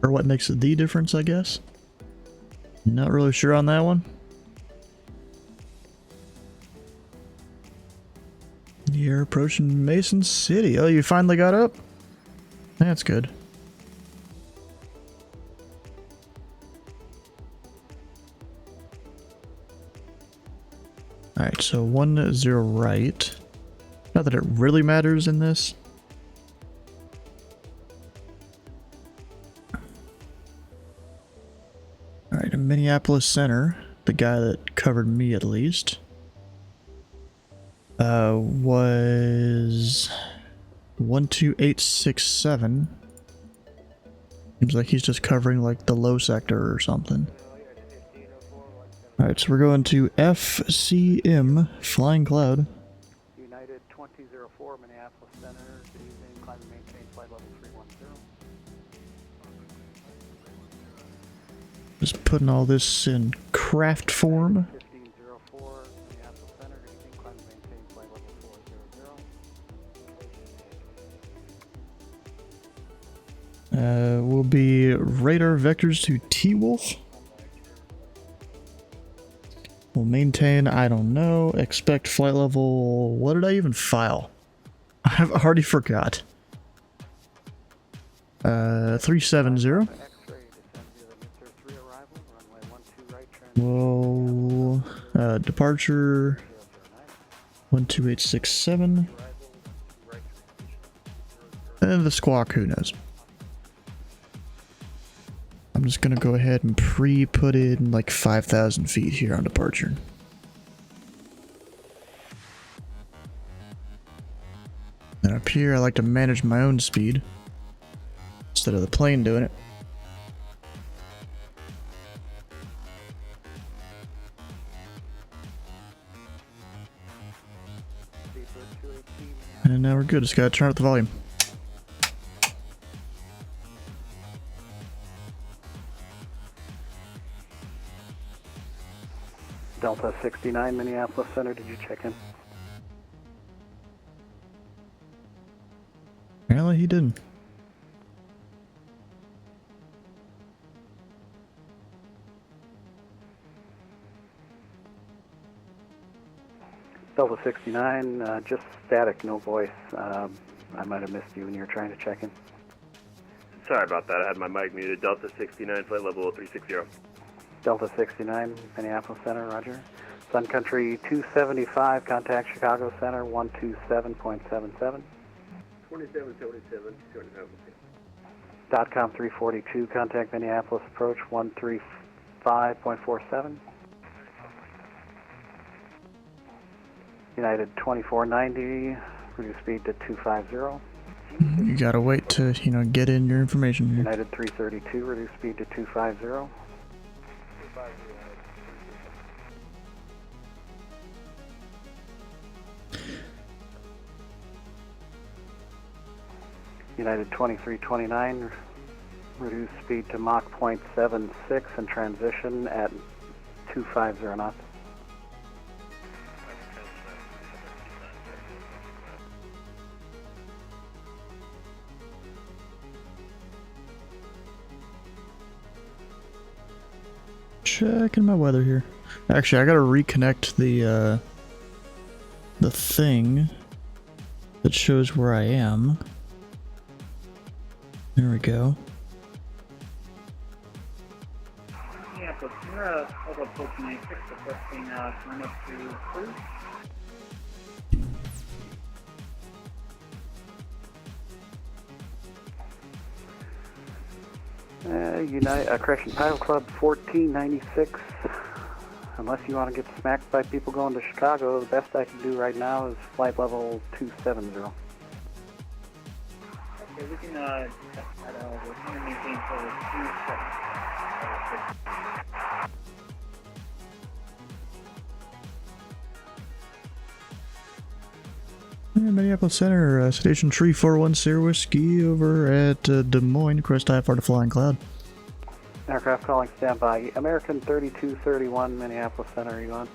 Or what makes the difference, I guess. Not really sure on that one. You're approaching Mason City. Oh, you finally got up? That's good. Alright, so 10 right. Not that it really matters in this. Alright, in Minneapolis Center, the guy that covered me at least, was 12867. Seems like he's just covering like the low sector or something. Alright, so we're going to FCM Flying Cloud. United 2004 Minneapolis Center, good evening, climb and maintain flight level 310. Just putting all this in craft form. 1504 Minneapolis Center, good evening, climb and maintain flight level 400. Will be radar vectors to T-Wolf. We'll maintain, I don't know, expect flight level, what did I even file? I've already forgot. 370. Well, departure 12867. And the squawk, who knows? I'm just gonna go ahead and put in like 5,000 feet here on departure. And up here, I like to manage my own speed instead of the plane doing it. And now we're good. Just gotta turn up the volume. Delta 69 Minneapolis Center, did you check in? Apparently he didn't. Delta 69, just static, no voice. I might have missed you when you were trying to check in. Sorry about that. I had my mic muted. Delta 69, flight level 360. Delta 69, Minneapolis Center, roger. Sun Country 275, contact Chicago Center, 127.77. 2777, .com 342, contact Minneapolis approach, 135.47. United 2490, reduce speed to 250. You gotta wait to, get in your information here. United 332, reduce speed to 250. United 2329, reduce speed to Mach 0.76 and transition at 250 knots. Checking my weather here. Actually, I gotta reconnect the thing that shows where I am. There we go. Yeah, but we're over 1496, requesting climb up to cruise. Correction, Pilot Club 1496. Unless you want to get smacked by people going to Chicago, the best I can do right now is flight level 270. Okay, we can test that out. We're going to maintain for 27. Minneapolis Center, Citation Tree 410 Whiskey over at Des Moines, crest IFR to Flying Cloud. Aircraft calling standby. American 3231, Minneapolis Center, are you on?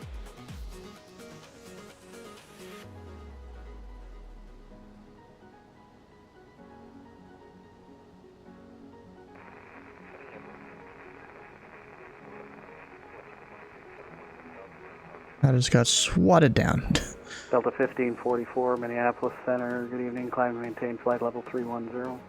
I just got swatted down. Delta 1544, Minneapolis Center. Good evening. Climb and maintain flight level 310.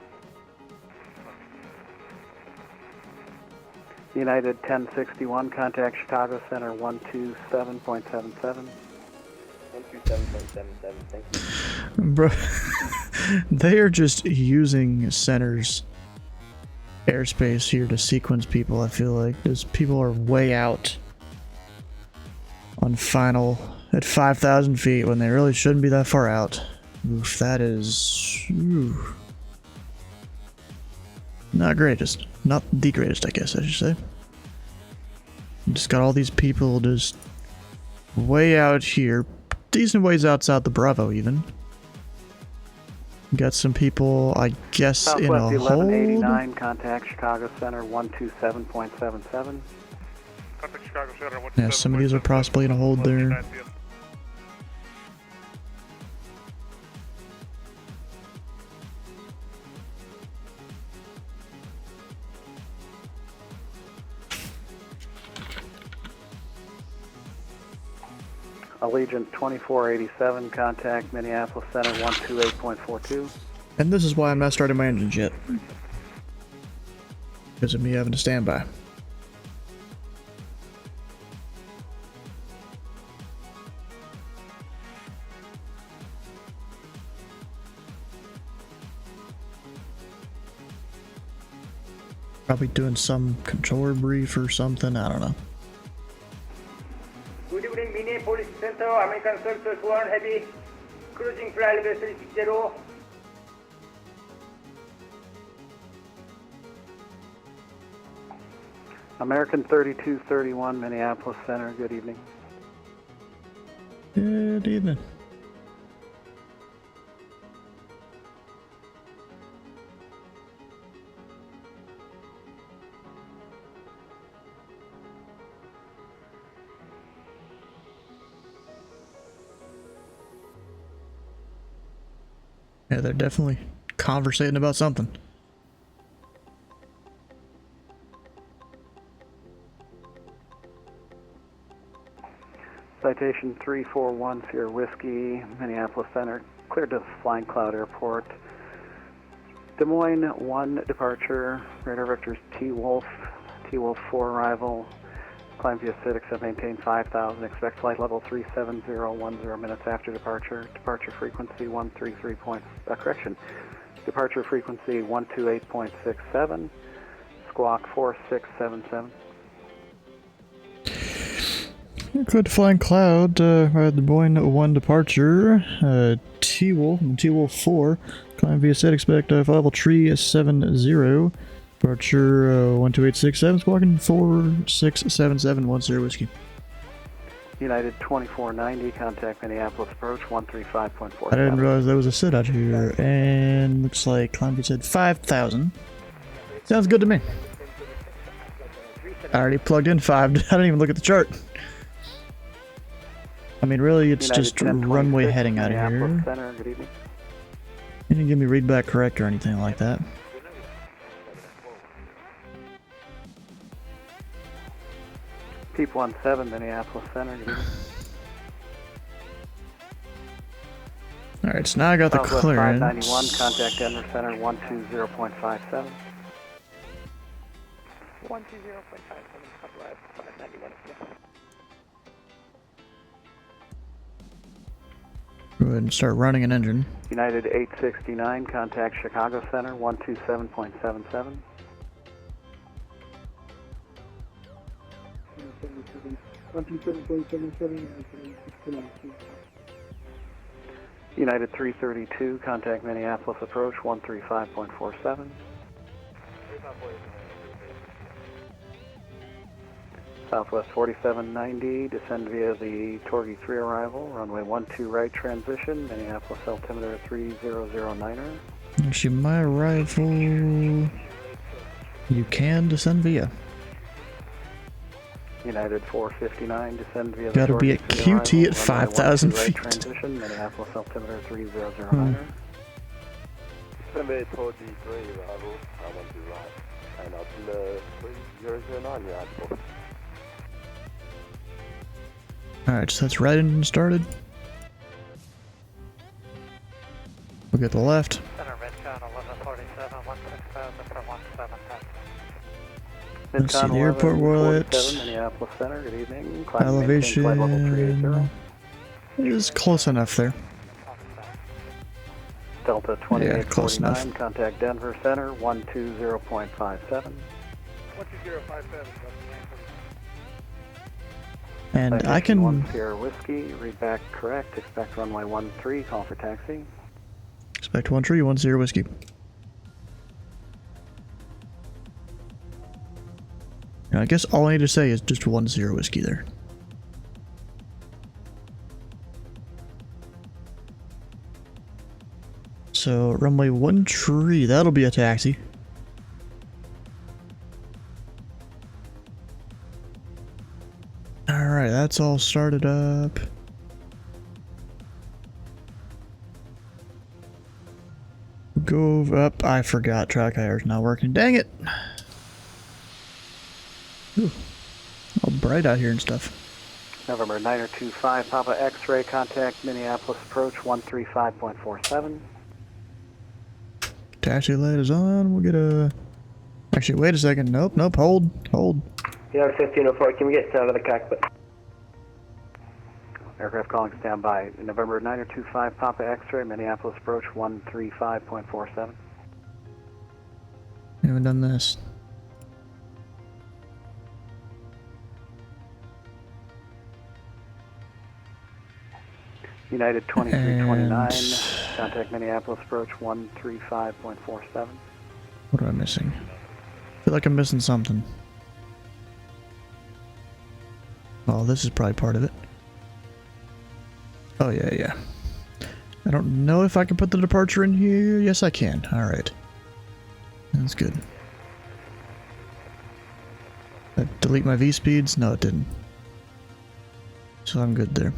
United 1061, contact Chicago Center 127.77. 127.77, thank you. Bro, they are just using center's airspace here to sequence people, I feel like. Those people are way out on final at 5,000 feet when they really shouldn't be that far out. Oof, that is... Ooh. Not greatest. Not the greatest, I guess I should say. Just got all these people just way out here. Decent ways outside the Bravo, even. Got some people, I guess, Southwest in a 1189, hold. contact Chicago Center 127.77. Yeah, some of these are possibly in a hold there. Allegiant 2487, contact Minneapolis Center 128.42. And this is why I'm not starting my engines yet. Because of me having to stand by. Probably doing some controller brief or something, I don't know. Good evening, Minneapolis Center, American Circus 1 Heavy, cruising flight level 360. American 3231, Minneapolis Center, good evening. Good evening. Yeah, they're definitely conversating about something. Citation 341, Sierra Whiskey, Minneapolis Center, cleared to Flying Cloud Airport. Des Moines 1 departure, radar vectors T-Wolf 4 arrival, climb via CITIC, maintain 5,000, expect flight level 37010 minutes after departure, departure frequency 133 correction, departure frequency 128.67, squawk 4677. Good Flying Cloud, Des Moines 1 departure, T-Wolf 4, climb via set, expect flight level 370, departure 12867, squawking 467710 whiskey. United 2490, contact Minneapolis approach 135.47. I didn't realize there was a sit out here, and looks like climb via said 5,000. Sounds good to me. I already plugged in 5, I didn't even look at the chart. I mean, really, it's United just runway heading out of here. Center, good evening. You didn't give me read back correct or anything like that. Peep 17, Minneapolis Center, good evening. Alright, so now I got the Southwest clearance. 591, contact Denver Center 120.57. 120.57, Southwest 591. Go ahead and start running an engine. United 869, contact Chicago Center 127.77. 127.77. United 332, contact Minneapolis approach 135.47. Southwest 4790, descend via the Torgy 3 arrival, runway 12 right transition, Minneapolis altimeter 3009er. Actually, my arrival... You can descend via. United 459, descend via the Gotta be Torgy at 3 QT arrival, at 5,000 runway 12 feet. right transition, Minneapolis altimeter 3009er. Sunday Torgy 3 arrival, I want to right, and altimeter 3009, you're at Alright, so that's right and started. We'll get the left. Center Midcon 1147, 16000 for 17 Let's see the airport wallet. Minneapolis Center, good evening. Elevation Flight level 380. is close enough there. Delta Yeah, close 2849, enough. contact Denver Center 120.57. 12057. And I can... 1 Sierra Whiskey, read back correct, expect runway 13, call for taxi. Expect 13, 10 whiskey. Now, I guess all I need to say is just 10 whiskey there. So, runway 13, that'll be a taxi. Alright, that's all started up. Go up. I forgot track hire is not working. Dang it! Ooh, all bright out here and stuff. November 925, Papa X-ray, contact Minneapolis approach 135.47. Taxi light is on. We'll get a... Actually, wait a second. Nope, hold. Yeah, 1504, can we get out of the cockpit? Aircraft calling standby. November 925, Papa X-ray, Minneapolis approach 135.47. We haven't done this. United 2329, contact Minneapolis approach 135.47. What am I missing? I feel like I'm missing something. Oh, this is probably part of it. Oh, yeah. I don't know if I can put the departure in here. Yes, I can. Alright. That's good. Did I delete my V-speeds? No, it didn't. So I'm good there.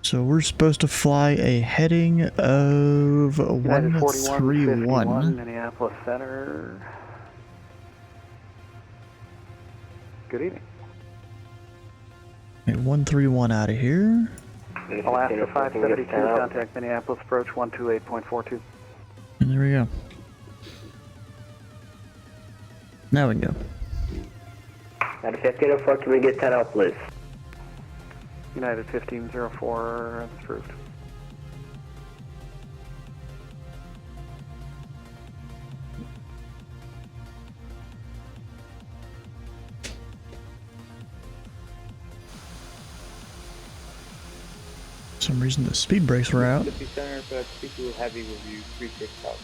So we're supposed to fly a heading of 131. Minneapolis Center. Good evening. Okay, 131 out of here. Alaska 572, contact Minneapolis approach 128.42. And there we go. Now we can go. United 1504, can we get 10 out, please? United 1504, that's approved. For some reason the speed brakes were out. Mississippi Center, but people heavy review 36000.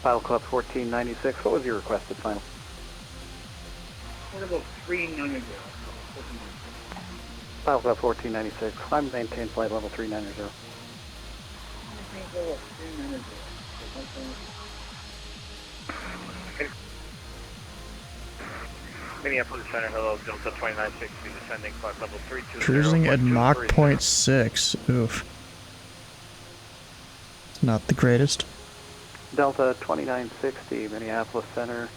Pilot Club 1496, what was your requested final? What about 390? Pilot Club 1496, climb and maintain flight level 390. Minneapolis Center, hello, Delta 2960, descending flight level 320. Cruising at Mach 0.6. Oof. It's not the greatest. Delta 2960, Minneapolis Center.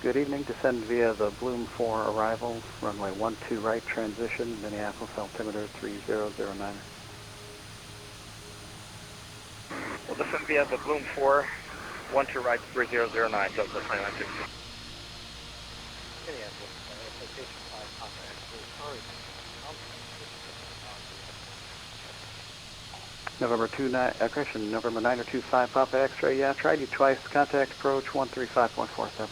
Good evening, descend via the Bloom 4 arrival, runway 12 right transition, Minneapolis altimeter 3009. We'll descend via the Bloom 4, 12 right, 3009, Delta 2960. November 925 Papa X-ray, yeah, tried you twice, contact approach 135.47.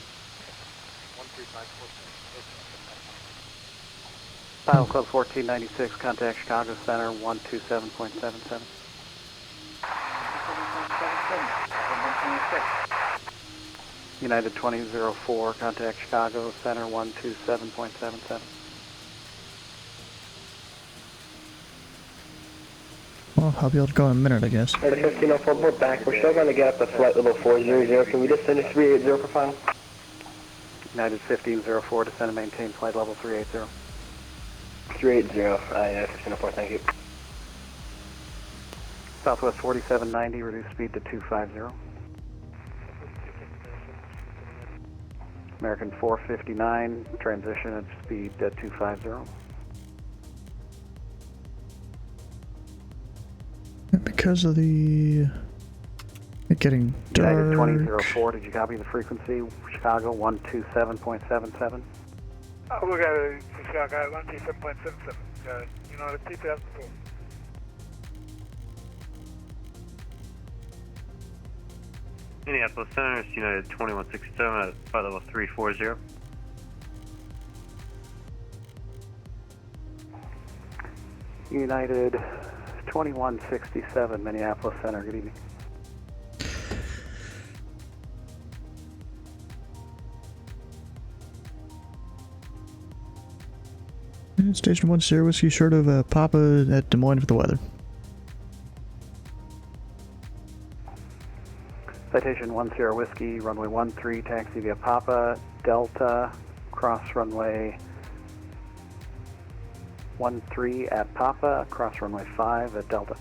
Pilot Club 1496, contact Chicago Center 127.77. United 2004, contact Chicago Center 127.77. Well, I'll be able to go in a minute, I guess. United 1504, board back. We're still going to get up to flight level 400. Can we just send a 380 for final? United 1504, descend and maintain flight level 380. 380, United 1504, thank you. Southwest 4790, reduce speed to 250. American 459, transition at speed 250. Because of the it getting United dark. 2004, did you copy the frequency? Chicago 127.77. Oh, we got a Chicago 127.77. Got it. United 2004. Minneapolis Center, it's United 2167 at flight level 340. United 2167, Minneapolis Center, good evening. Station 1 Sierra Whiskey, short of Papa at Des Moines for the weather. Citation 10 Whiskey, runway 13, taxi via Papa, Delta, cross runway 13 at Papa, cross runway 5 at Delta.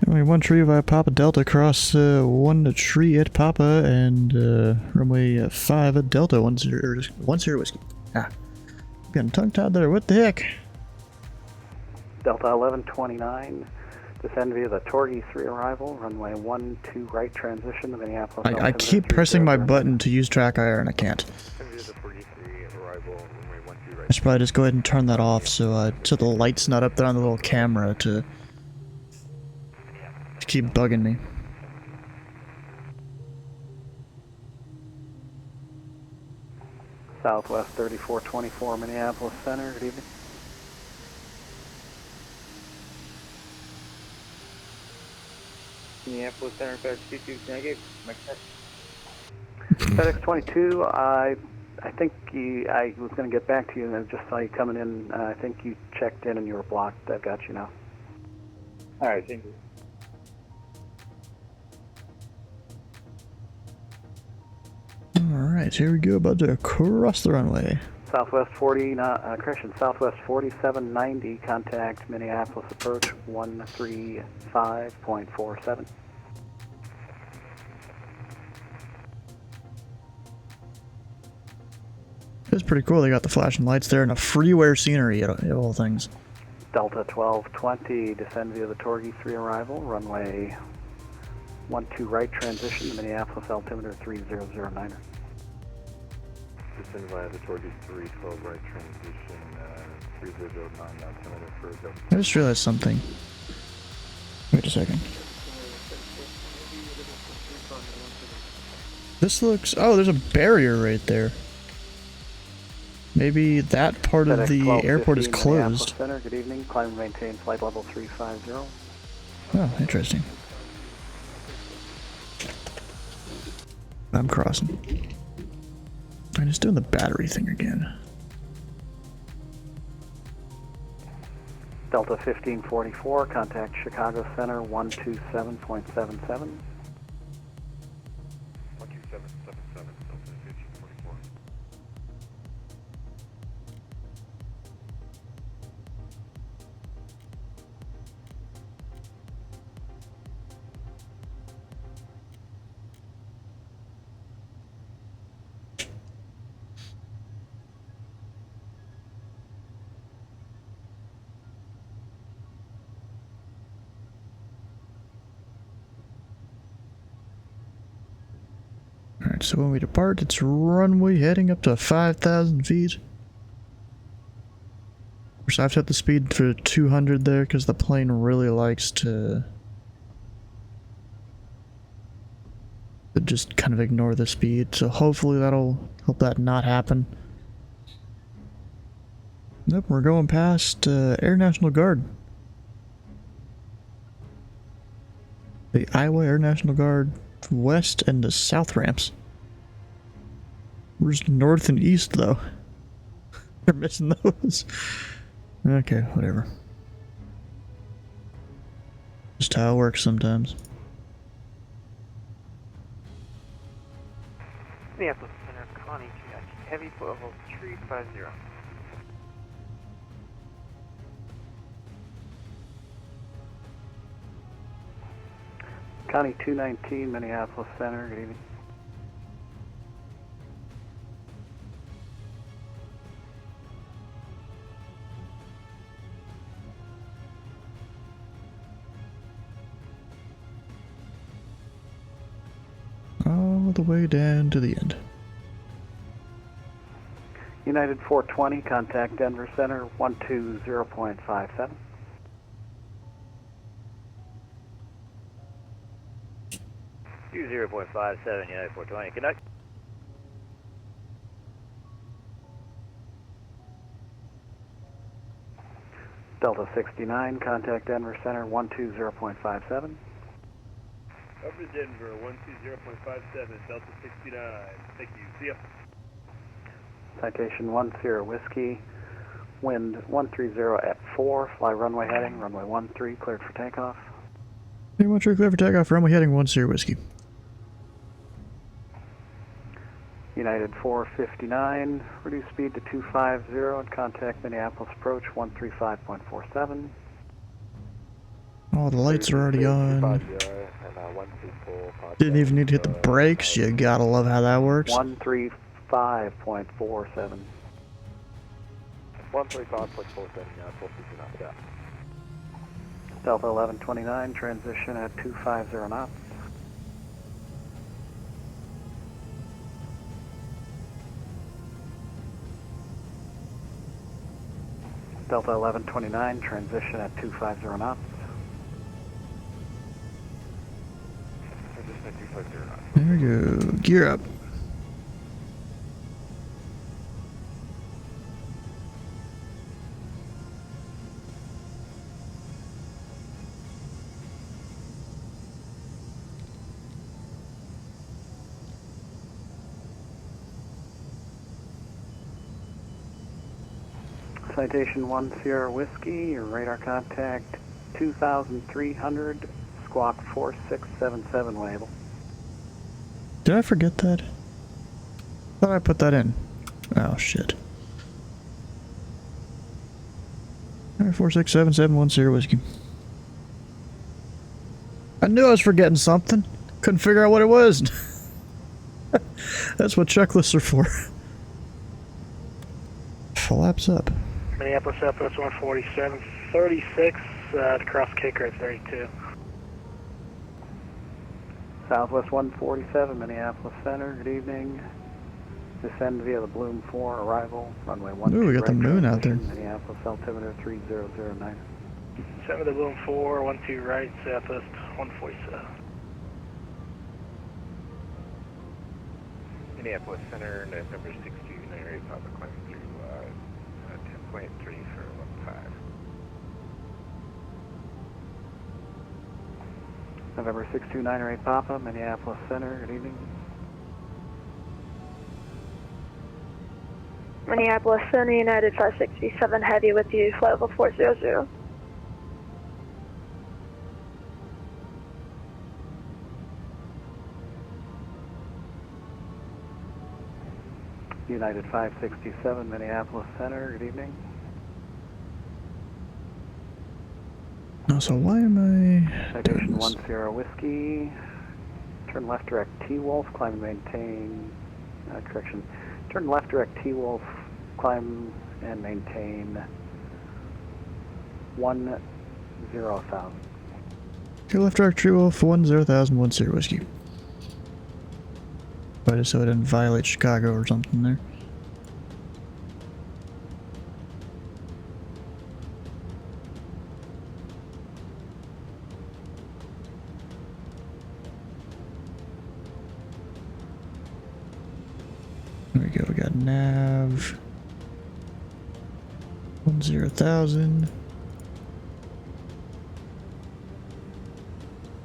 Runway 13 via Papa Delta, cross 1 tree at Papa, and runway 5 at Delta, 10 Whiskey. Ah, getting tongue-tied there, what the heck? Delta 1129, descend via the Torgy 3 arrival, runway 12 right transition to Minneapolis. I keep pressing my button to use track IR and I can't. I should probably just go ahead and turn that off so the light's not up there on the little camera to keep bugging me. Southwest 3424 Minneapolis Center, good evening. Minneapolis Center, FedEx 2298, FedEx 22, I think I was going to get back to you and I just saw you coming in. I think you checked in and you were blocked. I've got you now. Alright, thank you. Alright, here we go, about to cross the runway. Southwest 40, correction, Southwest 4790, contact Minneapolis approach 135.47. It's pretty cool, they got the flashing lights there and a freeware scenery of all things. Delta 1220, descend via the Torgy 3 arrival, runway 12 right transition to Minneapolis, altimeter 3009er. Descend via the Torgy 3, 12 right transition, 3009, altimeter for Delta. I just realized something. Wait a second. This looks... oh, there's a barrier right there. Maybe that part of the airport is closed. Center, good evening. Climb and maintain flight level 350. Oh, interesting. I'm crossing. I'm just doing the battery thing again. Delta 1544, contact Chicago Center 127.77. 127.77, Delta 1544. Alright, so when we depart, it's runway heading up to 5,000 feet. Of course, I've set the speed for 200 there because the plane really likes to just kind of ignore the speed. So hopefully that'll help that not happen. Nope, we're going past Air National Guard. The Iowa Air National Guard west and the south ramps. Where's north and east though? They're missing those. Okay, whatever. Just how it works sometimes. Minneapolis Center, Connie, heavy foot level 350. Connie 219, Minneapolis Center, good evening. all the way down to the end. United 420, contact Denver Center 120.57. Two 0.57, United 420, connect. Delta 69, contact Denver Center 120.57. Over to Denver 120.57, Delta 69. Thank you. See ya. Citation 10 Whiskey, wind 130 at 4, fly runway heading, runway 13, cleared for takeoff. Hey, 13 clear for takeoff, runway heading 10 Whiskey. United 459, reduce speed to 250 and contact Minneapolis approach 135.47. Oh, the lights are already on. Didn't even need to hit the brakes. You gotta love how that works. 135.47. 135.47, yeah, Delta 1129, transition at 250 knots. Delta 1129, transition at 250 knots. Transition at 250 knots. There we go. Gear up. Citation 1 Sierra Whiskey, your radar contact 2300, squawk 4677 label. Did I forget that? Thought I put that in. Oh shit. Alright, 467710 Whiskey. I knew I was forgetting something. Couldn't figure out what it was. That's what checklists are for. Flaps up. Minneapolis Southwest 147, 36, to cross Kicker at 32. Southwest 147, Minneapolis Center, good evening. Descend via the Bloom 4, arrival, runway 12. Ooh, we got the moon out there. Minneapolis altimeter 3009. Send me the Bloom 4, 12 right, Southwest 147. Minneapolis Center, November 6298, Papa climbing through 10.3 for 15. November 6298 Papa, Minneapolis Center, good evening. Minneapolis Center, United 567 Heavy with you, flight level 400. United 567, Minneapolis Center, good evening. No, so why am I Citation 1 Sierra Whiskey, turn left direct T-Wolf, climb and maintain, correction, turn left direct T-Wolf, climb and maintain 10,000. Okay, left direct tree wolf 10,010 Whiskey. But just so it didn't violate Chicago or something there. There we go, we got nav 10,000.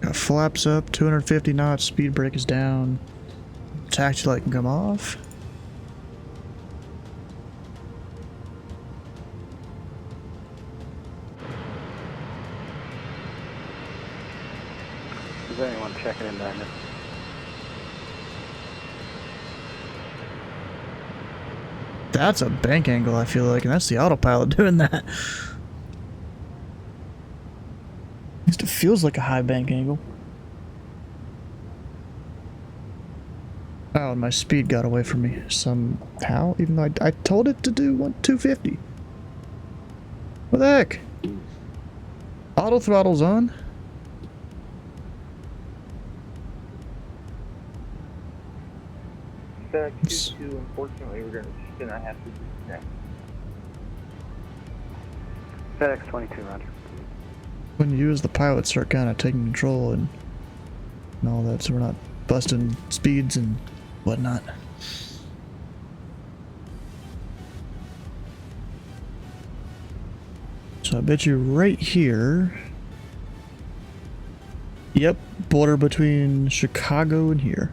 Got flaps up, 250 knots, speed brake is down. Taxi light can come off. Is anyone checking in down there? That's a bank angle, I feel like, and that's the autopilot doing that. At least it feels like a high bank angle. Oh, and my speed got away from me somehow, even though I told it to do 250. What the heck? Auto throttle's on. FedEx 22, unfortunately, we're gonna have to disconnect. FedEx 22, roger. When you as the pilot start kind of taking control and all that, so we're not busting speeds and whatnot. So I bet you right here. Yep, border between Chicago and here.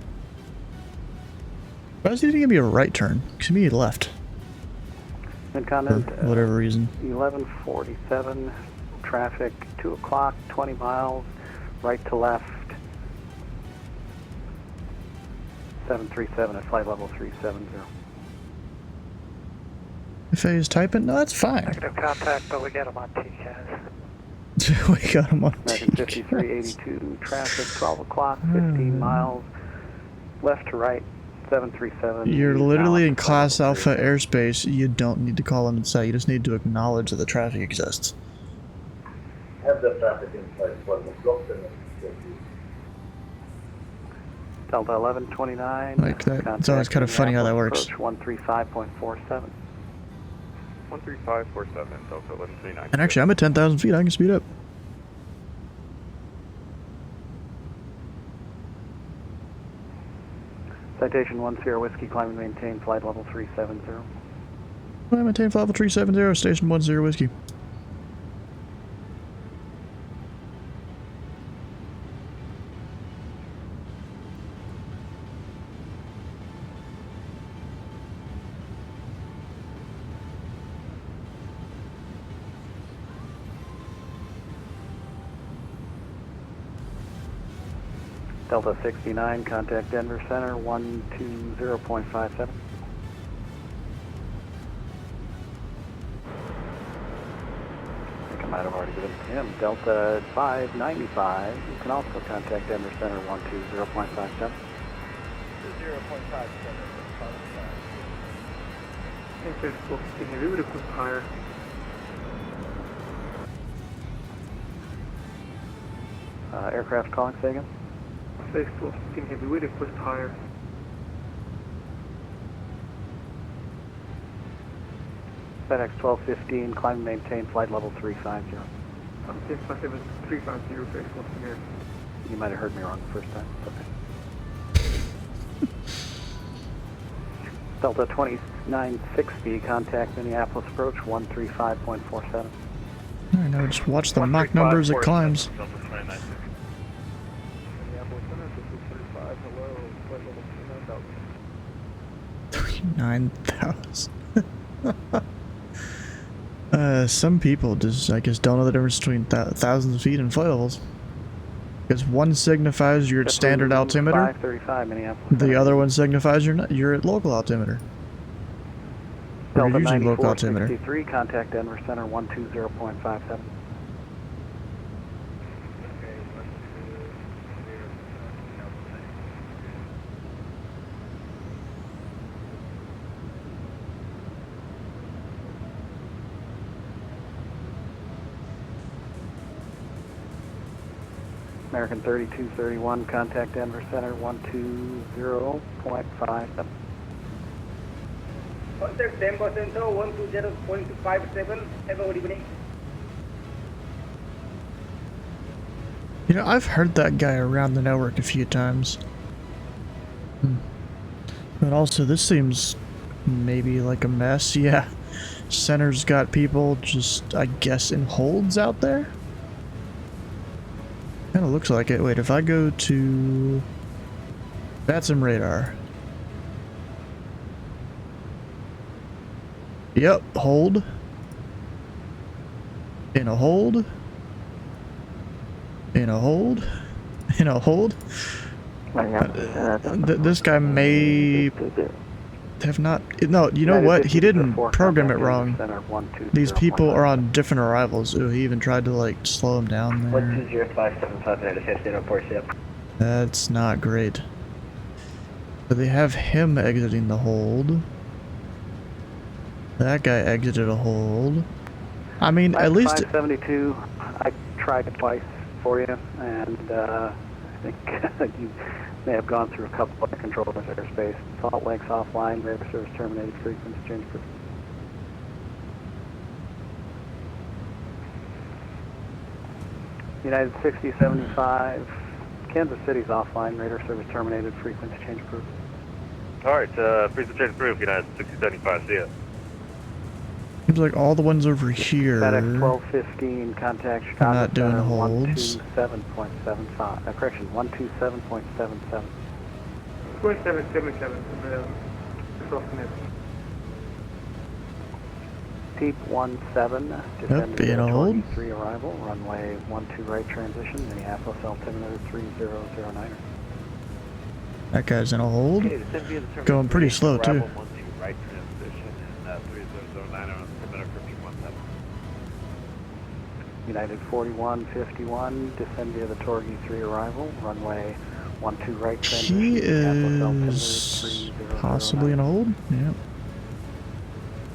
Why is he gonna be a right turn? It should be left. Mid-continent, For whatever reason. 1147, traffic, 2 o'clock, 20 miles, right to left. 737 at flight level 370. If he's typing, no, that's fine. Negative contact, but we got him on TCAS. We got him on American 5382, traffic, 12 o'clock, 15 miles, left to right, 737. You're literally in Class Alpha airspace. You don't need to call in and say. You just need to acknowledge that the traffic exists. Have the traffic in place for the block and Delta 1129. Like that. It's always kind of funny how that works. 135.47. 13547, Delta 1139. And actually, I'm at 10,000 feet. I can speed up. Citation 10 Whiskey, climb and maintain flight level 370. I maintain flight level 370, station 10 Whiskey. Delta 69, contact Denver Center, 120.57. I think I might have already given it to him. Delta 595, you can also contact Denver Center, 120.57. 0.57. Can you read it higher? Aircraft calling, say again? Facebook, can you read it higher? FedEx 1215, climb and maintain flight level 350. 350, Facebook here. You might have heard me wrong the first time. Okay. Delta 2960, contact Minneapolis approach 135.47. Alright, now just watch the Mach numbers it climbs. Minneapolis Center, 635, hello, flight level 9,000. Some people just, I guess, don't know the difference between thousands of feet and flight levels. Because one signifies you're at standard altimeter, 535 Minneapolis. the other one signifies you're at local altimeter. Or Delta using local altimeter. 9463, contact Denver Center 120.57. American 3231, contact Denver Center 120.57. Contact Denver Center 120.57. Have a good evening. You know, I've heard that guy around the network a few times. But also, this seems maybe like a mess. Yeah, Center's got people just, I guess, in holds out there? Kinda looks like it. Wait, if I go to... That's some radar. Yep, hold. In a hold. In a hold. In a hold. This guy may have not... No, you know what? He didn't program it wrong. These people are on different arrivals. Ooh, he even tried to, like, slow him down there. 12057 That's not great. But they have him exiting the hold. That guy exited a hold. I mean, at least... 572, I tried it twice for you, and think you may have gone through a couple of controllers airspace. Salt Lake's offline, radar service terminated, frequency change for... United 6075, Kansas City's offline, radar service terminated, frequency change approved. Alright, frequency change approved, United 6075, see ya. Seems like all the ones over here FedEx 1215, contact Chicago not doing Center, holds. 127.75, correction, 127.77. 2777, approximate. Peep 17, descend being a hold. 3 arrival, runway 12 right transition, Minneapolis altimeter 3009. That guy's in a hold. Going pretty slow too. Right transition and 3009 on altimeter for P17. United 4151, descend via the Torgy 3 arrival, runway 12 right transition. He is possibly in a hold. Yep.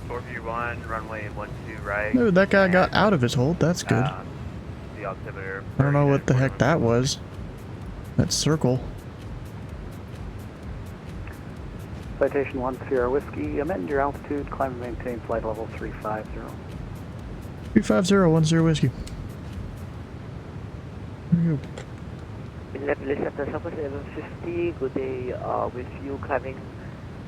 4V1, runway 12 right. No, that guy got out of his hold. That's good. The altimeter. I don't know what the heck that was. That circle. Citation 1 Sierra Whiskey, amend your altitude, climb and maintain flight level 350. 350 10 whiskey. There we go. Minneapolis Center, Southwest 1150, good day, with you climbing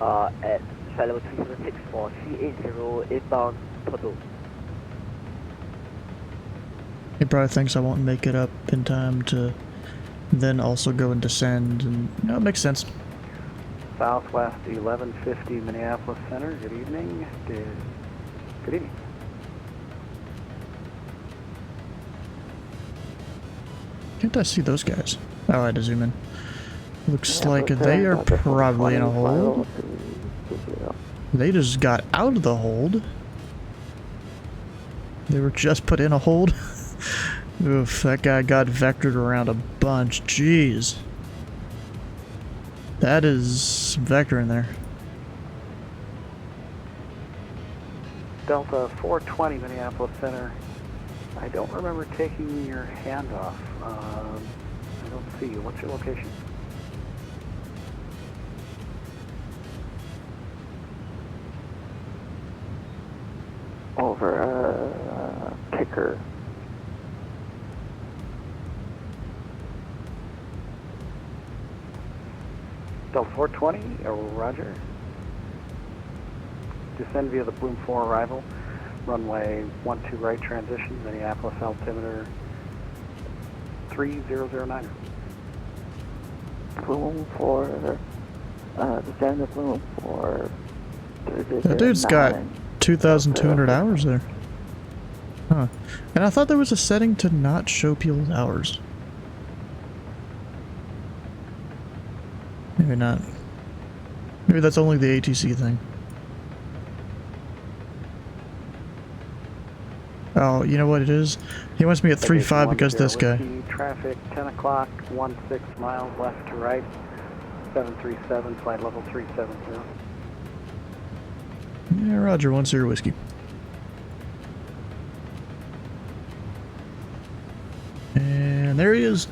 at flight level 376 for C80 inbound Tobu. He probably thinks I won't make it up in time to then also go and descend, and no, it makes sense. Southwest 1150 Minneapolis Center, good evening. Good evening. Can't I see those guys? Oh, I had to zoom in. Looks like they are probably in a hold. They just got out of the hold. They were just put in a hold. Oof, that guy got vectored around a bunch. Jeez. That is some vector in there. Delta 420 Minneapolis Center. I don't remember taking your hand off. I don't see you. What's your location? Over kicker. Delta 420, roger. Descend via the Bloom 4 arrival. Runway 12 right transition, Minneapolis altimeter 3009. Bloom 4, descend the Bloom 4. That dude's got 2,200 hours there. Huh. And I thought there was a setting to not show people's hours. Maybe not. Maybe that's only the ATC thing. Oh, you know what it is? He wants me at 3.5 because this guy. Traffic 10 o'clock, 16 miles left to right. 737, flight level 370. Yeah, roger, 10 whiskey. And there he is.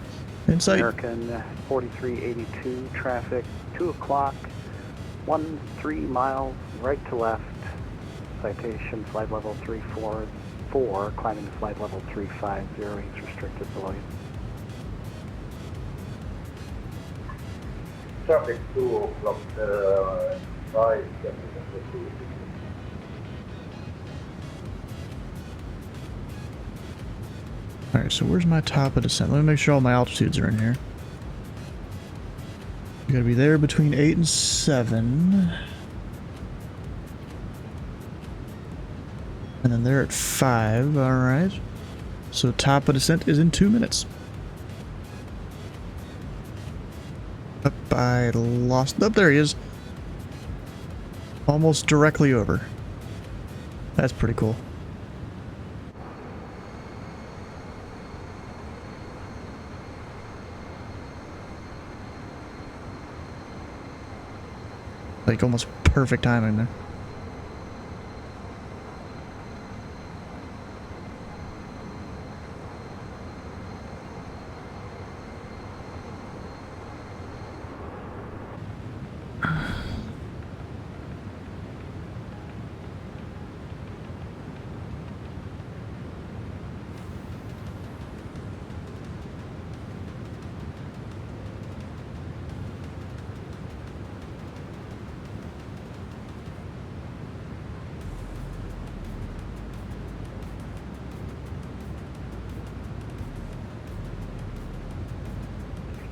In sight. American 4382, traffic 2 o'clock, 13 miles right to left. Citation flight level 344, climbing to flight level 350, he's restricted below you. Traffic 2 o'clock, 5, Alright, so where's my top of descent? Let me make sure all my altitudes are in here. You gotta be there between 8 and 7. And then they're at 5, alright. So top of descent is in 2 minutes. Up, I lost. Up, there he is. Almost directly over. That's pretty cool. Like almost perfect timing there.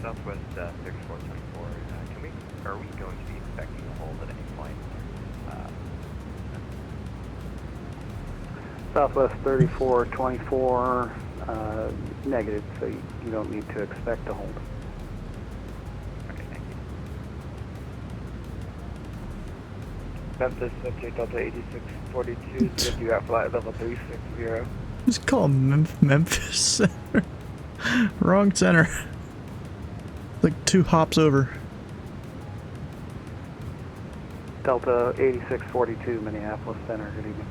Southwest 3424. Are we going to be expecting a hold at any point? Southwest 3424, negative, so you don't need to expect a hold. Okay, thank you. Memphis Center Delta 8642, you at flight level 360. It's called Memphis Center. Wrong center. Like 2 hops over. Delta 8642, Minneapolis Center, good evening.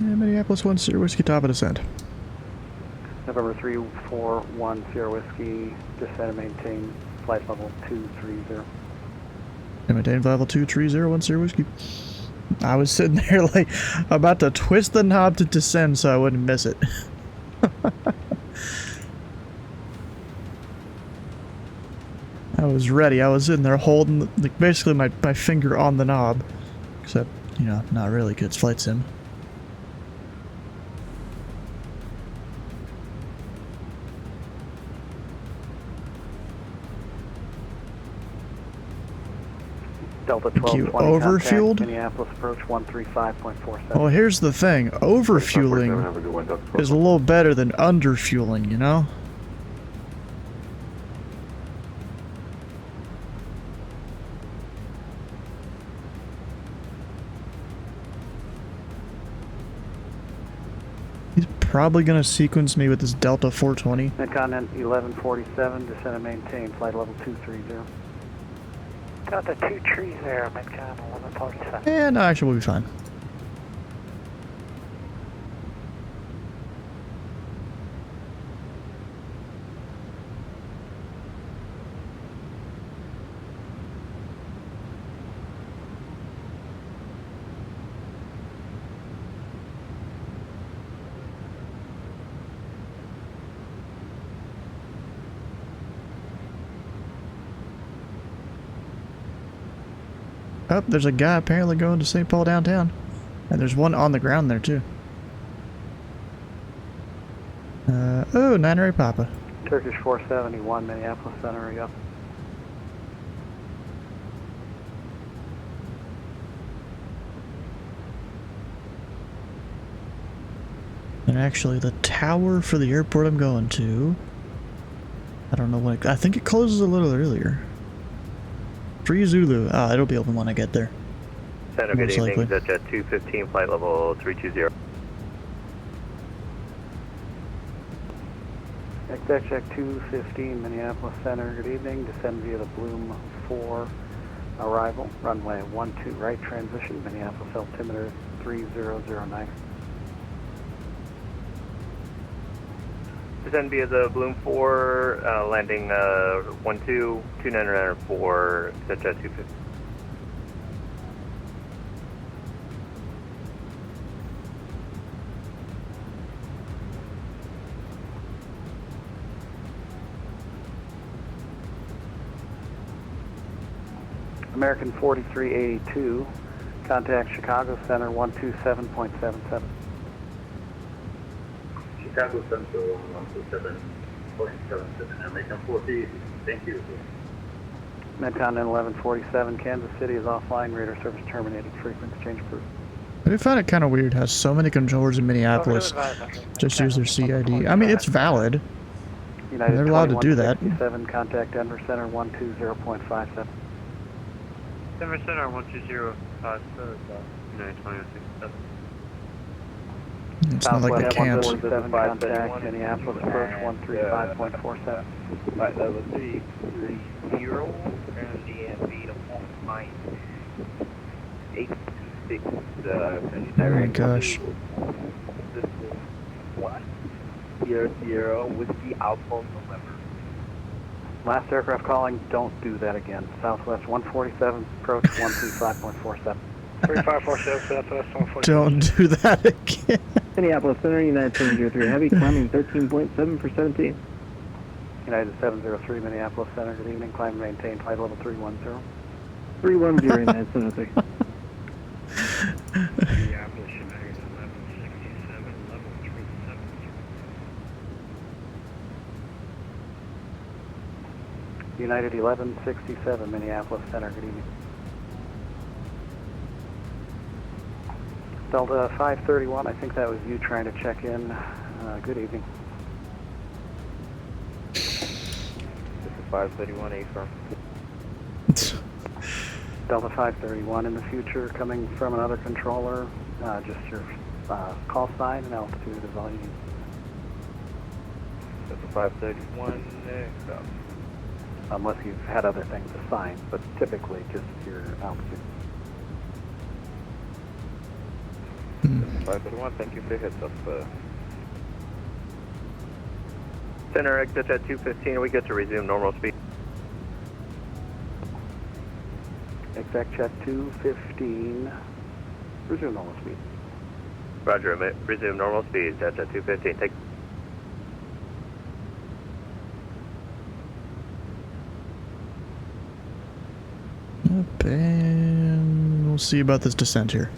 Yeah, Minneapolis 1 Sierra Whiskey, top of descent. November 341 Sierra Whiskey, descend and maintain flight level 230. And maintain flight level 230, 1 Sierra Whiskey. I was sitting there like about to twist the knob to descend so I wouldn't miss it. I was ready. I was sitting there holding like basically my finger on the knob. Except, you know, not really, 'cause it's flight sim. Delta You 1220 overfueled? Minneapolis approach 135.47. Well, here's the thing. Overfueling is a little better than underfueling, you know? He's probably going to sequence me with this Delta 420. Mid-continent 1147, descend and maintain flight level 230. Delta 230, Midcon 1147. Yeah, no, actually, we'll be fine. Oh, there's a guy apparently going to St. Paul downtown. And there's one on the ground there, too. Oh, 9 Papa. Turkish 471, Minneapolis Center, yep. And actually, the tower for the airport I'm going to... I don't know when I think it closes a little earlier. 3 Zulu. Ah, it'll be open when I get there. Center, good Most evening. likely. Jet 215, flight level 320. Check 215, Minneapolis Center, good evening. Descend via the Bloom 4 arrival. Runway 12 right transition, Minneapolis altimeter 3009. Descend via the Bloom 4, landing 12, 2994, jet 250. American 4382, contact Chicago Center 127.77. Chicago Central 127.77, American 40, thank you. Mid-continent 1147, Kansas City is offline, radar service terminated, frequent exchange approved. I do find it kind of weird how so many controllers in Minneapolis just use their CID. I mean, it's valid. United They're allowed to do that. 2167, contact Denver Center 120.57. Denver Center 120.57, United 2167. It's not like they can't. 147, contact Minneapolis approach 135.47. Flight level 330, and DMV to point 826, Oh my gosh. This is 100 Whiskey Alpha November. Last aircraft calling, don't do that again. Southwest 147, approach 135.47. 3547, Southwest 147. Don't do that again. Minneapolis Center, United 703, heavy, climbing 13.7 for 17. United 703, Minneapolis Center, good evening, climb and maintain flight level 310. 310 United Center 3. Minneapolis United 1167, level 37. United 1167, Minneapolis Center, good evening. Delta 531, I think that was you trying to check in. Good evening. This is 531, A firm. Delta 531 in the future, coming from another controller, just your call sign and altitude is all you need. This is 531, stop. Unless you've had other things assigned, but typically just your altitude. 531, thank you for the heads up. Center exit at 215, we get to resume normal speed. Exact check 215, resume normal speed. Roger, resume normal speed, Delta 215, take. Up, and we'll see about this descent here.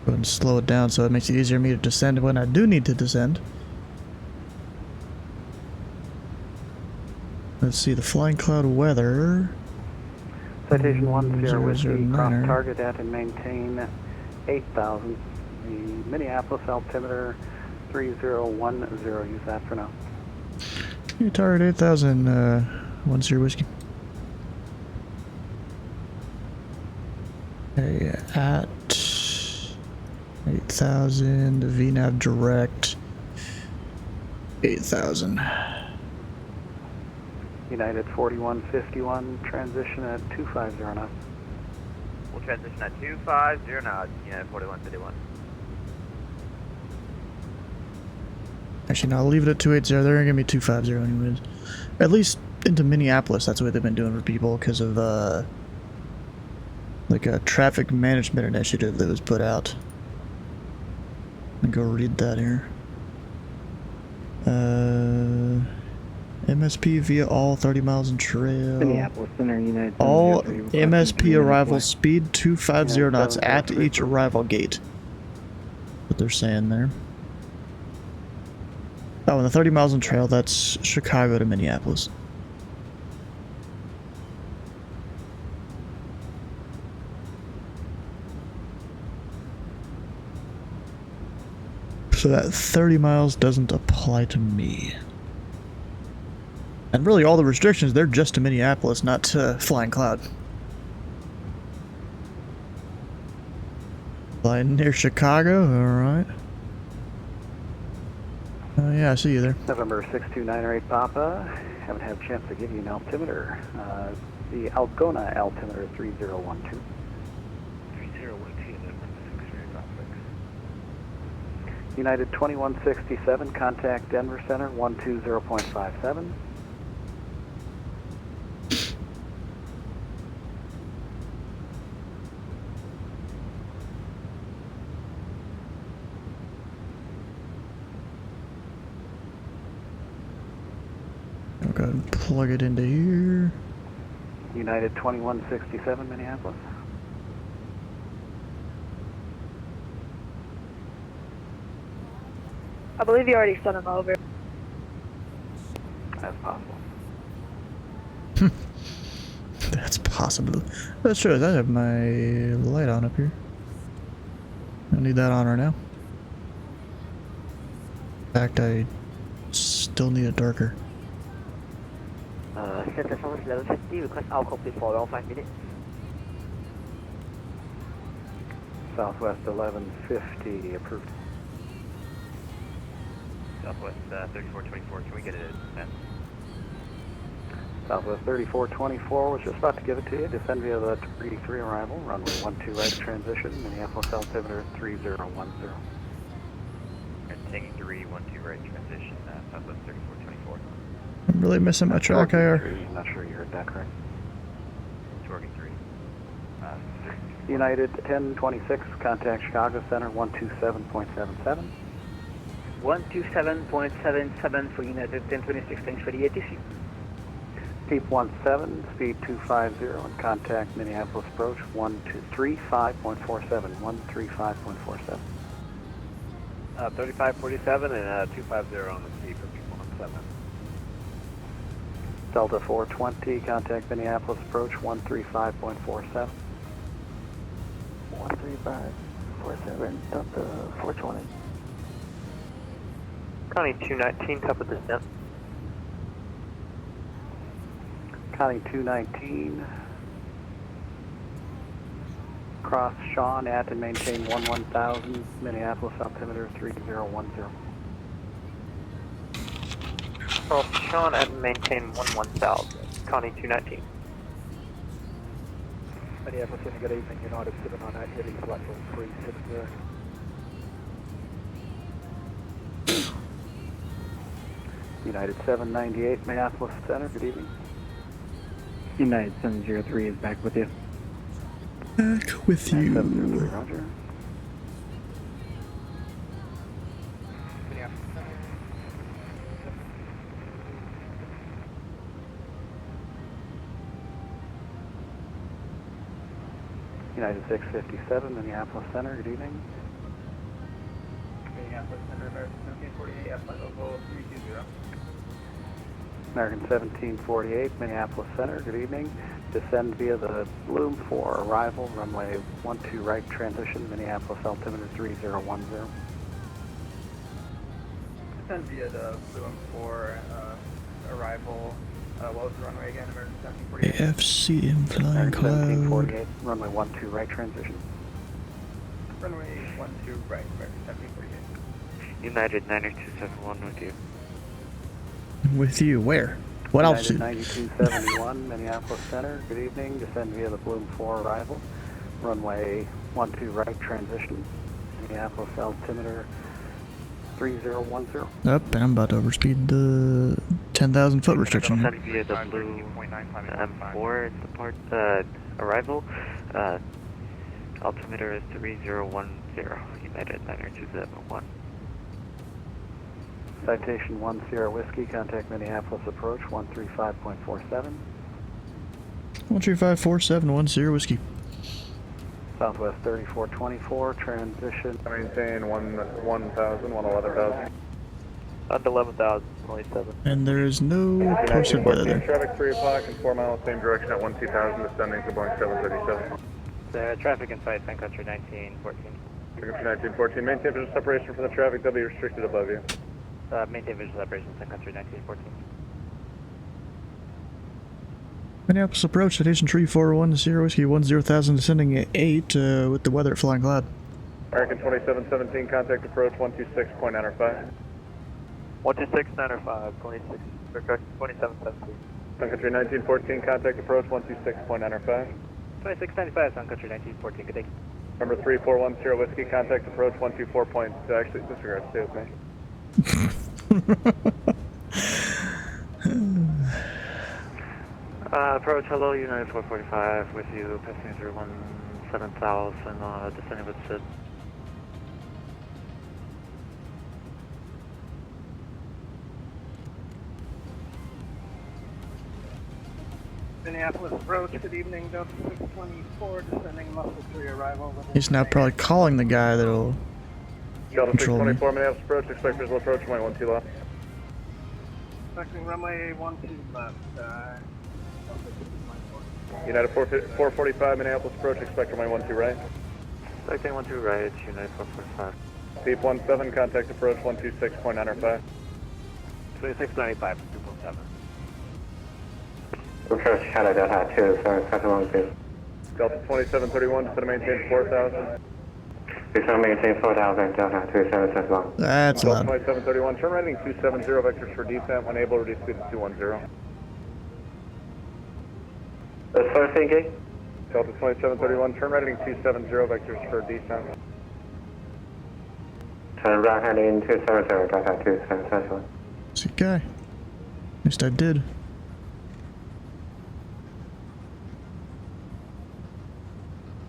Go ahead and slow it down so it makes it easier for me to descend when I do need to descend. Let's see the Flying Cloud weather. Citation 10 009er. Whiskey, cross target at and maintain 8,000. The Minneapolis altimeter 3010, use that for now. You target 8,000, 10 Whiskey. Okay, at 8,000, VNAV direct, 8,000. United 4151, transition at 250 knots. We'll transition at 250 knots, United 4151. Actually, no, I'll leave it at 280. They're gonna give me 250 anyways. At least into Minneapolis, that's what they've been doing for people because of like a traffic management initiative that was put out. Let me go read that here. MSP via all 30 miles in trail. Minneapolis Center, United. All MSP arrival speed 250 knots at each arrival gate. What they're saying there. Oh, and the 30 miles in trail, that's Chicago to Minneapolis. So that 30 miles doesn't apply to me. And really all the restrictions, they're just to Minneapolis, not to Flying Cloud. Flying near Chicago, alright. Oh yeah, I see you there. November 6298 Papa, haven't had a chance to give you an altimeter. The Algona altimeter 3012. 3012, United 2167, contact Denver Center 120.57. I'll go ahead and plug it into here. United 2167, Minneapolis. I believe you already sent him over. That's possible. That's possible. That's true. I have my light on up here. I don't need that on right now. In fact, I still need it darker. Center Southwest 1150, request out complete for around 5 minutes. Southwest 1150, approved. Southwest 3424, can we get it at descent? Southwest 3424, was just about to give it to you. Descend via the 383 arrival, runway 12 right transition, Minneapolis altimeter 3010. And taking 312 right transition, Southwest 3424. I'm really missing my track IR. I'm not sure you heard that correct. Torquing 3. United 1026, contact Chicago Center 127.77. 127.77 for United 1026, thanks for the ATC. Deep 17, speed 250, and contact Minneapolis approach 135.47, 135.47. 3547 and 250 on the speed for Deep 17. Delta 420, contact Minneapolis approach 135.47. 13547, Delta 420. Connie 219, top of descent. Connie 219, cross Sean at and maintain 1000, Minneapolis altimeter 3010. Cross Sean at maintain 1000, Connie 219. Minneapolis Center, good evening, United 798 Heavy, flight level 370. United 798, Minneapolis Center, good evening. United 703 is back with you. Back with you. 703, roger. United 657, Minneapolis Center, good evening. Minneapolis Center, American 1748, flight level 320. American 1748, Minneapolis Center, good evening. Descend via the Bloom for arrival, runway 12 right transition, Minneapolis altimeter 3010. Descend via the Bloom for arrival. What was the runway again? American 1748. KFCM Flying Cloud. 1748, runway 12 right transition. Runway 12 right, American 1748. United 90271 with you. With you, where? What else? United 9271, Minneapolis Center, good evening. Descend via the Bloom 4 arrival, runway 12 right transition, Minneapolis altimeter 3010. Up, and I'm about to overspeed the 10,000 foot restriction. Descend via the Blue M4 depart arrival. Altimeter is 3010. United 90271. Citation 10 Whiskey, contact Minneapolis approach 135.47. 1354710 whiskey. Southwest 3424, transition. Maintain 1,000. Under 11,000, 27. And there is no posted weather there. Traffic 3 o'clock and 4 miles, same direction at 12,000, descending to Boeing 737. Traffic in sight, Sun Country 1914. Sun Country 1914, maintain visual separation from the traffic, W restricted above you. Maintain visual separation, Sun Country 1914. Minneapolis approach, citation 3410 whiskey 10,000, descending at 8 with the weather at Flying Cloud. American 2717, contact approach 126.95. 126.95, 2717. Sun Country 1914, contact approach 126.95. 2695, Sun Country 1914, good day. Number 3410 Whiskey, contact approach 124 point, actually, disregard, stay with me. Approach, hello, United 445, with you, passenger 17,000, descending with Sid. Minneapolis approach, good evening, Delta 624, descending muscle 3 arrival. He's now probably calling the guy that'll Delta control me. 624, Minneapolis approach, expect visual approach, runway 12 left. Expecting runway 12 left, United 445, Minneapolis approach, expect runway 12 right. Expecting 12 right, United 445. Deep 17, contact approach 126.95. 2695, 2.7. Approach Canada Delta 2, sorry, Delta 12. Delta 2731, descend to maintain 4,000. Descend maintain 4,000, Delta 2771. That's Delta loud. 2731, turn right heading 270, vectors for descent, when able, reduce speed to 210. Sorry, thinking? Delta 2731, turn right heading 270, vectors for descent. Turn right heading 270, Delta 2771. See, guy. At least I did.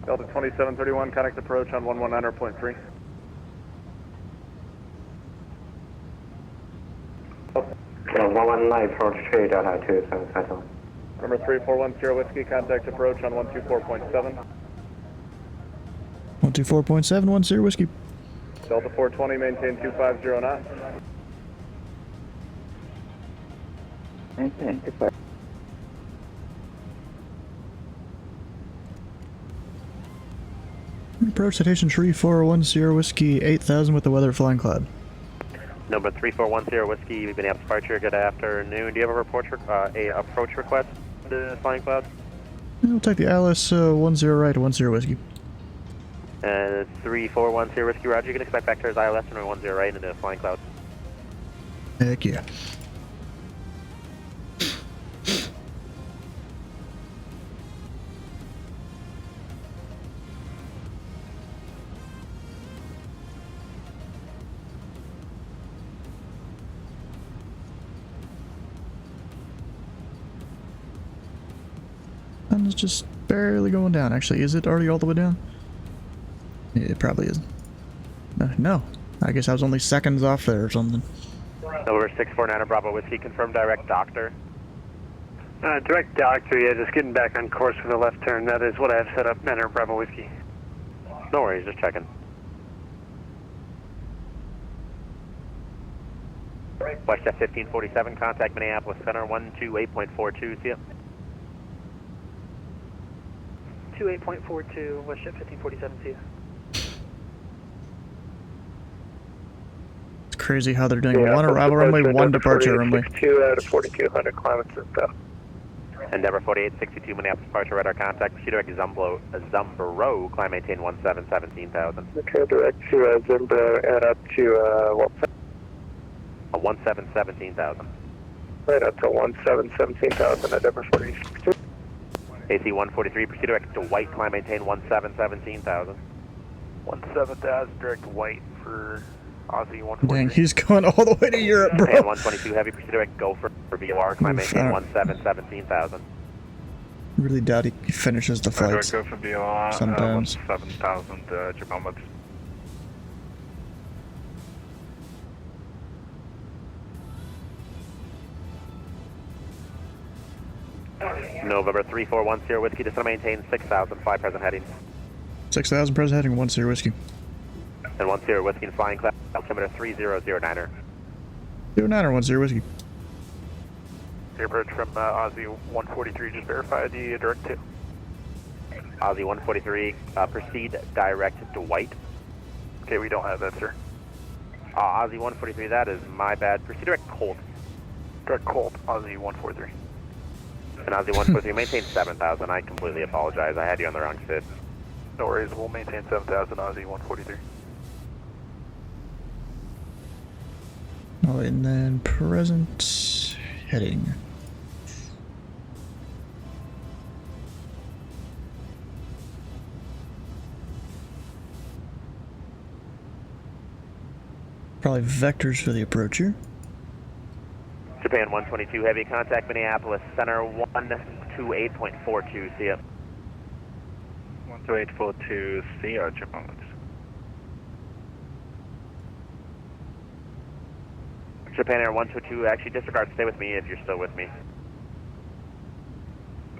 Delta 2731, contact approach on 119.3. 19 approach 3 Delta 27 Number 3410 Whiskey, contact approach on 124.7. 124.710 Whiskey. Delta 420, maintain 250 knots. Maintain 250. Approach citation 3410 Whiskey 8000 with the weather Flying Cloud. Number 3410 Whiskey, Minneapolis departure, good afternoon. Do you have a approach request to Flying Cloud? We'll take the ILS 10 right to 10 Whiskey. 3410 Whiskey, roger. You can expect vectors ILS and 10 right into Flying Cloud. Heck yeah. And it's just barely going down. Actually, is it already all the way down? It probably isn't. No. I guess I was only seconds off there or something. Number 649 Bravo Whiskey, confirm direct doctor. Direct doctor, yeah, just getting back on course for the left turn. That is what I have set up, Manor Bravo Whiskey. No worries, just checking. WestJet 1547, contact Minneapolis Center 128.42, see ya. 28.42, WestJet 1547, see ya. It's crazy how they're doing one arrival runway, one departure runway. 2 out of 4200 climates and stuff. Endeavor 4862, Minneapolis departure, radar contact, proceed direct Zumbro, climb maintain 1717,000. Okay, direct to Zimba and up to 1717,000. Right up to 1717,000, Endeavor 4862. AC 143, proceed direct to White, climb maintain 1717,000. 17,000 direct to White for Aussie 143. Dang, he's going all the way to Europe, bro. And 122 heavy, proceed direct Gopher for VOR, climb maintain 1717,000. Really doubt he finishes the flights. Go for VOR, sometimes. 17,000 Japan. November 3410 Whiskey, descend maintain 6,000, fly present heading. 6,000 present heading, 10 Whiskey. And 10 Whiskey and Flying Cloud, altimeter 3009er. 09er, 10 Whiskey. Air approach from Aussie 143, just verify the direct to. Aussie 143, proceed direct to White. Okay, we don't have that, sir. Aussie 143, that is my bad. Proceed direct Colt. Direct Colt, Aussie 143. And Aussie 143, maintain 7,000. I completely apologize. I had you on the wrong SID. No worries, we'll maintain 7,000, Aussie 143. Oh, and then present heading. Probably vectors for the approach here. Japan 122 heavy, contact Minneapolis Center 128.42, see ya. 12842, see ya, Japan. Japan Air 122, actually disregard, stay with me if you're still with me.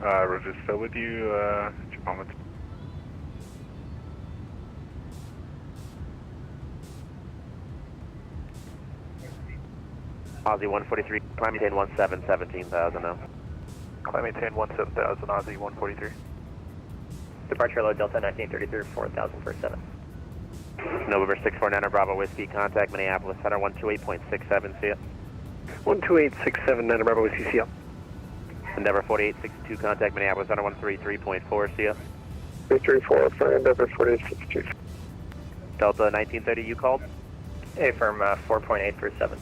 Roger, still with you, Japan. Aussie 143, climb maintain 1717,000 now. Climb maintain 17,000, Aussie 143. Departure load Delta 1933, 4,000 for 7. November 649 Bravo Whiskey, contact Minneapolis Center 128.67, see ya. 12867 Bravo Whiskey, see ya. Endeavor 4862, contact Minneapolis Center 133.4, see ya. 334 for Endeavor 4862. Delta 1930, you called? Hey, firm 4.8 for 7.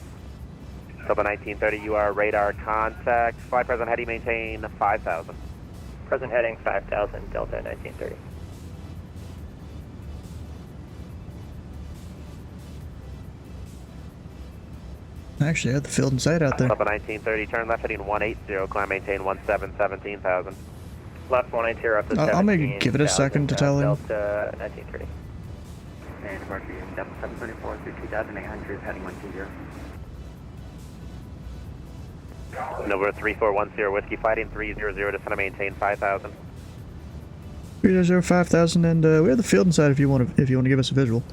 Delta 1930, you are radar contact. Fly present heading, maintain 5,000. Present heading 5,000, Delta 1930. Actually, I had the field in sight out there. Delta 1930, turn left heading 180, climb maintain 1717,000. Left 180 up to 17. I'll maybe give it a second to tell him. Delta 1930. And departure Delta 734 through 2,800, heading 120. November 3410 Whiskey Fighting 300, descend and maintain 5,000. 300, 5,000, and we have the field inside if you want to give us a visual.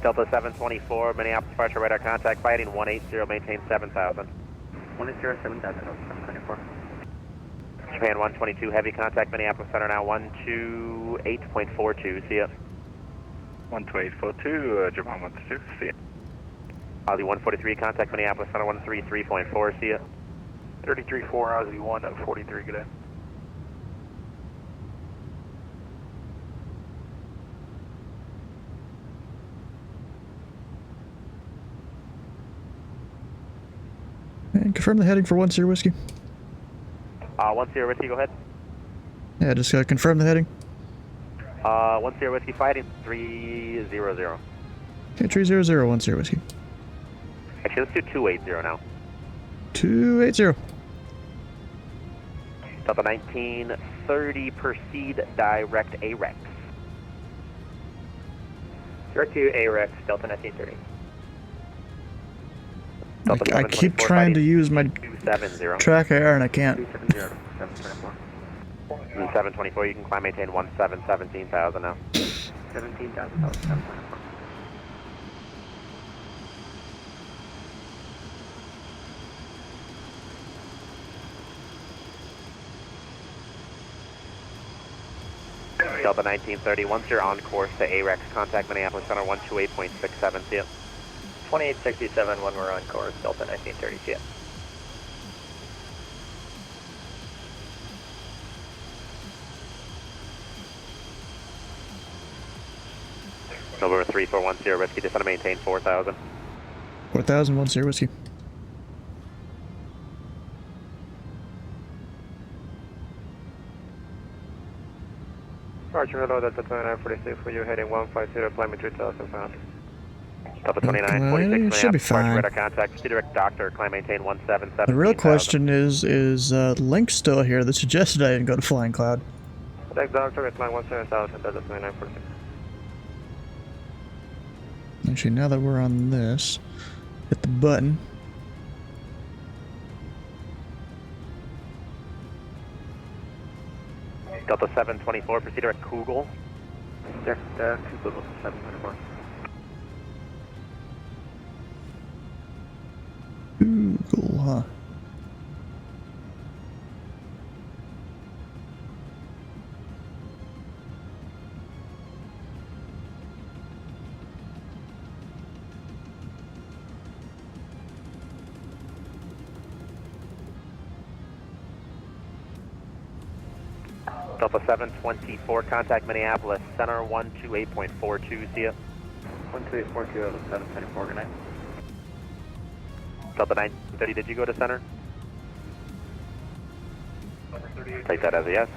Delta 724, Minneapolis departure radar contact fighting 180, maintain 7,000. 180, 7,000, 724. Japan 122, heavy contact Minneapolis Center now 128.42, see ya. 128.42, Japan 122, see ya. Aussie 143, contact Minneapolis Center 133.4, see ya. 33-4, Aussie 1 at 43, good day. And confirm the heading for 10 Whiskey. 10 Whiskey, go ahead. Yeah, just confirm the heading. 10 Whiskey fighting 300. Okay, 300, 10 Whiskey. Actually, let's do 280 now. 280. Delta 1930, proceed direct AREX. Direct to AREX, Delta 1930. I keep trying to use my track air and I can't. 724, you can climb, maintain 17,000 now. 17,000. Delta 1930, once you're on course to AREX, contact Minneapolis Center 128.67, see ya. 2867 when we're on course, Delta 1930, see ya. November 3410, Whiskey, descend and maintain 4,000. 4,000, 10 Whiskey. Archer, hello, Delta 2946 for you, heading 150, climbing 3,000 pounds. Delta 2946, should be fine. radar contact, direct doctor, climb, maintain 17,000. The real question is Link still here that suggested I didn't go to Flying Cloud? Direct doctor, climb 17,000, Delta 2946. Actually, now that we're on this, hit the button. Delta 724, proceed direct Kugel. Direct Kugel, 724. Cool, huh? Delta 724, contact Minneapolis Center 128.42, see ya. 12842, 724, good night. Delta 930, did you go to center? Take that as a yes.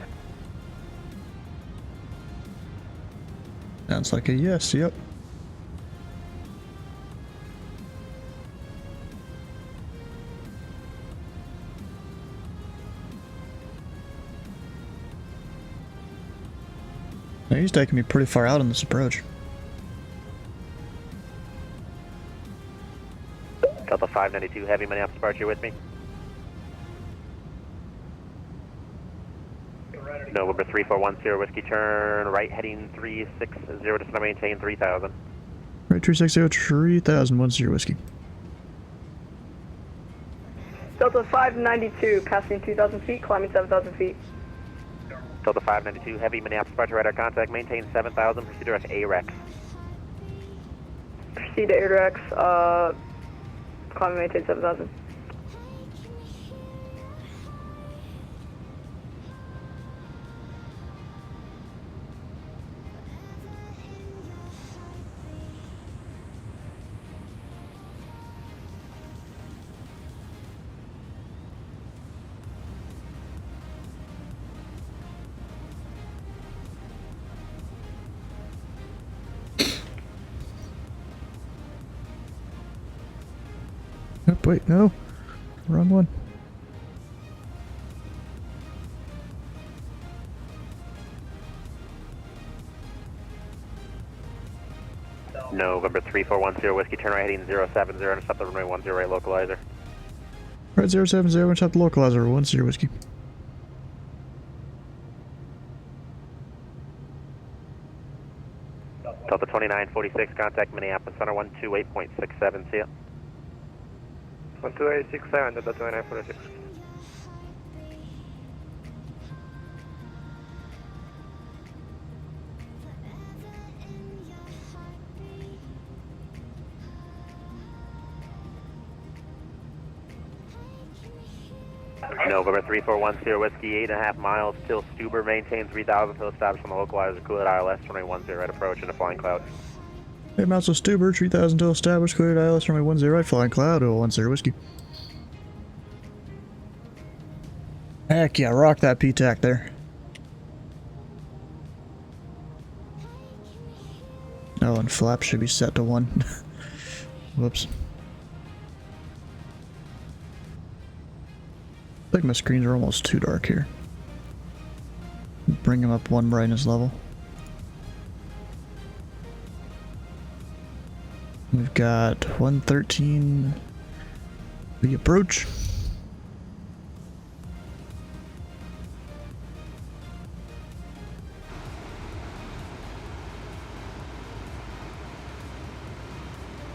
Sounds like a yes, yep. Now he's taking me pretty far out on this approach. Delta 592, heavy Minneapolis departure with me. November 3410, Whiskey, turn right, heading 360, descend and maintain 3,000. Right, 360, 3,000, 10 Whiskey. Delta 592, passing 2,000 feet, climbing 7,000 feet. Delta 592, heavy Minneapolis departure radar contact, maintain 7,000, proceed direct AREX. Proceed to AREX, climbing maintain 7,000. Oh, wait, no. Wrong one. November 3410 Whiskey, turn right heading 070, intercept the runway 10 right localizer. Right 070, intercept the localizer, 10 Whiskey. Delta 2946, contact Minneapolis Center 128.67, see ya. 12867, Delta 2946. November 3410 Whiskey, 8.5 miles till Stuber, maintain 3000 till established on the localizer, cleared ILS, runway 10 right approach into Flying Cloud. 8 miles to Stuber, 3000 till established, cleared ILS, runway 10 right, Flying Cloud, 10 Whiskey. Heck yeah, rock that P-TAC there. Oh, and flaps should be set to 1. Whoops. I think my screens are almost too dark here. Bring them up 1 brightness level. We've got 113. We approach.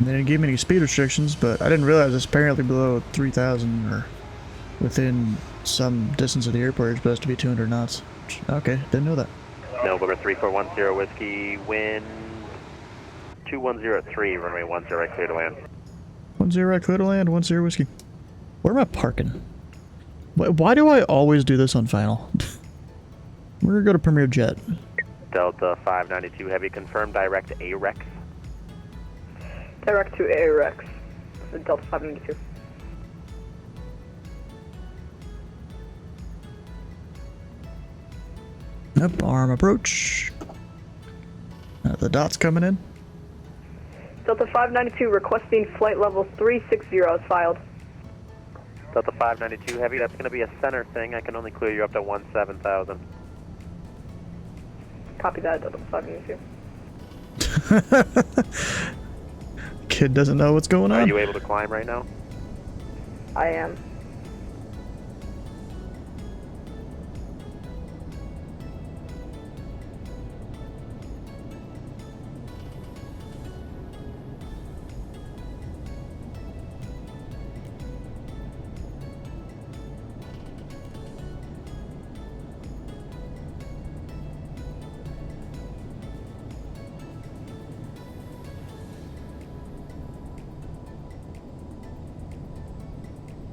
They didn't give me any speed restrictions, but I didn't realize it's apparently below 3,000 or within some distance of the airport. You're supposed to be 200 knots. Okay, didn't know that. November 3410 Whiskey, wind 2103, runway 10 right, clear to land. 10 right, clear to land, 10 Whiskey. Where am I parking? Why do I always do this on final? We're gonna go to Premier Jet. Delta 592 Heavy, confirm direct AREX. Direct to AREX, Delta 592. Yep, arm approach. The dot's coming in. Delta 592 requesting flight level 360 is filed. Delta 592 Heavy, that's going to be a center thing. I can only clear you up to 17,000. Copy that, Delta 592. Kid doesn't know what's going on. Are you able to climb right now? I am.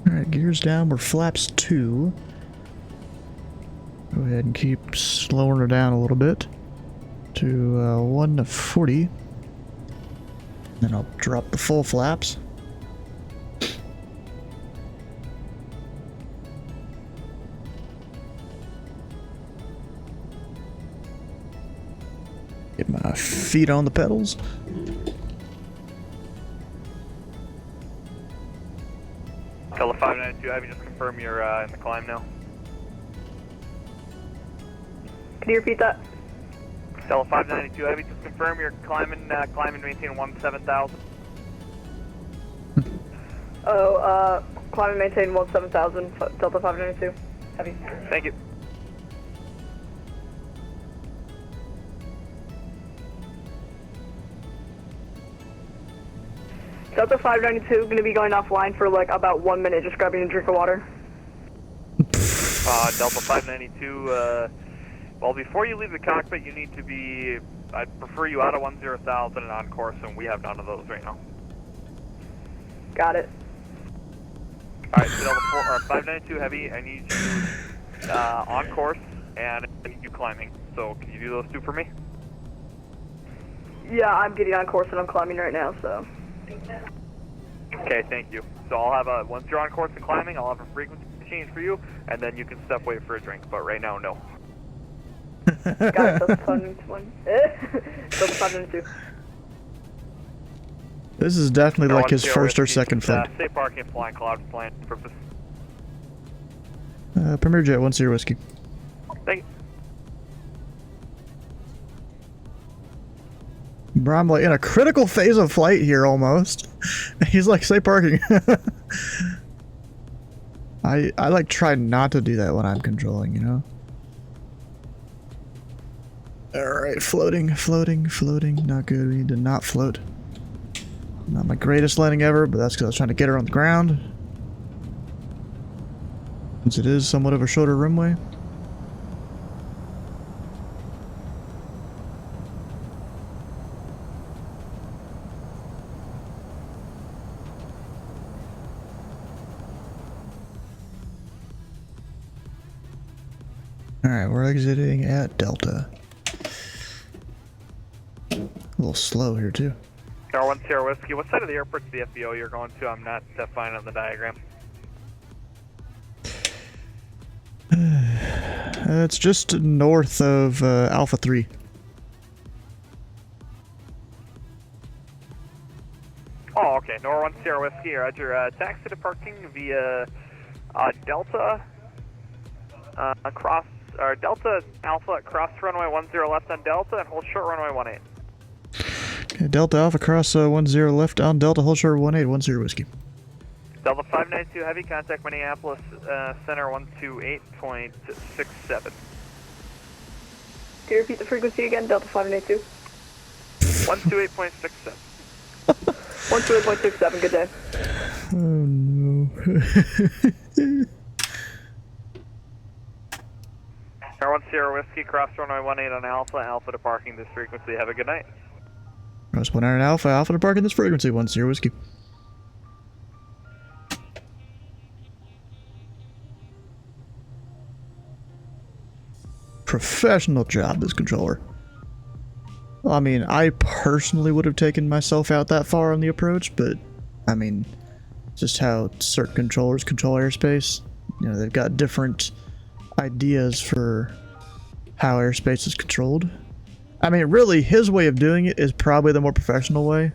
Alright, gears down, we're flaps 2. Go ahead and keep slowing her down a little bit to 1 to 40. Then I'll drop the full flaps. Get my feet on the pedals. Delta 592 Heavy, just confirm you're in the climb now. Can you repeat that? Delta 592 Heavy, just confirm you're climbing, maintain 17,000. Climb and maintain 17,000, Delta 592 Heavy. Thank you. Delta 592 going to be going offline for like about 1 minute, just grabbing a drink of water. Delta 592, well, before you leave the cockpit, you need to be, I'd prefer you out of 10,000 and on course, and we have none of those right now. Got it. Alright, so Delta 592 Heavy, I need you on course, and I need you climbing. So, can you do those two for me? Yeah, I'm getting on course and I'm climbing right now, so. Okay, thank you. So I'll have a, once you're on course and climbing, I'll have a frequency change for you, and then you can step away for a drink, but right now, no. Got it, Delta 592. Delta 592. This is definitely like his first or second flight. Safe parking and Flying Cloud for plan purpose. Premier Jet, 10 Whiskey. Thank you. Bro, I'm like in a critical phase of flight here almost. He's like, stay parking. I like try not to do that when I'm controlling, you know? Alright, floating. Not good. We need to not float. Not my greatest landing ever, but that's because I was trying to get her on the ground. Since it is somewhat of a shorter runway. Alright, we're exiting at Delta. A little slow here too. Tower 1 Sierra Whiskey, what side of the airport's the FBO you're going to? I'm not fine on the diagram. It's just north of Alpha 3. Oh, okay. Nor 1 Sierra Whiskey, roger. Taxi to parking via Delta Delta Alpha cross runway 10 left on Delta and hold short runway 18. Okay, Delta Alpha cross 10 left on Delta, hold short 18, 10 whiskey. Delta 592 heavy, contact Minneapolis Center 128.67. Can you repeat the frequency again, Delta 592? 128.67. 128.67, good day. Oh no. Tower 1 Sierra Whiskey, cross runway 18 on Alpha, Alpha to parking this frequency. Have a good night. Cross 1 iron Alpha, Alpha to parking this frequency, 10 whiskey. Professional job, this controller. I mean, I personally would have taken myself out that far on the approach, but I mean, just how certain controllers control airspace. You know, they've got different ideas for how airspace is controlled. I mean, really, his way of doing it is probably the more professional way,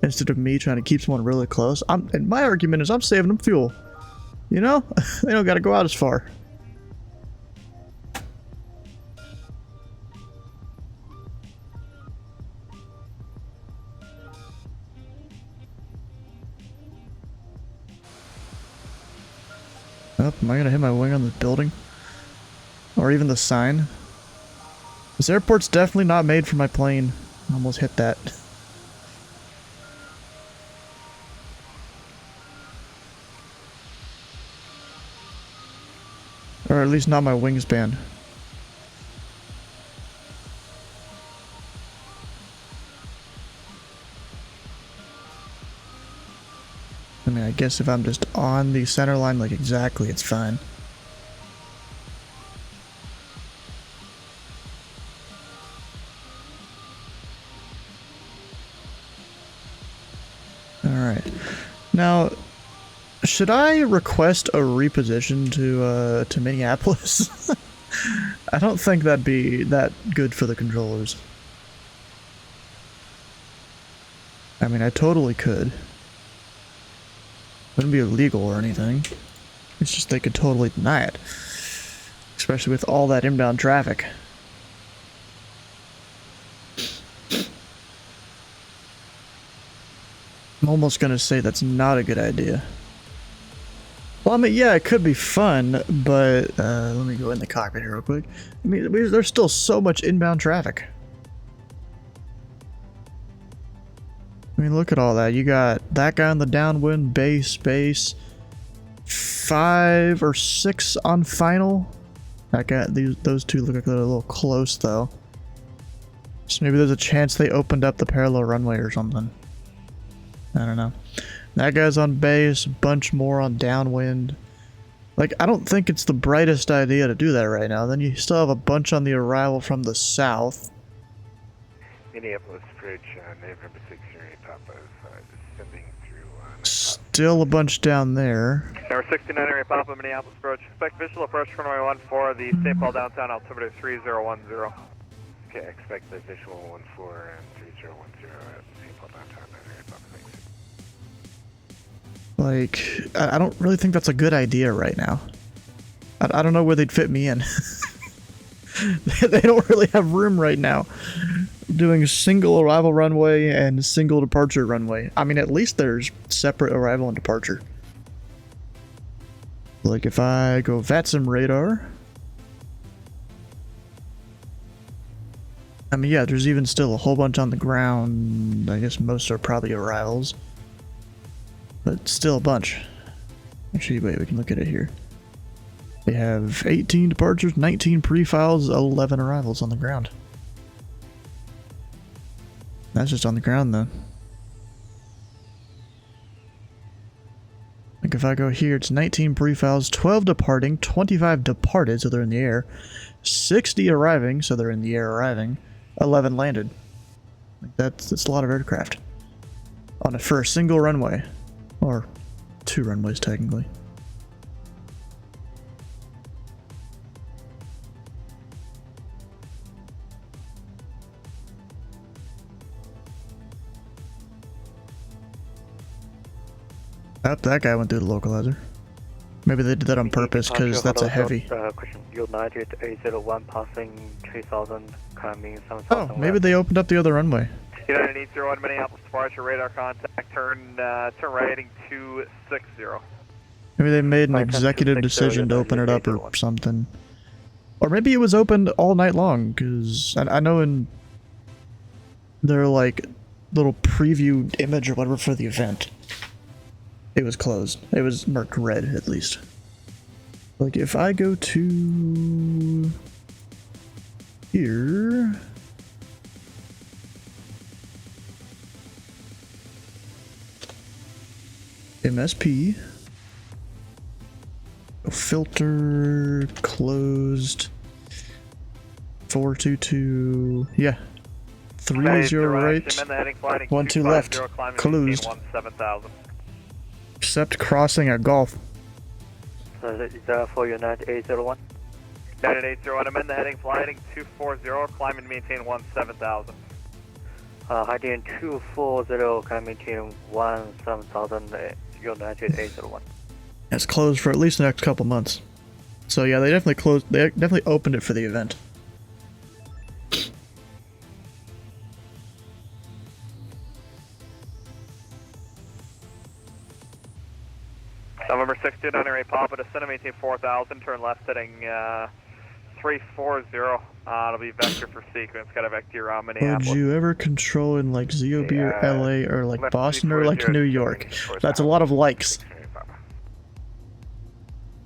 instead of me trying to keep someone really close. And my argument is I'm saving them fuel. You know? They don't gotta go out as far. Oh, am I gonna hit my wing on the building? Or even the sign? This airport's definitely not made for my plane. Almost hit that. Or at least not my wingspan. I mean, I guess if I'm just on the center line, like exactly, it's fine. Alright. Now, should I request a reposition to Minneapolis? I don't think that'd be that good for the controllers. I mean, I totally could. Wouldn't be illegal or anything. It's just they could totally deny it. Especially with all that inbound traffic. I'm almost gonna say that's not a good idea. Well, I mean, yeah, it could be fun, but let me go in the cockpit here real quick. I mean, there's still so much inbound traffic. I mean, look at all that. You got that guy on the downwind, base, 5 or 6 on final. That guy, those two look like they're a little close though. So maybe there's a chance they opened up the parallel runway or something. I don't know. That guy's on base, a bunch more on downwind. Like, I don't think it's the brightest idea to do that right now. Then you still have a bunch on the arrival from the south. Minneapolis Bridge, November 6 Papa is descending through. Still a bunch down there. Number 69 area Papa, Minneapolis approach. Expect visual approach runway 14, the St. Paul downtown altimeter 3010. Okay, expect the visual 14 and 3010 at St. Paul downtown area Papa. Like, I don't really think that's a good idea right now. I don't know where they'd fit me in. They don't really have room right now. doing single arrival runway and single departure runway. I mean, at least there's separate arrival and departure. Like if I go VATSIM radar, I mean, yeah, there's even still a whole bunch on the ground. I guess most are probably arrivals, but still a bunch. Actually, wait, we can look at it here. They have 18 departures, 19 pre-files, 11 arrivals on the ground. That's just on the ground, though. Like if I go here, it's 19 pre-files, 12 departing, 25 departed, so they're in the air, 60 arriving, so they're in the air arriving, 11 landed. Like that's a lot of aircraft for a single runway, or 2 runways technically. Oh, that guy went through the localizer. Maybe they did that on purpose because that's a heavy. Question United 801 passing 3000, climbing 7000. Oh, maybe they opened up the other runway. United 801 Minneapolis departure, radar contact, turn right heading 260. Maybe they made an executive decision to open it up or something. Or maybe it was opened all night long, because I know in their like little preview image or whatever for the event, it was closed. It was marked red, at least. Like, if I go to here, MSP, filter, closed, 422, yeah, 30 right, 12 left, closed. 7000. Except crossing a Gulf. So is that for United 801? United 801, amend the heading, fly heading 240, climb and maintain 17,000. Heading 240, climb and maintain 17,000, United 801. It's closed for at least the next couple months. So yeah, they definitely closed, they definitely opened it for the event. November 16, Honor Papa, descend and maintain 4,000, turn left heading 340, it'll be vector for sequence, got a vector around Minneapolis. Would you ever control in like ZOB or LA or like Boston or like New York? That's a lot of likes.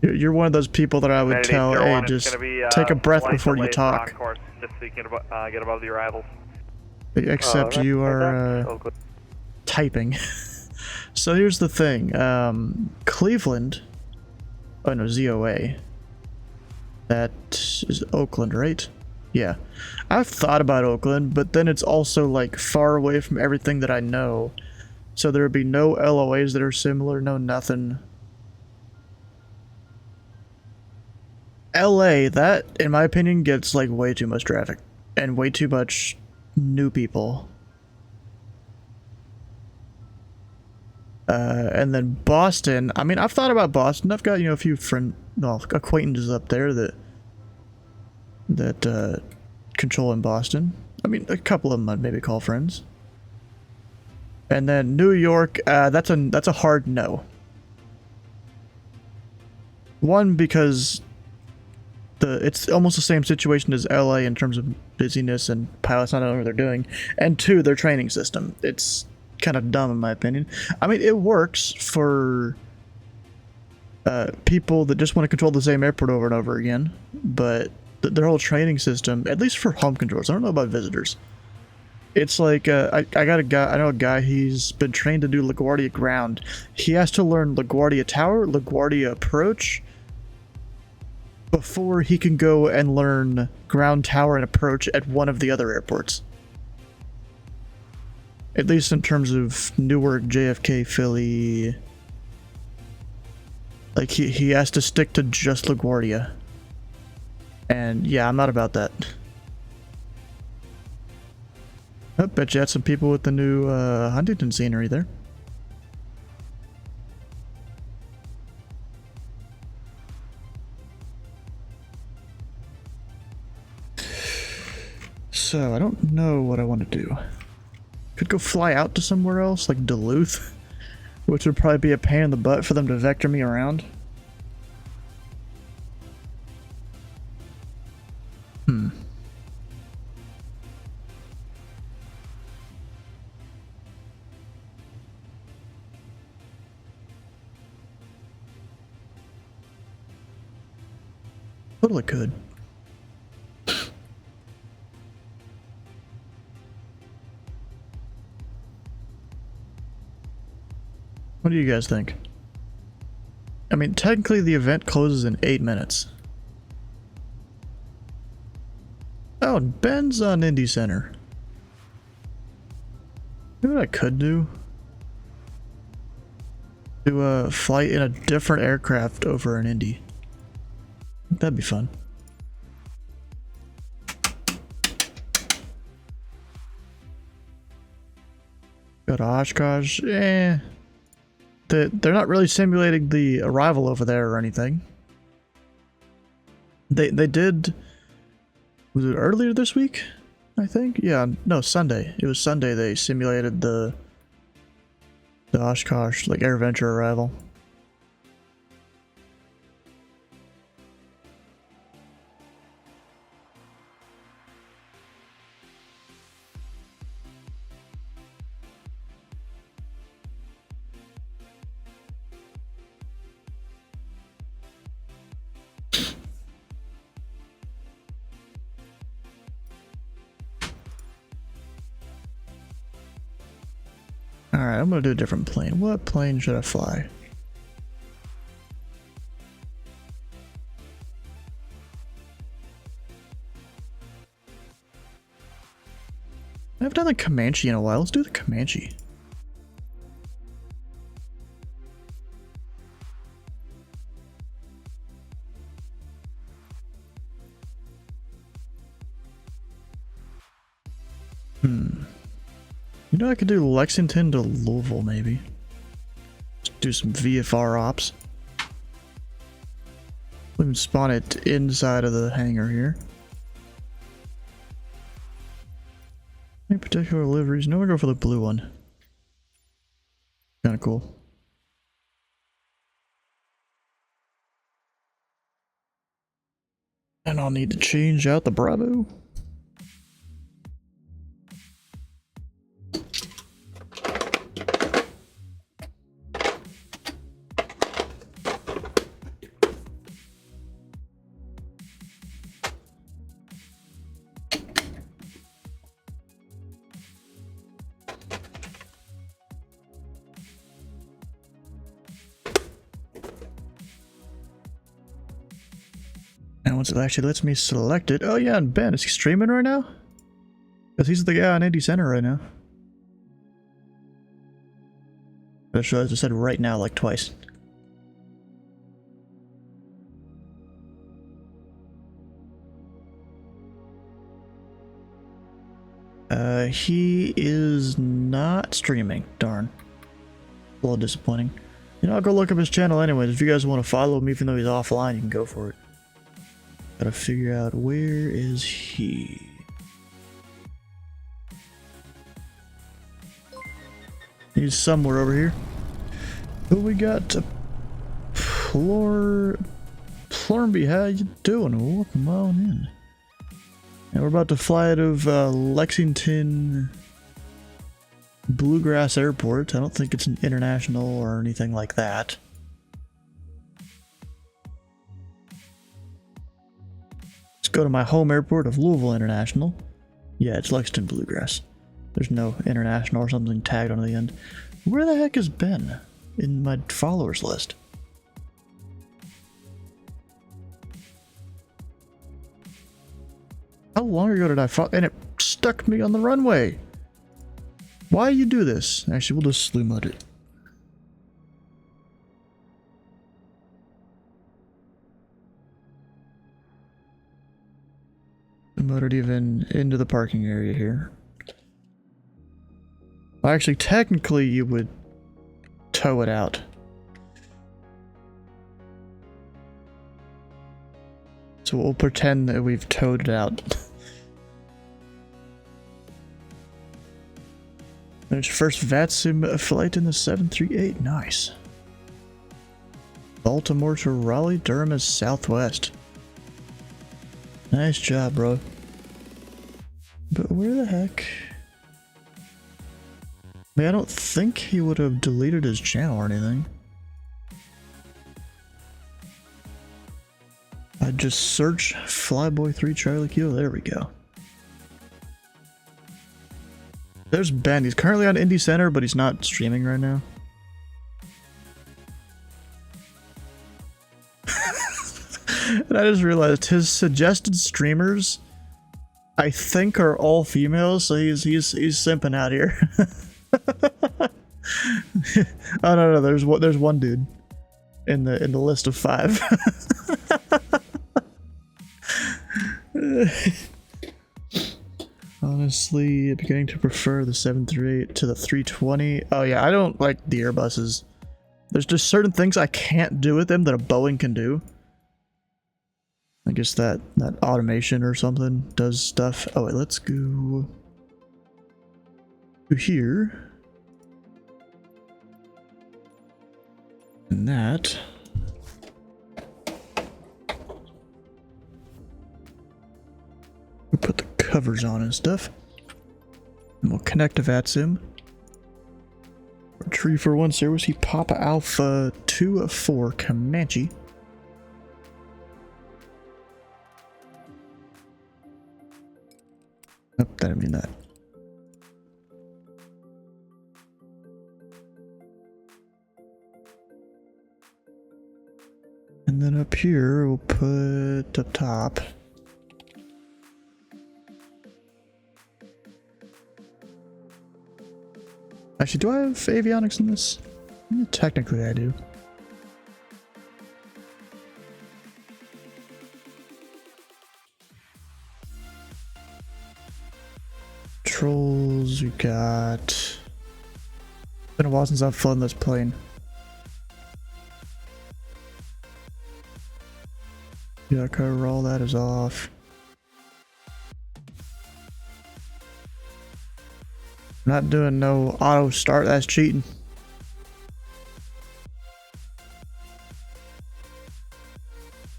You're one of those people that I would tell, hey, just take a breath before you talk. Just so you can get above the arrivals. Except you are typing. So here's the thing, Cleveland, oh no, ZOA, that is Oakland, right? Yeah, I've thought about Oakland, but then it's also like far away from everything that I know, so there would be no LOAs that are similar, no nothing. LA, that, in my opinion, gets like way too much traffic, and way too much new people. And then Boston, I mean, I've thought about Boston. I've got, you know, a few acquaintances up there that control in Boston. I mean, a couple of them I'd maybe call friends. And then New York, that's a hard no. One, because it's almost the same situation as LA in terms of busyness and pilots not knowing what they're doing. And two, their training system. It's kind of dumb in my opinion. I mean, it works for people that just want to control the same airport over and over again, but their whole training system, at least for home controls, I don't know about visitors. It's like I know a guy, he's been trained to do LaGuardia ground. He has to learn LaGuardia tower, LaGuardia approach before he can go and learn ground tower and approach at one of the other airports. At least in terms of Newark, JFK, Philly. Like, he has to stick to just LaGuardia. And yeah, I'm not about that. I bet you had some people with the new Huntington scenery there. So, I don't know what I want to do. Could go fly out to somewhere else, like Duluth, which would probably be a pain in the butt for them to vector me around. Totally could. What do you guys think? I mean, technically the event closes in 8 minutes. Oh, Ben's on Indy Center. You know what I could do? Do a flight in a different aircraft over an Indy. That'd be fun. Go to Oshkosh. They're not really simulating the arrival over there or anything. They did. Was it earlier this week? I think. Yeah. No, Sunday. It was Sunday. They simulated the Oshkosh like AirVenture arrival. Alright, I'm gonna do a different plane. What plane should I fly? I haven't done the Comanche in a while. Let's do the Comanche. You know, I could do Lexington to Louisville, maybe. Just do some VFR ops. We can spawn it inside of the hangar here. Any particular liveries? No, we'll go for the blue one. Kinda cool. And I'll need to change out the Bravo. And once it actually lets me select it. Oh yeah, and Ben, is he streaming right now? Because he's the guy on Indy Center right now. I just realized I said right now like twice. He is not streaming. Darn. A little disappointing. You know, I'll go look up his channel anyways. If you guys want to follow him even though he's offline, you can go for it. Gotta figure out where is he. He's somewhere over here. But we got Plornby, how you doing? Welcome on in. And we're about to fly out of Lexington Blue Grass Airport. I don't think it's an international or anything like that. Let's go to my home airport of Louisville International. Yeah, it's Lexington Blue Grass. There's no international or something tagged on the end. Where the heck has Ben in my followers list? How long ago did I follow? And it stuck me on the runway. Why you do this? Actually, we'll just slew mud it. Mud it even into the parking area here. Well, actually, technically, you would tow it out. So we'll pretend that we've towed it out. There's your first VATSIM flight in the 738. Nice. Baltimore to Raleigh, Durham is southwest. Nice job, bro. But where the heck? I mean, I don't think he would have deleted his channel or anything. I just search Flyboy 3 Charlie Kilo. There we go. There's Ben. He's currently on Indie Center, but he's not streaming right now. And I just realized his suggested streamers, I think, are all females. So he's simping out here. Oh no, there's one dude in the list of 5. Honestly, beginning to prefer the 738 to the 320. Oh yeah, I don't like the Airbuses. There's just certain things I can't do with them that a Boeing can do. I guess that automation or something does stuff. Oh wait, let's go to here. And that. We'll put the covers on and stuff. And we'll connect to VATSIM. Tree for 1 service, he Papa Alpha 2-4 Comanche. Oh, I didn't mean that. And then up here, we'll put up top. Actually, do I have avionics in this? Yeah, technically, I do. Controls, we got. It's been a while since I've flown this plane. Yeah, cover all that is off. Not doing no auto start, that's cheating.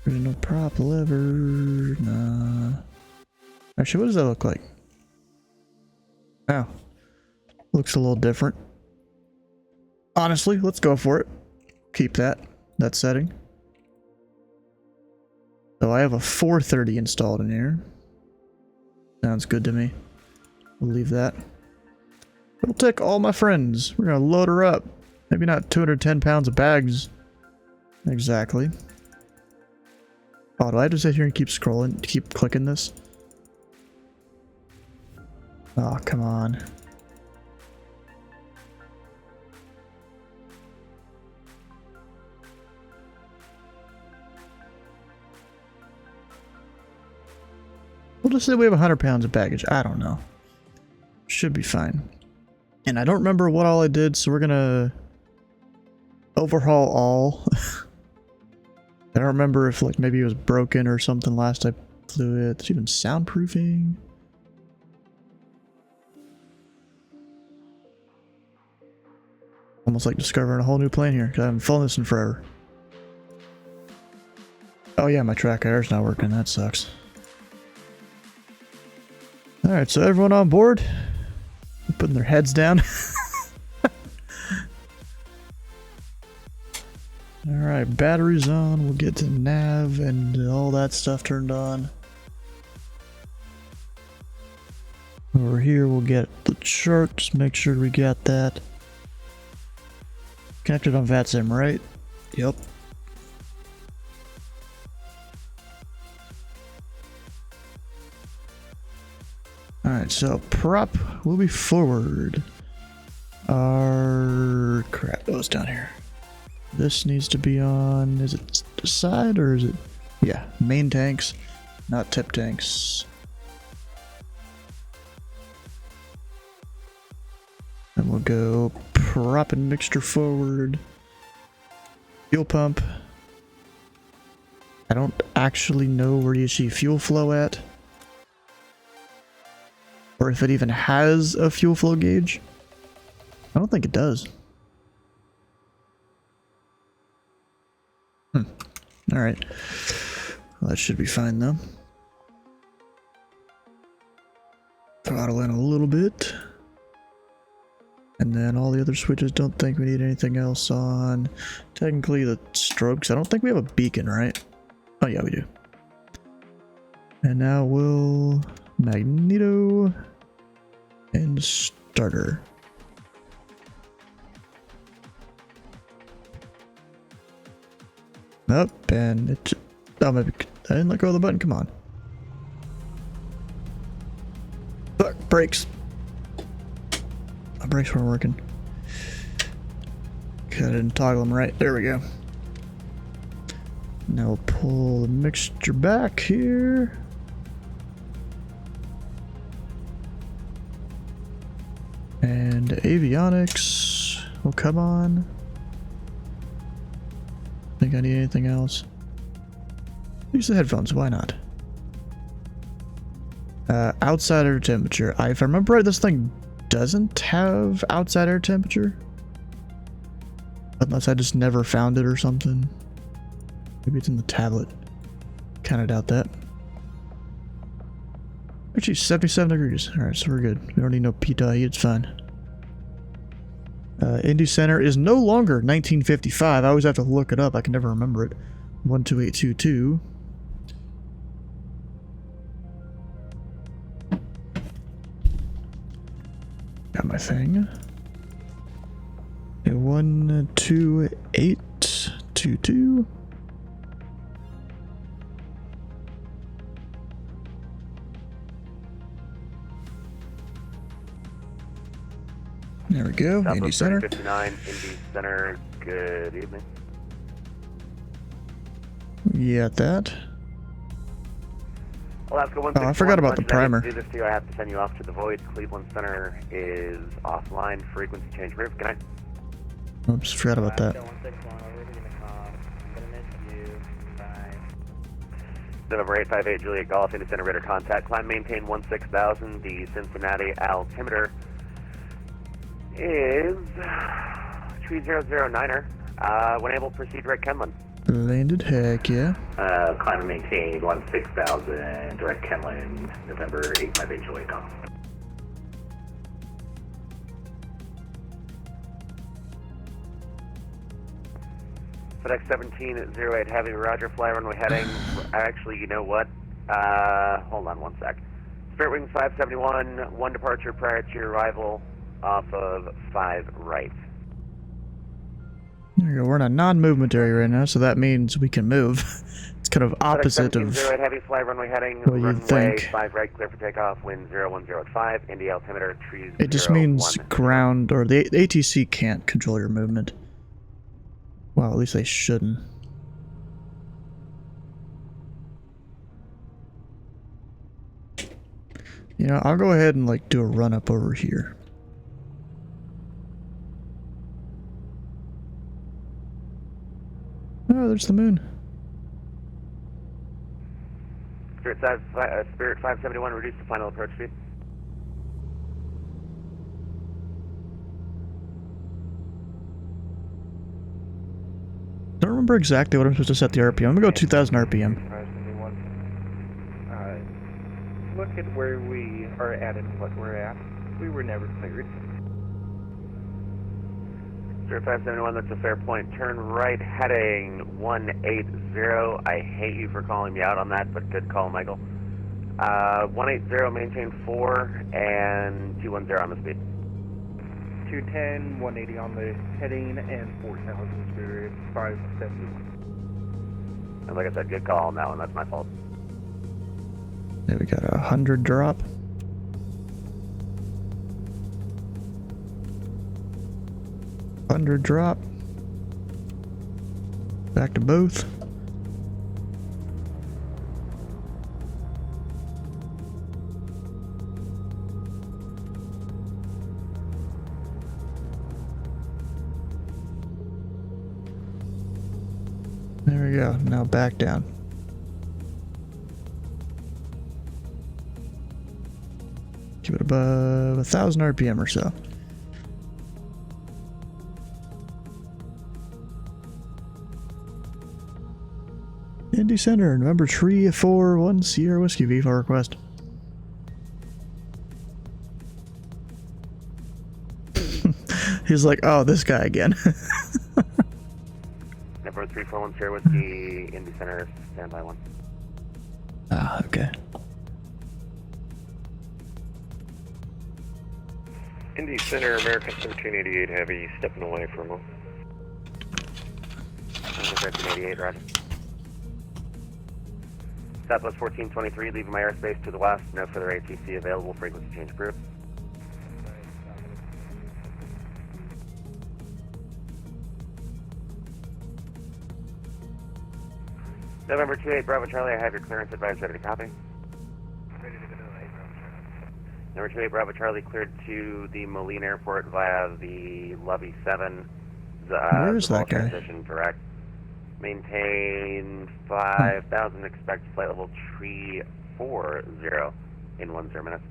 There's no prop lever, nah. Actually, what does that look like? Oh, looks a little different. Honestly, let's go for it. Keep that setting. So I have a 430 installed in here. Sounds good to me. We'll leave that. It'll take all my friends. We're gonna load her up. Maybe not 210 pounds of bags. Exactly. Oh, do I have to sit here and keep scrolling, keep clicking this? Oh, come on. We'll just say we have 100 pounds of baggage. I don't know. Should be fine. And I don't remember what all I did, so we're gonna overhaul all. I don't remember if like maybe it was broken or something last I flew it. There's even soundproofing. Almost like discovering a whole new plane here, because I haven't flown this in forever. Oh yeah, my track air's not working. That sucks. Alright, so everyone on board? Putting their heads down. Alright, batteries on. We'll get to nav and all that stuff turned on. Over here, we'll get the chart. Just make sure we got that. Connected on VATSIM, right? Yep. Alright, so prop will be forward. Our crap, oh, it's down here. This needs to be on, is it the side or is it? Yeah, main tanks, not tip tanks. And we'll go prop and mixture forward. Fuel pump. I don't actually know where you see fuel flow at. Or if it even has a fuel flow gauge. I don't think it does. Alright. Well, that should be fine though. Throttle in a little bit. And then all the other switches, don't think we need anything else on. Technically the strokes, I don't think we have a beacon, right? Oh yeah, we do. And now we'll magneto and starter. Up and it. Oh, maybe I didn't let go of the button. Come on. Fuck, brakes. My brakes weren't working. Okay, I didn't toggle them right. There we go. Now we'll pull the mixture back here. And avionics will come on. Think I need anything else? Use the headphones, why not? Outside air temperature. If I remember right, this thing doesn't have outside air temperature. Unless I just never found it or something. Maybe it's in the tablet. Kinda doubt that. Actually, 77 degrees. Alright, so we're good. We don't need no PTA, it's fine. Indy Center is no longer 1955. I always have to look it up. I can never remember it. 12822. Got my thing. 12822. There we go. Indy Center. 59, Indy Center. Good evening. You got that. Alaska 161. Oh, I forgot about the primer. To do this to you, I have to send you off to the void. Cleveland Center is offline. Frequency change. Brief. Good night. Oops, forgot about that. 858 Juliet Golf, Indy Center radar contact. Climb maintain 16,000. The Cincinnati altimeter is 3009er. When able, proceed direct Kenlin. Landed, heck yeah. Climb and maintain 16,000, direct Kenlin, November 858 Juliet Golf. FedEx 1708 Heavy, roger, fly runway heading. Actually, you know what? Hold on one sec. Spirit Wing 571, one departure prior to your arrival off of 5 right. There you go. We're in a non-movement area right now, so that means we can move. It's kind of opposite of heavy, fly runway heading. what you'd think. 5 right, clear for takeoff. Wind 010 at 5. Indy altimeter trees. It just means ground, or the ATC can't control your movement. Well, at least they shouldn't. You know, I'll go ahead and like do a run up over here. Oh, there's the moon. Spirit 571, reduce the final approach speed. Don't remember exactly what I'm supposed to set the RPM. I'm gonna go 2,000 RPM. Look at where we are at and what we're at. We were never cleared. Spirit 571, that's a fair point. Turn right heading 180. I hate you for calling me out on that, but good call, Michael. 180, maintain 4, and 210 on the speed. 210, 180 on the heading, and 4,000 Spirit 570. And like I said, good call on that one. That's my fault. There we got 100 drop. Drop. Back to both. There we go. Now back down. Keep it above 1,000 RPM or so. Indy Center, November 341 Sierra Whiskey V4 request. He's like, oh, this guy again. Number 341 Sierra Whiskey, Indy Center, standby 1. Ah, okay. Indy Center, American 1388 Heavy, stepping away for a moment. 1388, roger. Southwest 1423, leaving my airspace to the west. No further ATC available. Frequency change approved. November 28 Bravo Charlie, I have your clearance advised, ready to copy. Ready to go to 8 Bravo Charlie. Number 28 Bravo Charlie cleared to the Moline Airport via the Lovey 7. Where is that guy? Transition direct. Maintain 5,000, expect flight level 340 in 10 minutes.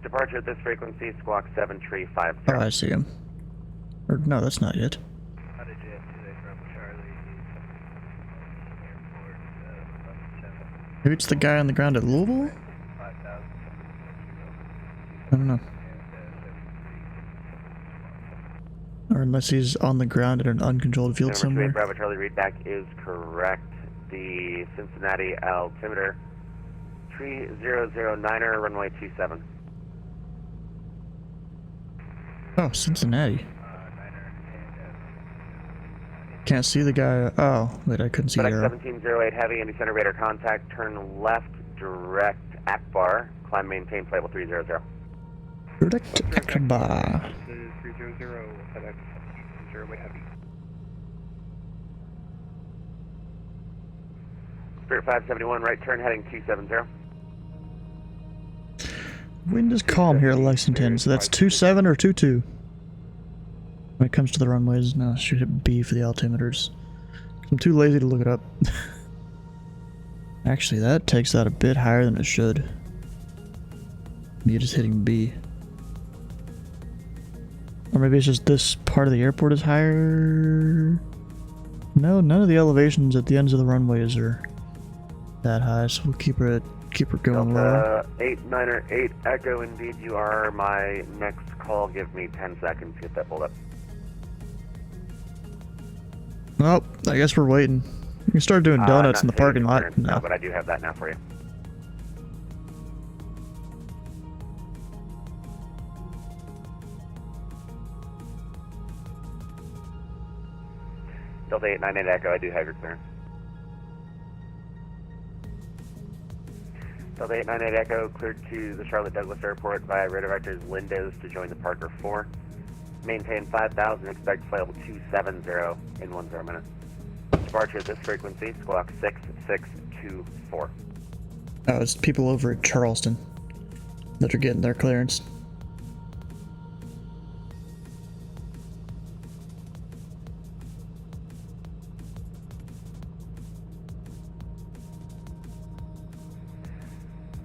Departure at this frequency, squawk 7 tree 50. Oh, I see him. Or, no, that's not it. How did you have 28 Bravo Charlie? Maybe it's the guy on the ground at Louisville? 5,000. I don't know. Or unless he's on the ground at an uncontrolled field somewhere. Number 28 Bravo Charlie, readback is correct. The Cincinnati altimeter 3009er, runway 27. Oh, Cincinnati. Can't see the guy. Oh, wait, I couldn't see the arrow. 1708 heavy, Indy Center radar contact, turn left, direct Akbar, climb maintain flight level 300. Direct Akbar. 300, FedEx 0 heavy. Spirit 571, right turn heading 270. Wind is calm here at Lexington, so that's 27 or 22. When it comes to the runways, no, should hit B for the altimeters. I'm too lazy to look it up. Actually, that takes that a bit higher than it should. Me just hitting B. Or maybe it's just this part of the airport is higher. No, none of the elevations at the ends of the runways are that high, so we'll keep her going lower. 8908 Echo, indeed you are my next call. Give me 10 seconds to get that pulled up. Well, I guess we're waiting. We can start doing donuts in the parking lot. No, but I do have that now for you. Delta 898 Echo, I do have your clearance. Delta 898 Echo, cleared to the Charlotte Douglas Airport via radar vectors Lindos to join the Parker 4. Maintain 5,000, expect flight level 270 in 10 minutes. Departure at this frequency, squawk 6624. Oh, it's people over at Charleston that are getting their clearance.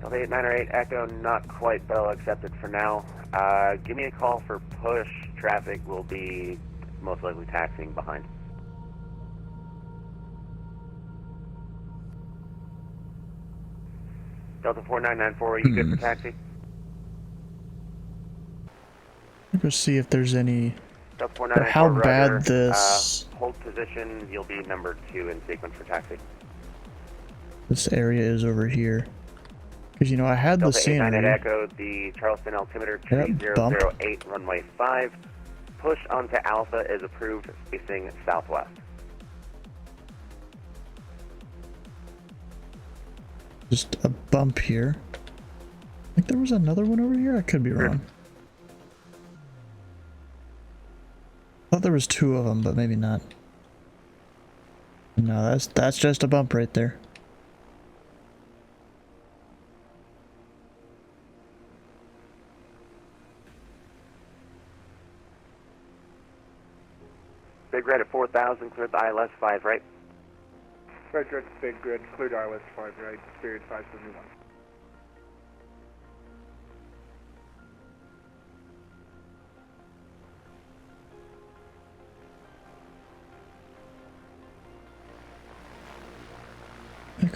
Delta 898 Echo, not quite, but I'll accept it for now. Give me a call for push. Traffic will be most likely taxiing behind. Delta 4994, are you good for taxi? Let's go see if there's any. Delta 4994, how bad Roger. this Hold position, you'll be number 2 in sequence for taxi. this area is over here. Because, you know, I had the Delta scenery. 898 Echo, the Charleston altimeter 3008, runway 5. Push onto Alpha is approved, facing southwest. Just a bump here. I think there was another one over here. I could be wrong. I thought there was 2 of them, but maybe not. No, that's just a bump right there. Big Red at 4,000, cleared the ILS 5, right? Right, direct Big Red, cleared ILS 5, right, Spirit 571.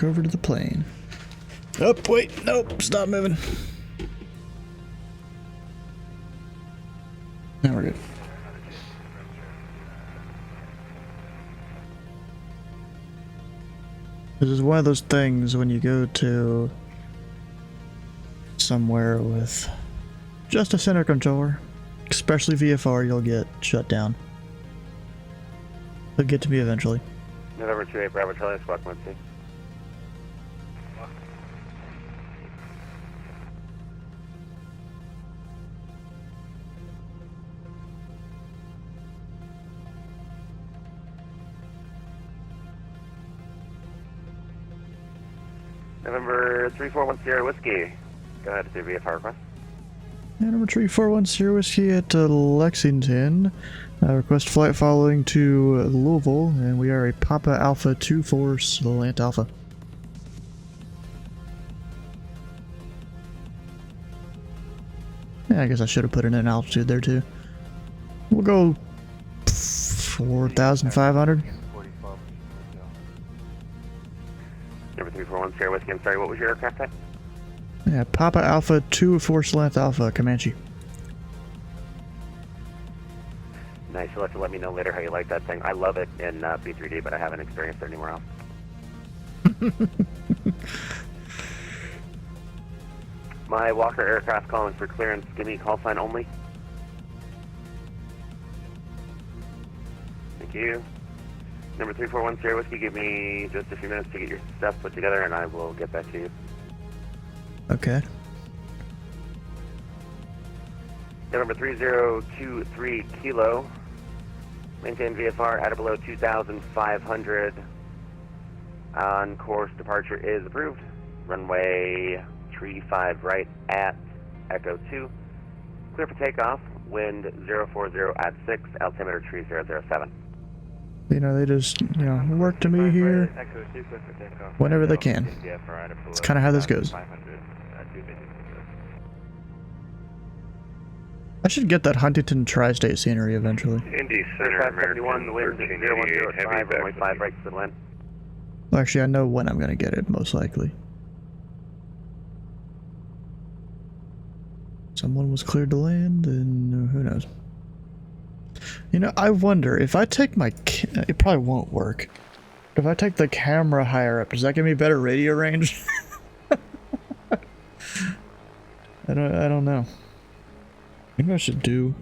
back over to the plane. Oh, wait, nope, stop moving. Now we're good. This is one of those things when you go to somewhere with just a center controller, especially VFR, you'll get shut down. They'll get to me eventually. November 28 Bravo Charlie, Squawk 1C. November 3410 Whiskey. Go ahead to VFR request. Yeah, number 3410 Whiskey at Lexington. Request flight following to Louisville, and we are a Papa Alpha 24 Slant Alpha. Yeah, I guess I should have put in an altitude there too. We'll go 4,500. Number 3410 Whiskey, I'm sorry, what was your aircraft type? Yeah, Papa Alpha 24 Slant Alpha Comanche. Nice, you'll have to let me know later how you like that thing. I love it in B3D, but I haven't experienced it anywhere else. My Walker aircraft calling for clearance. Give me call sign only. Thank you. Number 3410 Whiskey, give me just a few minutes to get your stuff put together, and I will get back to you. Okay. November 3023 Kilo. Maintain VFR at or below 2,500. On course departure is approved. Runway 35 right at Echo 2. Clear for takeoff. Wind 040 at 6. Altimeter 3007. You know, they just, you know, work to me here whenever they can. It's kind of how this goes. I should get that Huntington tri-state scenery eventually. Indy Center, American 1388, heavy runway 5 right to the land. Well, actually, I know when I'm going to get it, most likely. Someone was cleared to land, and who knows. You know, I wonder, if I take my... it probably won't work. But if I take the camera higher up, does that give me better radio range? I don't know. Maybe I should do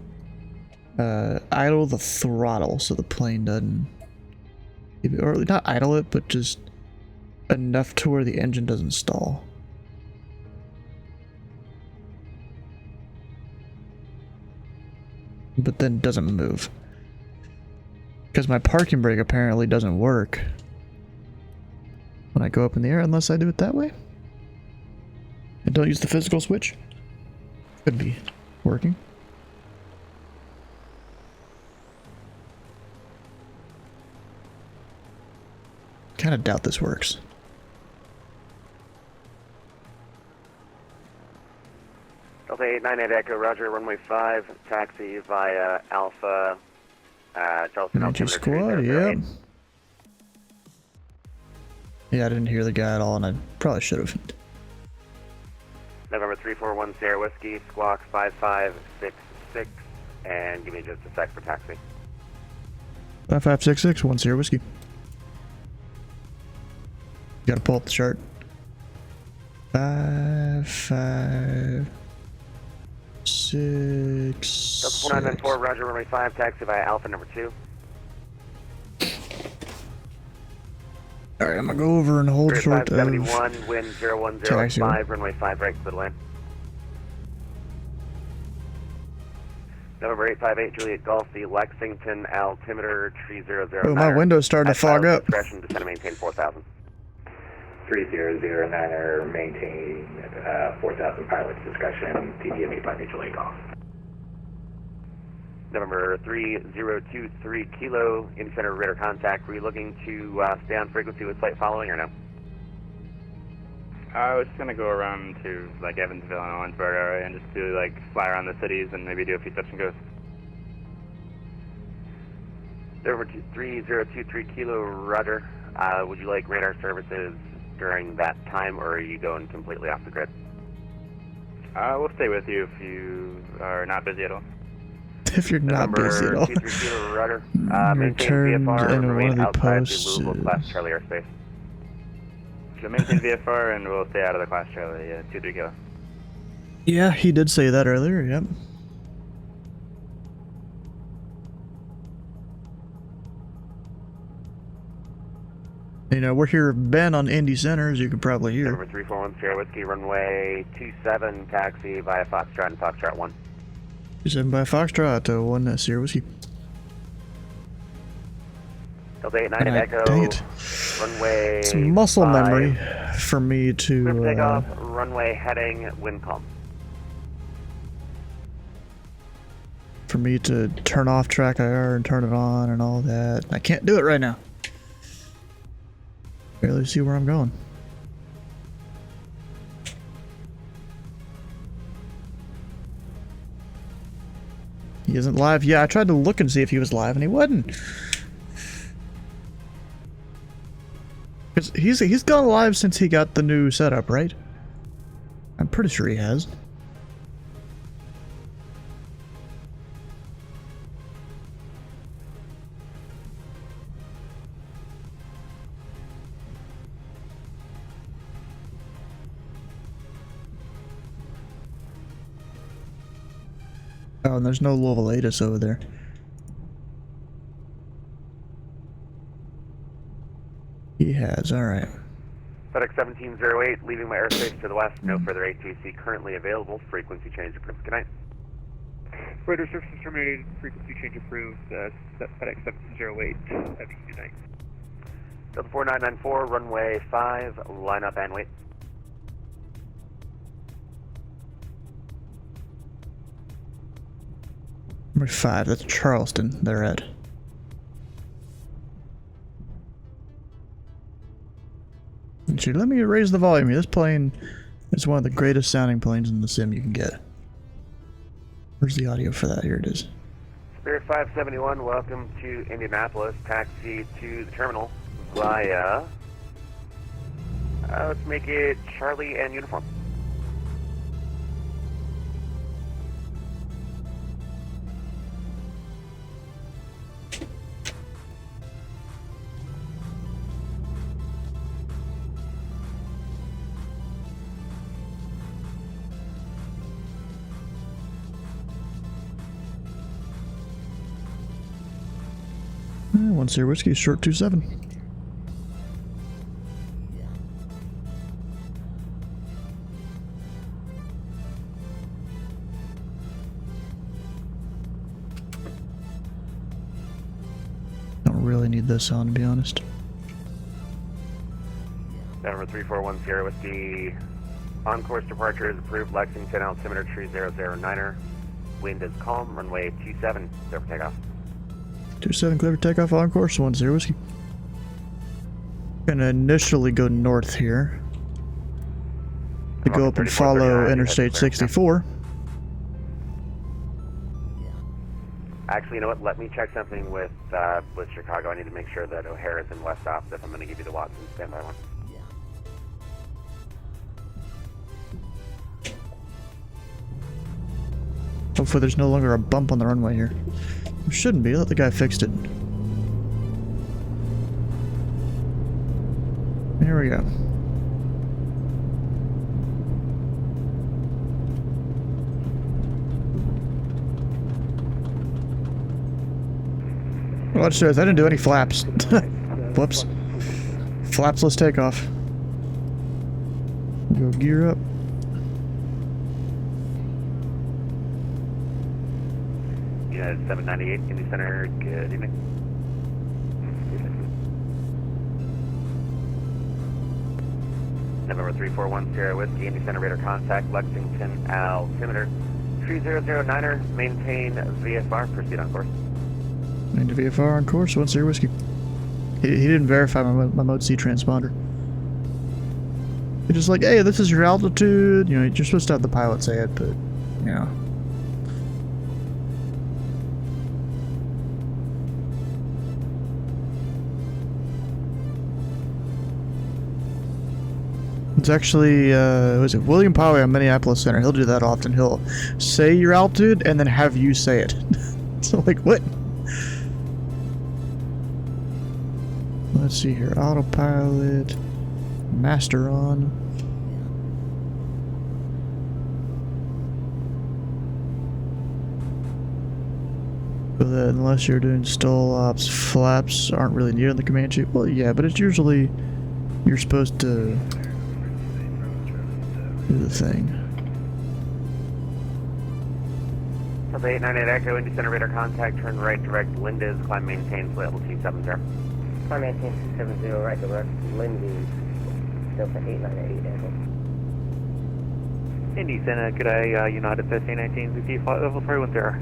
idle the throttle so the plane doesn't, or not idle it, but just enough to where the engine doesn't stall. But then doesn't move. Because my parking brake apparently doesn't work when I go up in the air unless I do it that way. And don't use the physical switch. Could be working. Kind of doubt this works. Delta 898 Echo, roger, runway 5, taxi via Alpha, Charleston, Comanche squad, yep. Yeah, I didn't hear the guy at all, and I probably should have. November 341 Sierra Whiskey, squawk 5566, and give me just a sec for taxi. 5566, 1 Sierra Whiskey. You gotta pull up the chart. 5566. Delta 4994, roger, runway 5, taxi via Alpha number 2. Alright, I'm gonna go over and hold short of 571, wind 0105, runway 5 right to the land. November 858 Juliet Golf, the Lexington altimeter 3009. Oh, my window's starting to fog up. Discretion, descend and maintain 4,000. 3009er, maintain 4,000 pilots discussion, TDM 85 Juliet Golf. November 3023 Kilo, in center radar contact. Were you looking to stay on frequency with flight following or no? I was just going to go around to like Evansville and Owensboro area and just do like fly around the cities and maybe do a few touch and goes. November 3023 Kilo, roger. Would you like radar services during that time, or are you going completely off the grid? We'll stay with you if you are not busy at all. If you're not busy at all. Rudder. Maintain Returned VFR in and one of remain the outside posts. the Louisville class Charlie airspace. So maintain VFR and we'll stay out of the class Charlie, 2-3 kilo. Yeah, he did say that earlier, yep. You know, we're here, Ben, on Indy Center, as you can probably hear. Number 341 Sierra Whiskey, runway 27, taxi via Foxtrot and Foxtrot 1. 27 by Foxtrot, 1 Sierra Whiskey. Delta 89 Echo, dang it. runway It's muscle 5. memory for me to... Takeoff, runway heading, wind calm. For me to turn off track IR and turn it on and all that. I can't do it right now. Barely see where I'm going. He isn't live. Yeah, I tried to look and see if he was live and he wasn't. Cause he's gone live since he got the new setup, right? I'm pretty sure he has. Oh, and there's no Louisville ATIS over there. He has, alright. FedEx 1708, leaving my airspace to the west. No further ATC currently available. Frequency change approved. Good night. Radar services terminated. Frequency change approved. FedEx 1708. Have a good night. Delta 4994, runway 5, line up and wait. Number 5, that's Charleston, they're at. Actually, let me raise the volume here. This plane is one of the greatest sounding planes in the sim you can get. Where's the audio for that? Here it is. Spirit 571, welcome to Indianapolis. Taxi to the terminal via... let's make it Charlie and uniform. One Sierra Whiskey, short 27. Don't really need this on, to be honest. Number 341 Sierra Whiskey, on course departure is approved. Lexington, altimeter 3009er. Wind is calm, runway 27, clear for takeoff. 27 clear for takeoff on course, 1 Sierra Whiskey. Gonna initially go north here. To go up and follow Interstate 64. Actually, you know what? Let me check something with Chicago. I need to make sure that O'Hara's in West Ops if I'm going to give you the Watson standby one. Hopefully there's no longer a bump on the runway here. There shouldn't be. I thought the guy fixed it. Here we go. Well, it shows I didn't do any flaps. Whoops. Flapsless takeoff. Go gear up. United 798, Indy Center, good evening. November 341 Sierra Whiskey, Indy Center radar contact, Lexington altimeter 3009er, maintain VFR, proceed on course. Maintain VFR on course, 1 Sierra Whiskey. He didn't verify my mode C transponder. He's just like, hey, this is your altitude. You know, you're supposed to have the pilot say it, but, you know. It's actually, was it William Poway on Minneapolis Center? He'll do that often. He'll say your altitude and then have you say it. So, like, what? Let's see here. Autopilot. Master on. So that unless you're doing stall ops, flaps aren't really needed in the Comanche. Well, yeah, but it's usually you're supposed to do the thing. Delta 898 Echo, Indy Center radar contact, turn right, direct, Linda's, climb maintain, flight level 270. Climb maintain 270, right, direct, Linda's, Delta 898 Echo. Indy Center, good day, United 1318, VP, flight level 310.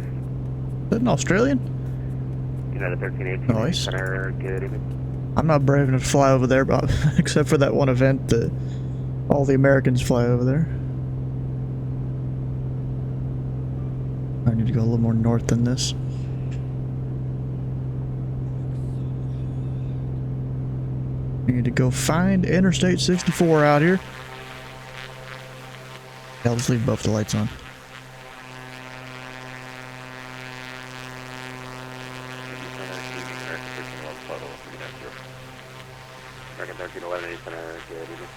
Is that an Australian? United 1318, Nice. Center, good evening. I'm not brave enough to fly over there, but except for that one event that all the Americans fly over there. I need to go a little more north than this. I need to go find Interstate 64 out here. Yeah, I'll just leave both the lights on. American 1311, Indy Center, good evening.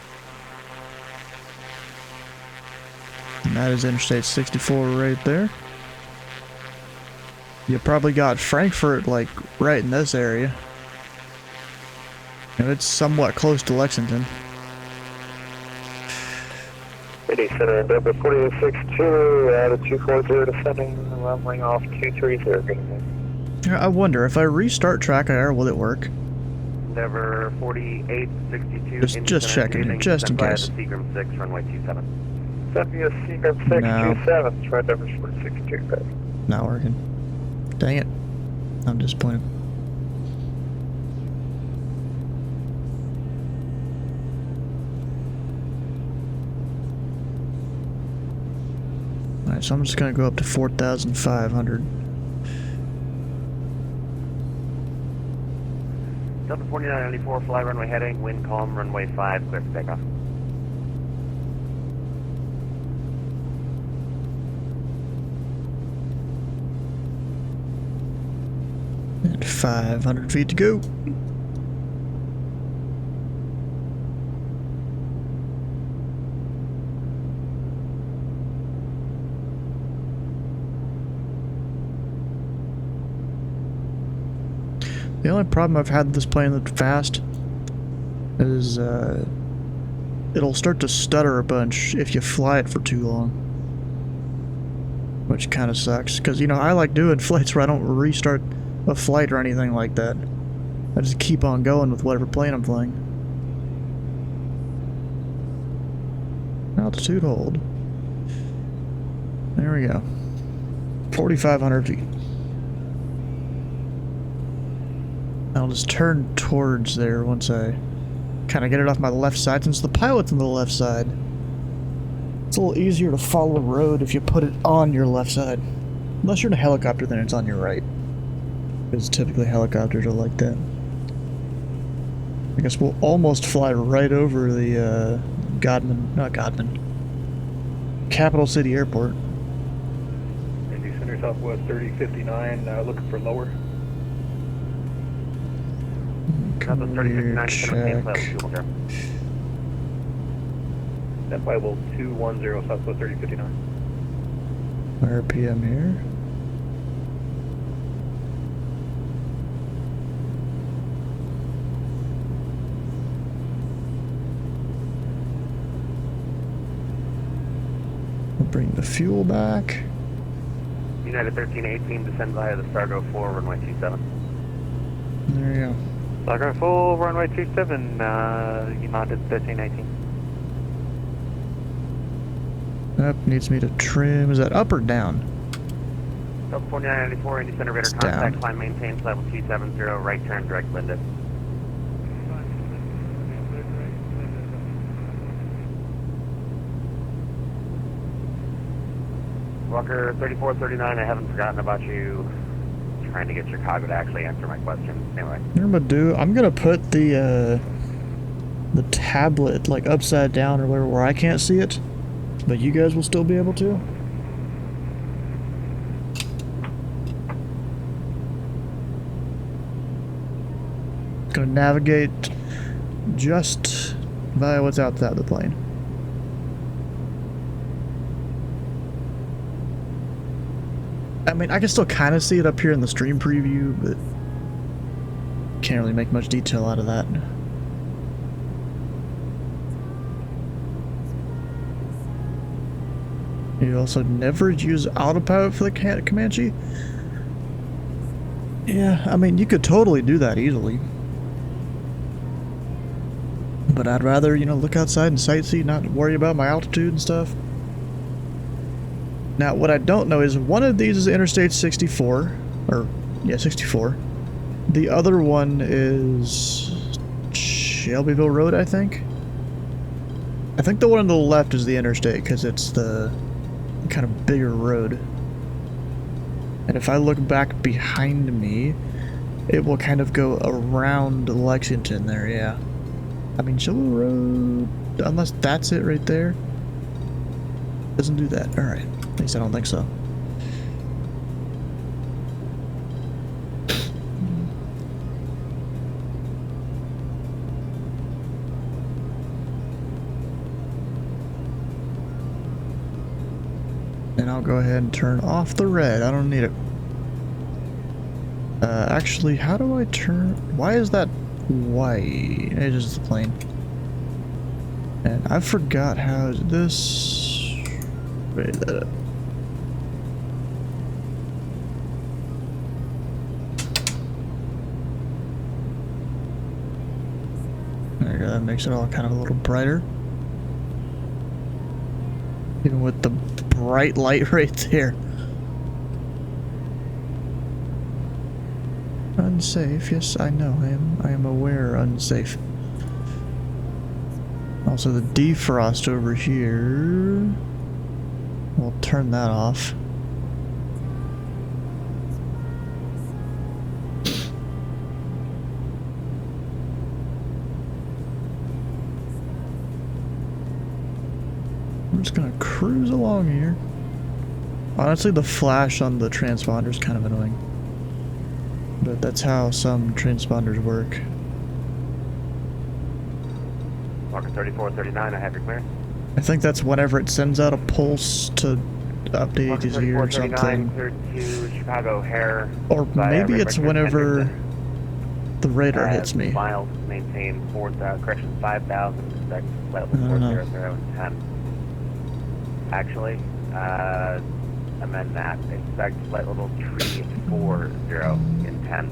And that is Interstate 64 right there. You probably got Frankfurt, like, right in this area. And it's somewhat close to Lexington. Indy Center, Delta 4862, at a 240 descending, runway off 230, good evening. I wonder, if I restart track IR, will it work? Endeavor 4862, Just checking here, just in case. Seagram 6, runway 27. Send me a Seagram 627, try number 462, guys. Not working. Dang it. I'm disappointed. Alright, so I'm just gonna go up to 4,500. Delta 4994, fly runway heading, wind calm, runway 5, clear for takeoff. And 500 feet to go. The only problem I've had with this plane that's fast is it'll start to stutter a bunch if you fly it for too long. Which kind of sucks, because, you know, I like doing flights where I don't restart a flight or anything like that. I just keep on going with whatever plane I'm flying. Altitude hold. There we go. 4,500 feet. I'll just turn towards there once I kind of get it off my left side. Since the pilot's on the left side, it's a little easier to follow the road if you put it on your left side. Unless you're in a helicopter, then it's on your right. Because typically helicopters are like that. I guess we'll almost fly right over the Capital City Airport. Indy Center Southwest 3059, looking for lower. Clear check. That flight level 210 Southwest 3059. RPM here. We'll bring the fuel back. United 1318, descend via the Stargo 4, runway 27. There you go. Stargo 4, runway 27, United 1318. Up, needs me to trim. Is that up or down? Delta 4994, Indy Center radar contact, climb maintain, flight level 270, right turn, direct Linda. Walker 3439, I haven't forgotten about you. Trying to get Chicago to actually answer my question. Anyway. I'm gonna put the the tablet like upside down or whatever where I can't see it, but you guys will still be able to. Gonna navigate just by what's outside the plane. I mean, I can still kind of see it up here in the stream preview, but can't really make much detail out of that. You also never use autopilot for the Comanche? Yeah, I mean, you could totally do that easily. But I'd rather, you know, look outside and sightsee, not worry about my altitude and stuff. Now, what I don't know is one of these is Interstate 64, or, yeah, 64. The other one is Shelbyville Road, I think. I think the one on the left is the interstate, because it's the kind of bigger road. And if I look back behind me, it will kind of go around Lexington there, yeah. I mean, Shelbyville Road, unless that's it right there, doesn't do that. Alright, at least I don't think so. And I'll go ahead and turn off the red. I don't need it. Actually, how do I turn... Why is that white? It is the plane. And I forgot how this... Wait, that... There you go, that makes it all kind of a little brighter. Even with the bright light right there. Unsafe, yes, I know. I am aware unsafe. Also the defrost over here. We'll turn that off. I'm just gonna cruise along here. Honestly, the flash on the transponder is kind of annoying. But that's how some transponders work. Walker 3439, I have your clearance. I think that's whenever it sends out a pulse to update ATC or something. Cleared to Chicago O'Hare. Or maybe it's whenever the radar hits me. Miles maintain 5,000, expect flight level 40010. Actually, amend that. Expect flight level 340 in 10.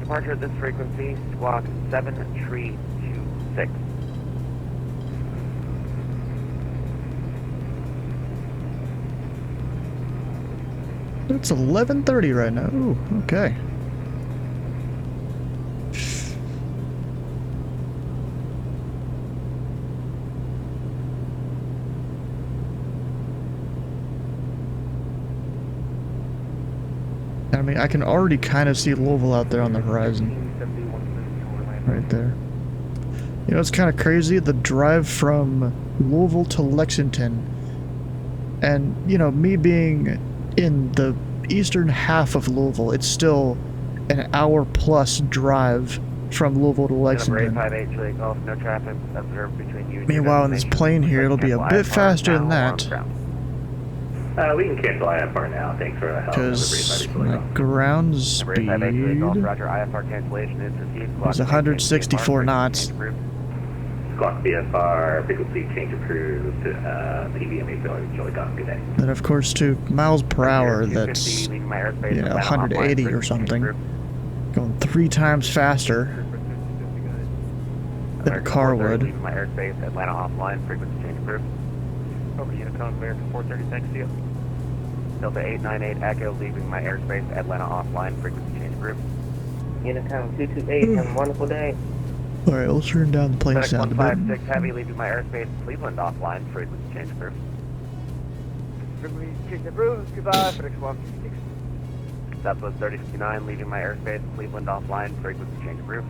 Departure at this frequency, squawk 7326. It's 11:30 right now. Ooh, okay. I mean, I can already kind of see Louisville out there on the horizon. Right there. You know, it's kind of crazy, the drive from Louisville to Lexington, and, you know, me being in the eastern half of Louisville, it's still an hour plus drive from Louisville to Lexington. No traffic observed between you. Meanwhile, in this plane here, it'll be a bit faster than that. We can cancel IFR now. Thanks for the help. Because my ground speed is 164 knots. Squawk BFR, frequency change approved, PBM failure, Joey Gone, good day. Then of course to miles per hour, that's, you know, 180 or something. Going 3 times faster than a car would. My airspace, Atlanta offline, frequency change approved. Over Unicon, American 430, thanks to you. Delta 898 Echo, leaving my airspace, Atlanta offline, frequency change approved. Unicon 228, have a wonderful day. Alright, we'll turn down the plane sound a bit. 156 Heavy, leaving my airspace, Cleveland offline, frequency change approved. Frequency change approved, goodbye, FedEx 156. Southwest 3059, leaving my airspace, Cleveland offline, frequency change approved.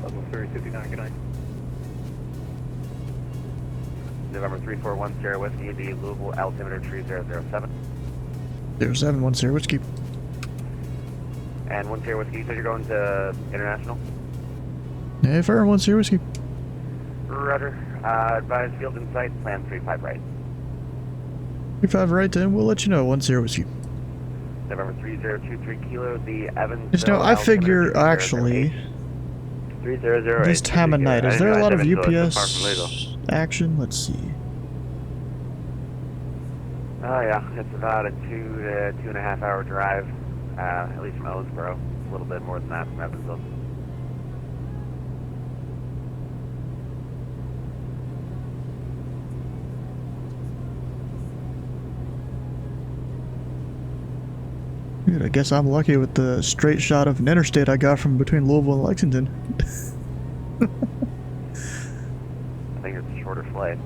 Southwest 3059, good night. November 3410 Whiskey, the Louisville altimeter tree 007. 0710 Whiskey. And 10 Whiskey, you said you're going to International? Yeah, fair, 10 Whiskey. Roger. Advise field in sight, plan 35 right. 35 right, then we'll let you know. 10 Whiskey. November 3023 Kilo, the Evans. Just know, I figure, actually, 3008. this time of night, is there a lot of UPS action? Let's see. Oh yeah, it's about a 2 to 2.5 hour drive, at least from Owensboro. A little bit more than that from Evansville. Dude, I guess I'm lucky with the straight shot of an interstate I got from between Louisville and Lexington. I think it's a shorter flight.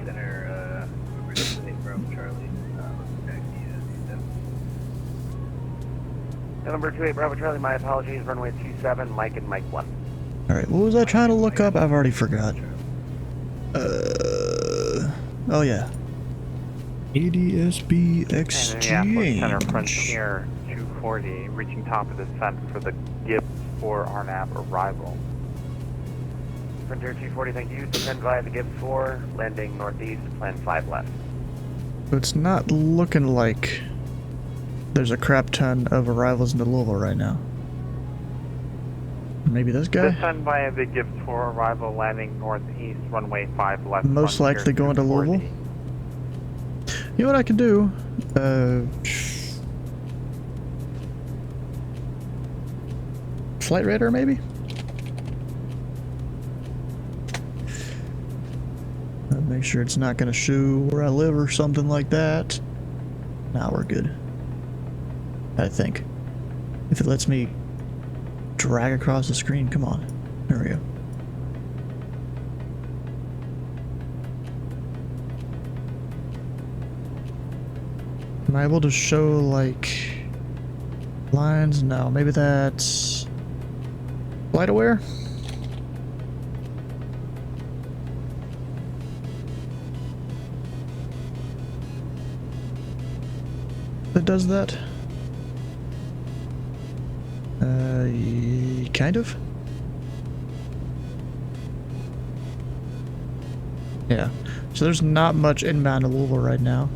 Center, Uber 28 Bravo Charlie, November 28 Bravo Charlie, my apologies, runway 27, Mike and Mike 1. Alright, what was I trying to look up? I've already forgot. Oh yeah. KDSB Exchange. Minneapolis Center Frontier 240, reaching top of descent for the Gibbs 4 RNAV arrival. Frontier 240, thank you. Descend via the Gibbs 4, landing northeast, plan 5 left. So it's not looking like there's a crap ton of arrivals into Louisville right now. Maybe this guy? Descend via the Gibbs 4 arrival, landing northeast, runway 5 left. Most likely going to Louisville. You know what I can do? Flight radar, maybe? Make sure it's not going to show where I live or something like that. Now we're good. I think. If it lets me drag across the screen, come on. There we go. Am I able to show, like, lines? No, maybe that's flight aware? That does that? Kind of? Yeah. So there's not much inbound to Louisville right now.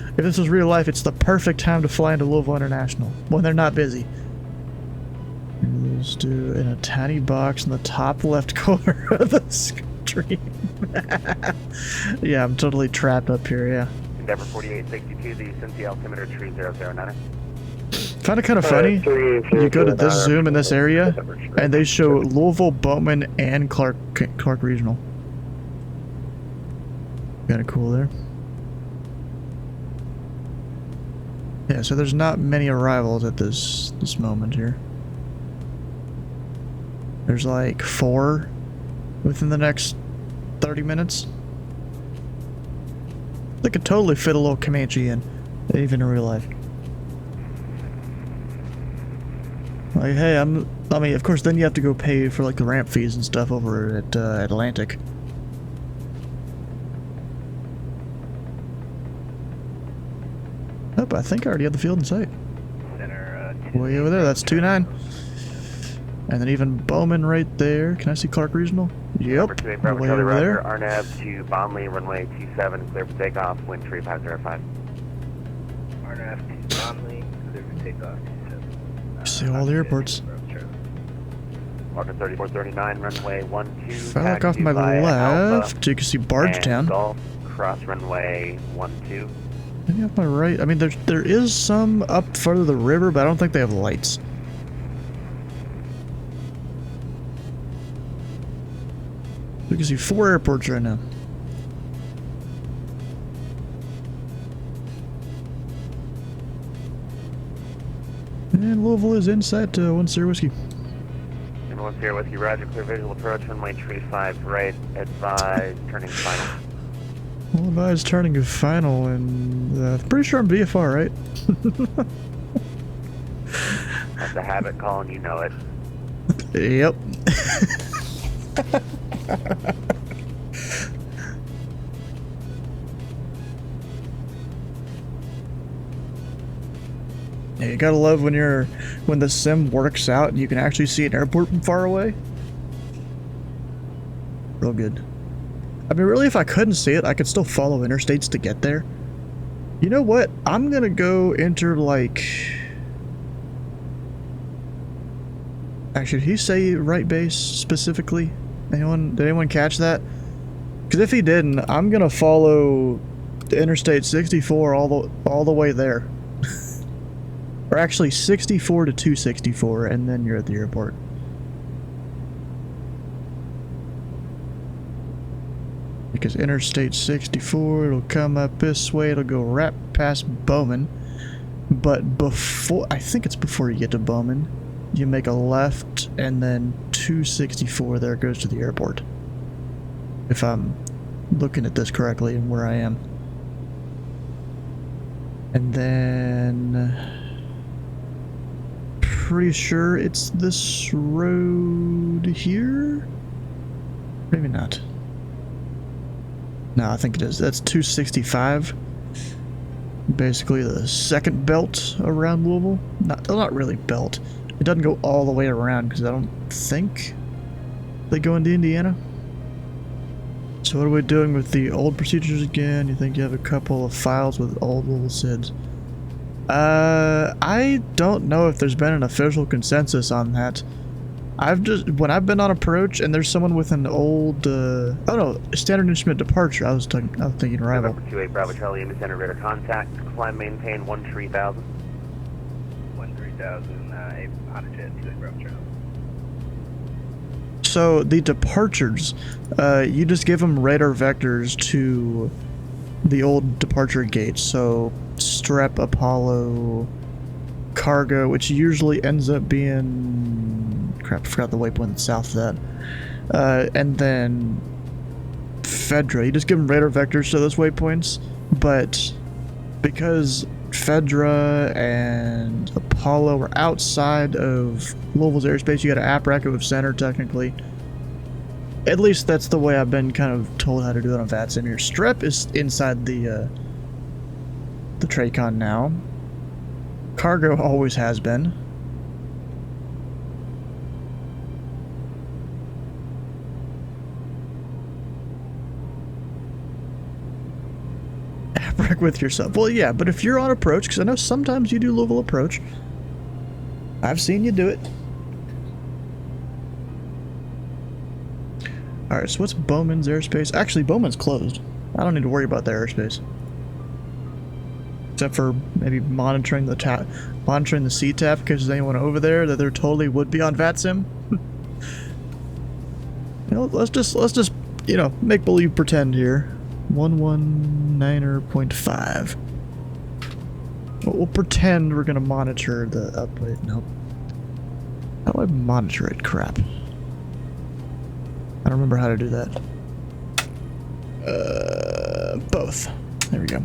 If this was real life, it's the perfect time to fly into Louisville International when they're not busy. Let's do in a tiny box in the top left corner of the screen. Yeah, I'm totally trapped up here, yeah. Endeavor 4862, the Cincy altimeter tree 009. Find it kind of funny. You go to this zoom in this area, and they show Louisville, Bowman, and Clark Regional. Kind of cool there. Yeah, so there's not many arrivals at this moment here. There's like 4 within the next 30 minutes. They could totally fit a little Comanche in, even in real life. Like, hey, I mean, of course, then you have to go pay for like the ramp fees and stuff over at Atlantic. Oh, I think I already have the field in sight. Center, way over there, that's 29. And then even Bowman right there. Can I see Clark Regional? Yep, way over there. RNAV to Bonley, runway 27, clear for takeoff, wind 3505. RNAV to Bonley, clear for takeoff. See all the airports. Marker 3439, runway 12. If I look off my left, you can see Bardstown. Golf, cross runway 12. Maybe off my right. I mean, there is some up further the river, but I don't think they have lights. You can see 4 airports right now. And Louisville is inside 10 Whiskey. And 10 Whiskey, roger, clear visual approach, runway 35 right, advise, turning final. Well, advise turning final, and pretty sure I'm VFR, right? That's a habit calling, you know it. Yep. Yeah, you gotta love when the sim works out and you can actually see an airport from far away. Real good. I mean, really, if I couldn't see it, I could still follow interstates to get there. You know what? I'm gonna go enter, like... Actually, did he say right base specifically? Did anyone catch that? Because if he didn't, I'm gonna follow the Interstate 64 all the way there. Or actually 64 to 264, and then you're at the airport. Because Interstate 64, it'll come up this way, it'll go right past Bowman. But before, I think it's before you get to Bowman, you make a left, and then 264 there goes to the airport. If I'm looking at this correctly and where I am. And then... pretty sure it's this road here? Maybe not. No, I think it is. That's 265. Basically the second belt around Louisville. Not really belt. It doesn't go all the way around because I don't think they go into Indiana. So what are we doing with the old procedures again? You think you have a couple of files with old Louisville SIDs? I don't know if there's been an official consensus on that. When I've been on approach and there's someone with an old, oh no, standard instrument departure, I was thinking arrival. November 2-8 Bravo Charlie, Indy Center, radar contact, climb maintain 13,000. 13,000, on a jet, 2-8 Bravo Charlie. So the departures, you just give them radar vectors to the old departure gates. So Strep, Apollo, Cargo, which usually ends up being, crap, I forgot the waypoint that's south of that. And then Fedra, you just give them radar vectors to those waypoints, but because Fedra and Apollo are outside of Louisville's airspace, you got an APRAC of center technically. At least that's the way I've been kind of told how to do it on VATSIM. Your Strep is inside the TRACON now. Cargo always has been. APRAC with yourself. Well, yeah, but if you're on approach, because I know sometimes you do Louisville approach. I've seen you do it. Alright, so what's Bowman's airspace? Actually, Bowman's closed. I don't need to worry about their airspace. Except for maybe monitoring the CTAP, because there's anyone over there that there totally would be on VATSIM. You know, let's just you know, make believe pretend here. 119.5. We'll pretend we're gonna monitor the update. Nope. How do I monitor it? Crap. I don't remember how to do that. Both. There we go.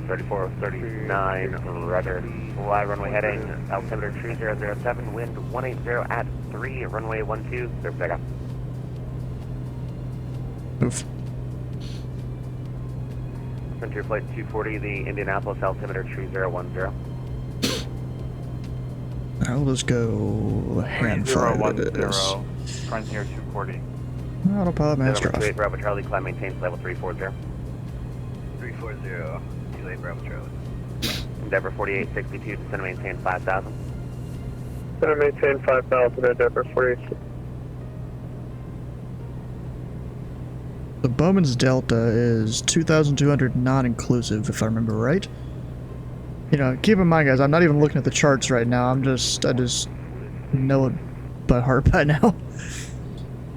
3439, rudder, fly runway heading, altimeter 3007, wind 180 at 3, runway 12, clear for takeoff. Oof. Frontier Flight 240, the Indianapolis altimeter 3010. I'll just go hand fire this. Frontier 240. Autopilot master off. 28 Bravo Charlie, climb maintains level 340. 340, 28 Bravo Charlie. Endeavor 4862, descend and maintain 5,000. Descend and maintain 5,000, Endeavor 48. The Bowman's Delta is 2,200 non-inclusive, if I remember right. You know, keep in mind, guys, I'm not even looking at the charts right now. I just know it by heart by now.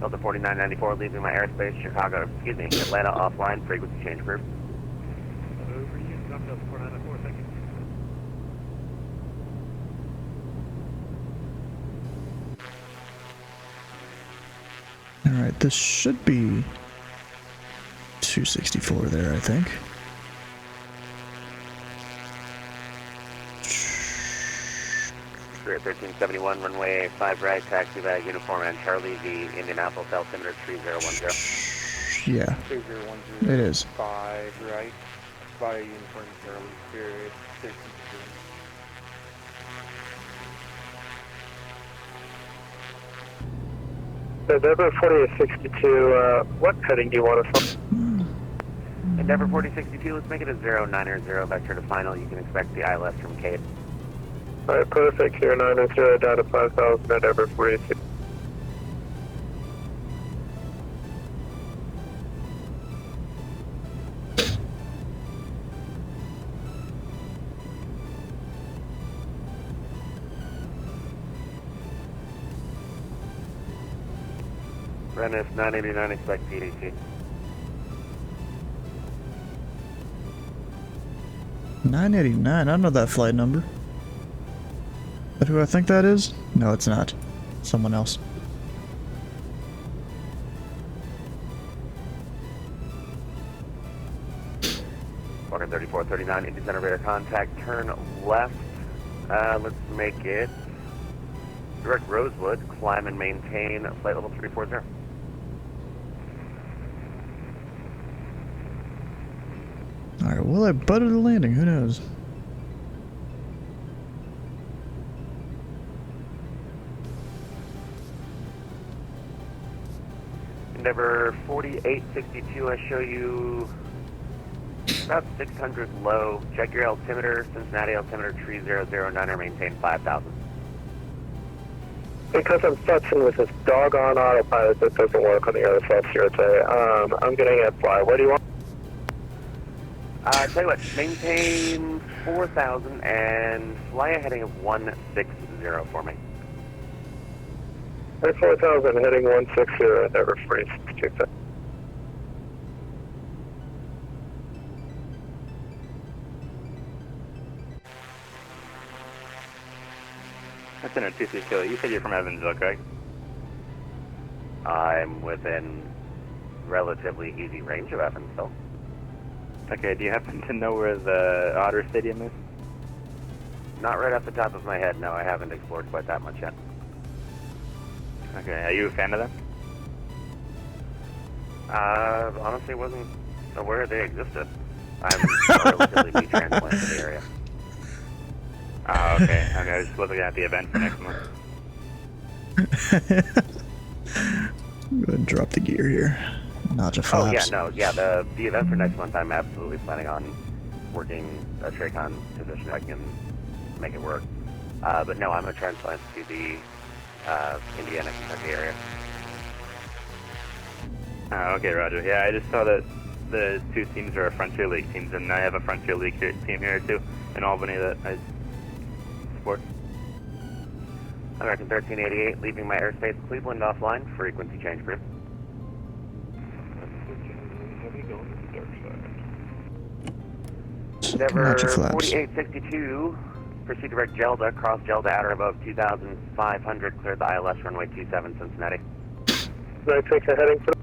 Delta 4994, leaving my airspace, Chicago, excuse me, Atlanta offline, frequency change group. Over you, drop Delta 4994, thank you. Alright, this should be 264 there, I think. Spirit 1371, runway 5 right, taxi by Uniform and Charlie, the Indianapolis altimeter 3010. Yeah. 3010. It is. 5 right, via Uniform Charlie, Spirit 13. Endeavor 4862, what heading do you want us on? Endeavor 4062, let's make it a 090 vector to final. You can expect the ILS from Kate. Alright, perfect. 090 down to 5000, Endeavor 4862. Rennis 989, expect PDC. 989, I don't know that flight number. But who I think that is? No, it's not. Someone else. Walker 3439, Indy Center radar contact, turn left. Let's make it direct Rosewood, climb and maintain flight level 340. Alright, well, I butted the landing, who knows? Endeavor 4862, I show you about 600 low. Check your altimeter, Cincinnati altimeter 3009, or maintain 5000. Because I'm futzing with this doggone autopilot that doesn't work on the RSL CRT, I'm getting at fly. What do you want? Tell you what, maintain 4000 and fly a heading of 160 for me. 4000, heading 160, Endeavor 4662. That's in a 2-3 kilo. You said you're from Evansville, correct? I'm within relatively easy range of Evansville. Okay, do you happen to know where the Otter Stadium is? Not right off the top of my head, no. I haven't explored quite that much yet. Okay, are you a fan of them? Honestly wasn't aware they existed. I'm relatively new transplant to the area. Oh, okay. Okay, I was just looking at the event for next month. Go ahead and drop the gear here. Not just flaps. Oh, yeah, no, yeah, the event for next month, I'm absolutely planning on working a Tracon position. I can make it work. But no, I'm a transplant to the Indiana, Kentucky area. Oh, okay, Roger. Yeah, I just saw that the two teams are Frontier League teams, and I have a Frontier League team here, too, in Albany that I support. American 1388, leaving my airspace Cleveland offline, frequency change group. Endeavor 4862, proceed direct Gelda, cross Gelda at or above 2,500, clear the ILS runway 27 Cincinnati. Can I take a heading for?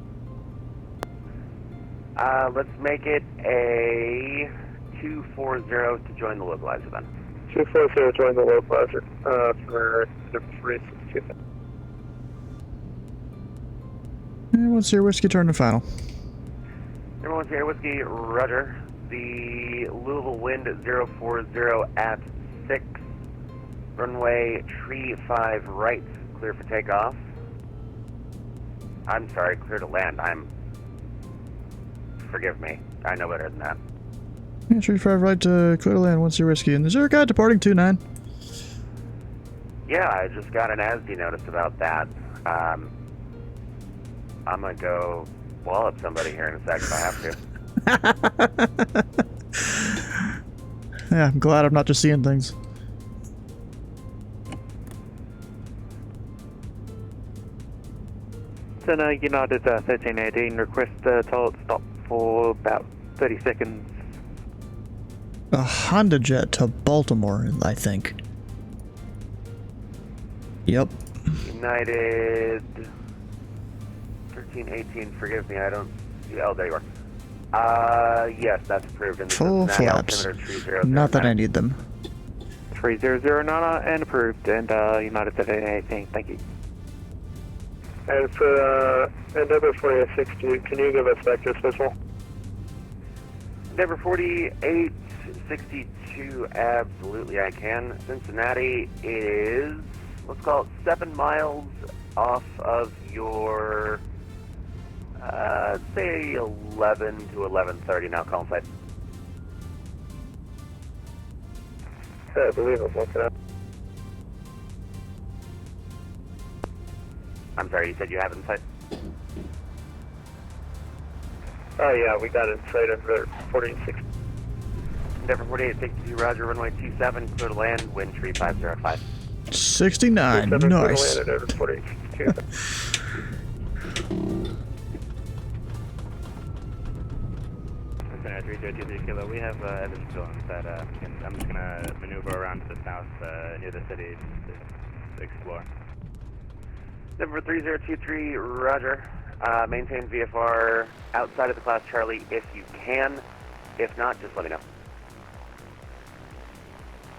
Let's make it a 240 to join the localizer then. 240, join the localizer for Endeavor 4862. And what's your whiskey turn to final? Everyone's here, Whiskey, Roger. The Louisville wind 040 at 6, runway tree 5 right, clear for takeoff. I'm sorry, clear to land. Forgive me, I know better than that. Yeah, 35 right to clear to land, once your whiskey. And is there a guy departing 29? Yeah, I just got an ASD notice about that. I'm gonna go wallop somebody here in a sec if I have to. Yeah, I'm glad I'm not just seeing things. Center United 1318, request toilet stop for about 30 seconds. A Honda Jet to Baltimore, I think. Yep. United 1318, forgive me, I don't see. Oh, there you are. Yes, that's approved in the Full Cincinnati flaps. altimeter 3009. Not that I need them. 300 Nana and approved, and United at 18. Thank you. And for Endeavor 4862, can you give us vectors visual? Endeavor 4862, absolutely I can. Cincinnati is, let's call it 7 miles off of your, say 11 to 11:30 now, call site. I believe I'm looking up. I'm sorry, you said you have it in sight? Oh yeah, we got it in sight over 46. Endeavor 4862, roger, runway 27, clear to land, wind tree 505. 69, nice. Endeavor 4862. Cincinnati 3023 Kilo, we have evidence zones that I'm just gonna maneuver around to the south near the city to explore. Number 3023, roger. Maintain VFR outside of the class Charlie if you can. If not, just let me know.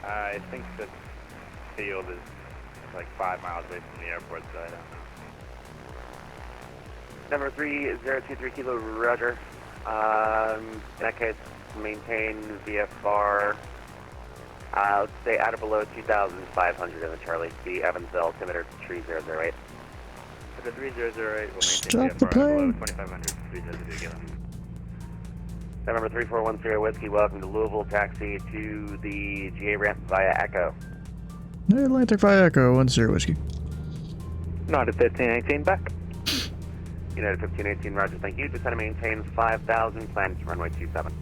I think the field is like 5 miles away from the airport, so I don't know. Number 3023 Kilo, roger. In that case, maintain VFR, let's say at or below 2,500 in the Charlie. The Evansville altimeter 3008. The 3008 will maintain Stop the VFR below plane. 2,500. 3008 again. Number 3410 Whiskey, welcome to Louisville. Taxi to the GA ramp via Echo. Atlantic via Echo, 10 Whiskey. United 1518 back. United 1518, roger, thank you. Descend and maintain 5,000, planned to runway 27.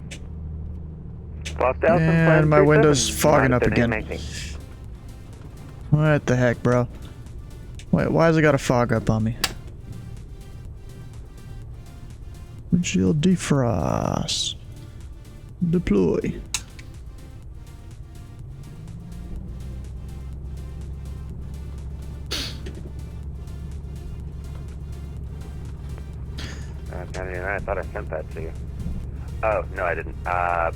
5,000, And my window's fogging up United again. 1518. What the heck, bro? Wait, why has it got a fog up on me? Windshield defrost. Deploy. I thought I sent that to you. Oh, no, I didn't. On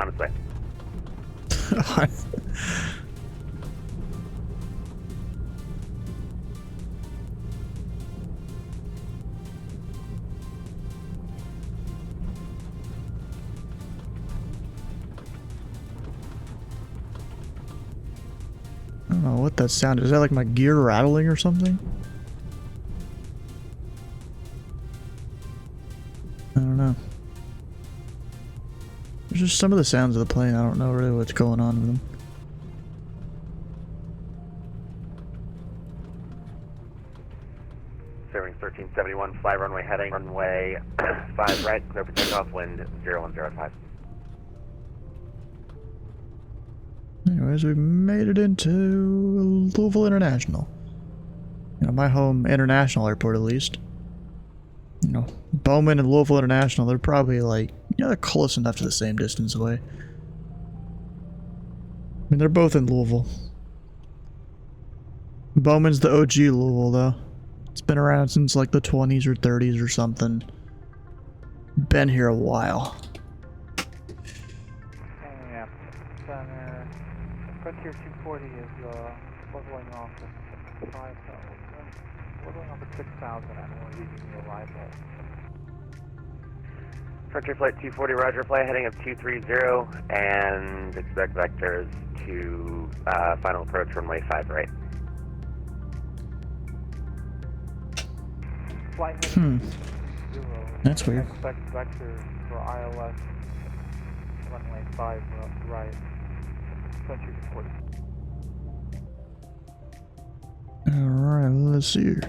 its way. I don't know what that sound is. Is that like my gear rattling or something? I don't know. There's just some of the sounds of the plane. I don't know really what's going on with them. Serving 1371, fly runway heading, runway 5 right, clear for takeoff, wind 0105. Anyways, we've made it into Louisville International. You know, my home international airport at least. You know, Bowman and Louisville International, they're probably like, you know, they're close enough to the same distance away. I mean, they're both in Louisville. Bowman's the OG Louisville, though. It's been around since like the 20s or 30s or something. Been here a while. Yeah, Center. Frontier 240 is leveling off at 5,000. Leveling off at 6,000 and we're leaving the arrival. Frontier Flight 240, roger, fly heading of 230, and expect vectors to final approach runway 5 right. Flight heading 0. That's weird. Expect vectors for ILS runway 5 right. Frontier 240. Alright, let's see here.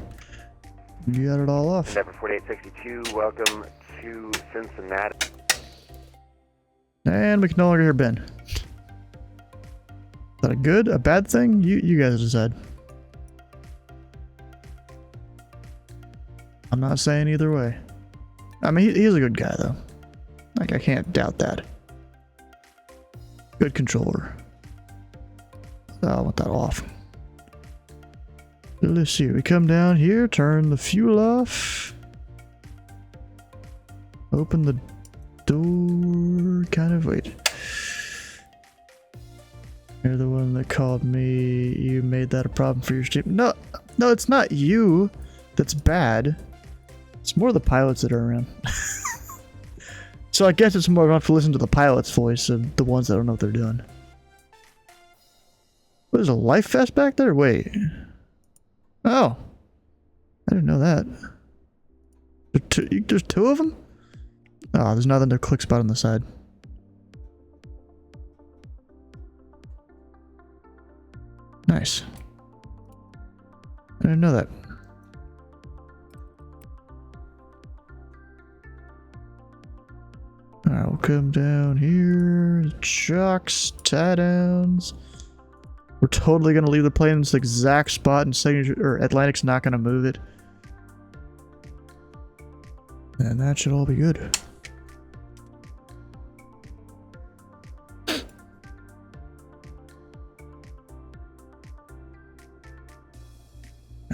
You got it all off. Endeavor 4862, welcome to Cincinnati. And we can no longer hear Ben. Is that a good, a bad thing? You guys decide. I'm not saying either way. I mean, he's a good guy, though. Like, I can't doubt that. Good controller. So I want that off. So let's see. We come down here, turn the fuel off. Open the door. Kind of wait. You're the one that called me. You made that a problem for your stream. No, no, it's not you that's bad. It's more the pilots that are around. So I guess it's more fun to listen to the pilot's voice of the ones that don't know what they're doing. There's a life vest back there? Wait. Oh. I didn't know that. There's two of them? Oh, there's nothing to click spot on the side. Nice. I didn't know that. Alright, we'll come down here. Chocks, tie downs. We're totally gonna leave the plane in this exact spot and Atlantic's not gonna move it. And that should all be good.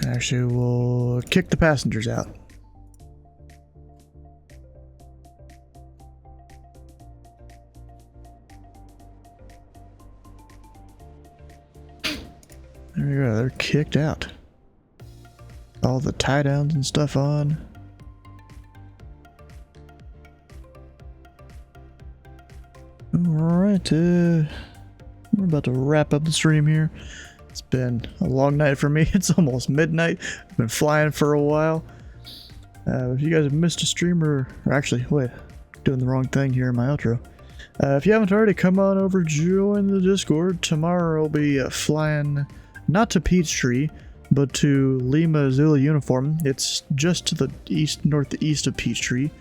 Actually, we'll kick the passengers out. There we go, they're kicked out. All the tie downs and stuff on. Alright, we're about to wrap up the stream here. It's been a long night for me. It's almost midnight. I've been flying for a while. If you guys have missed a stream or actually, wait, doing the wrong thing here in my outro. If you haven't already, come on over, join the Discord. Tomorrow I'll be flying not to Peachtree, but to Lima Zulu Uniform. It's just to the northeast of Peachtree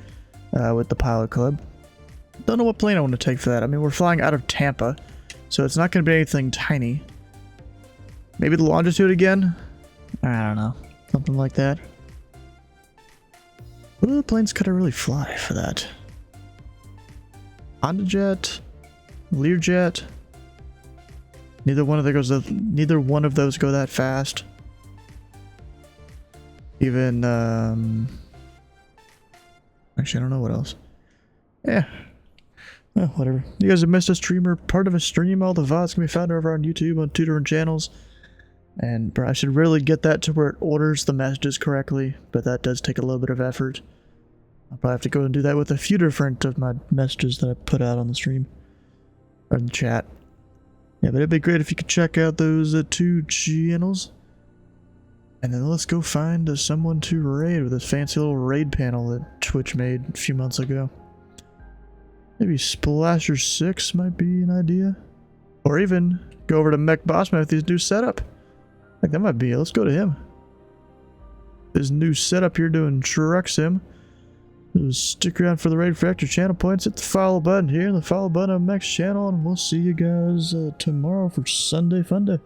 with the pilot club. Don't know what plane I want to take for that. I mean, we're flying out of Tampa, so it's not going to be anything tiny. Maybe the longitude again? I don't know. Something like that. What other planes could I really fly for that? Honda Jet? Learjet? Neither one of those go that fast. Even actually I don't know what else. Yeah. Well, whatever. You guys have missed a stream or part of a stream. All the VODs can be found over on YouTube on 2 different channels. And I should really get that to where it orders the messages correctly, but that does take a little bit of effort. I'll probably have to go and do that with a few different of my messages that I put out on the stream. Or in the chat. Yeah, but it'd be great if you could check out those 2 channels. And then let's go find someone to raid with this fancy little raid panel that Twitch made a few months ago. Maybe Splasher 6 might be an idea. Or even go over to Mech Bossman with his new setup. Like that might be it. Let's go to him. His new setup here doing truck sim. So stick around for the raid for extra channel points. Hit the follow button here and the follow button on Mech's channel, and we'll see you guys tomorrow for Sunday Fun Day.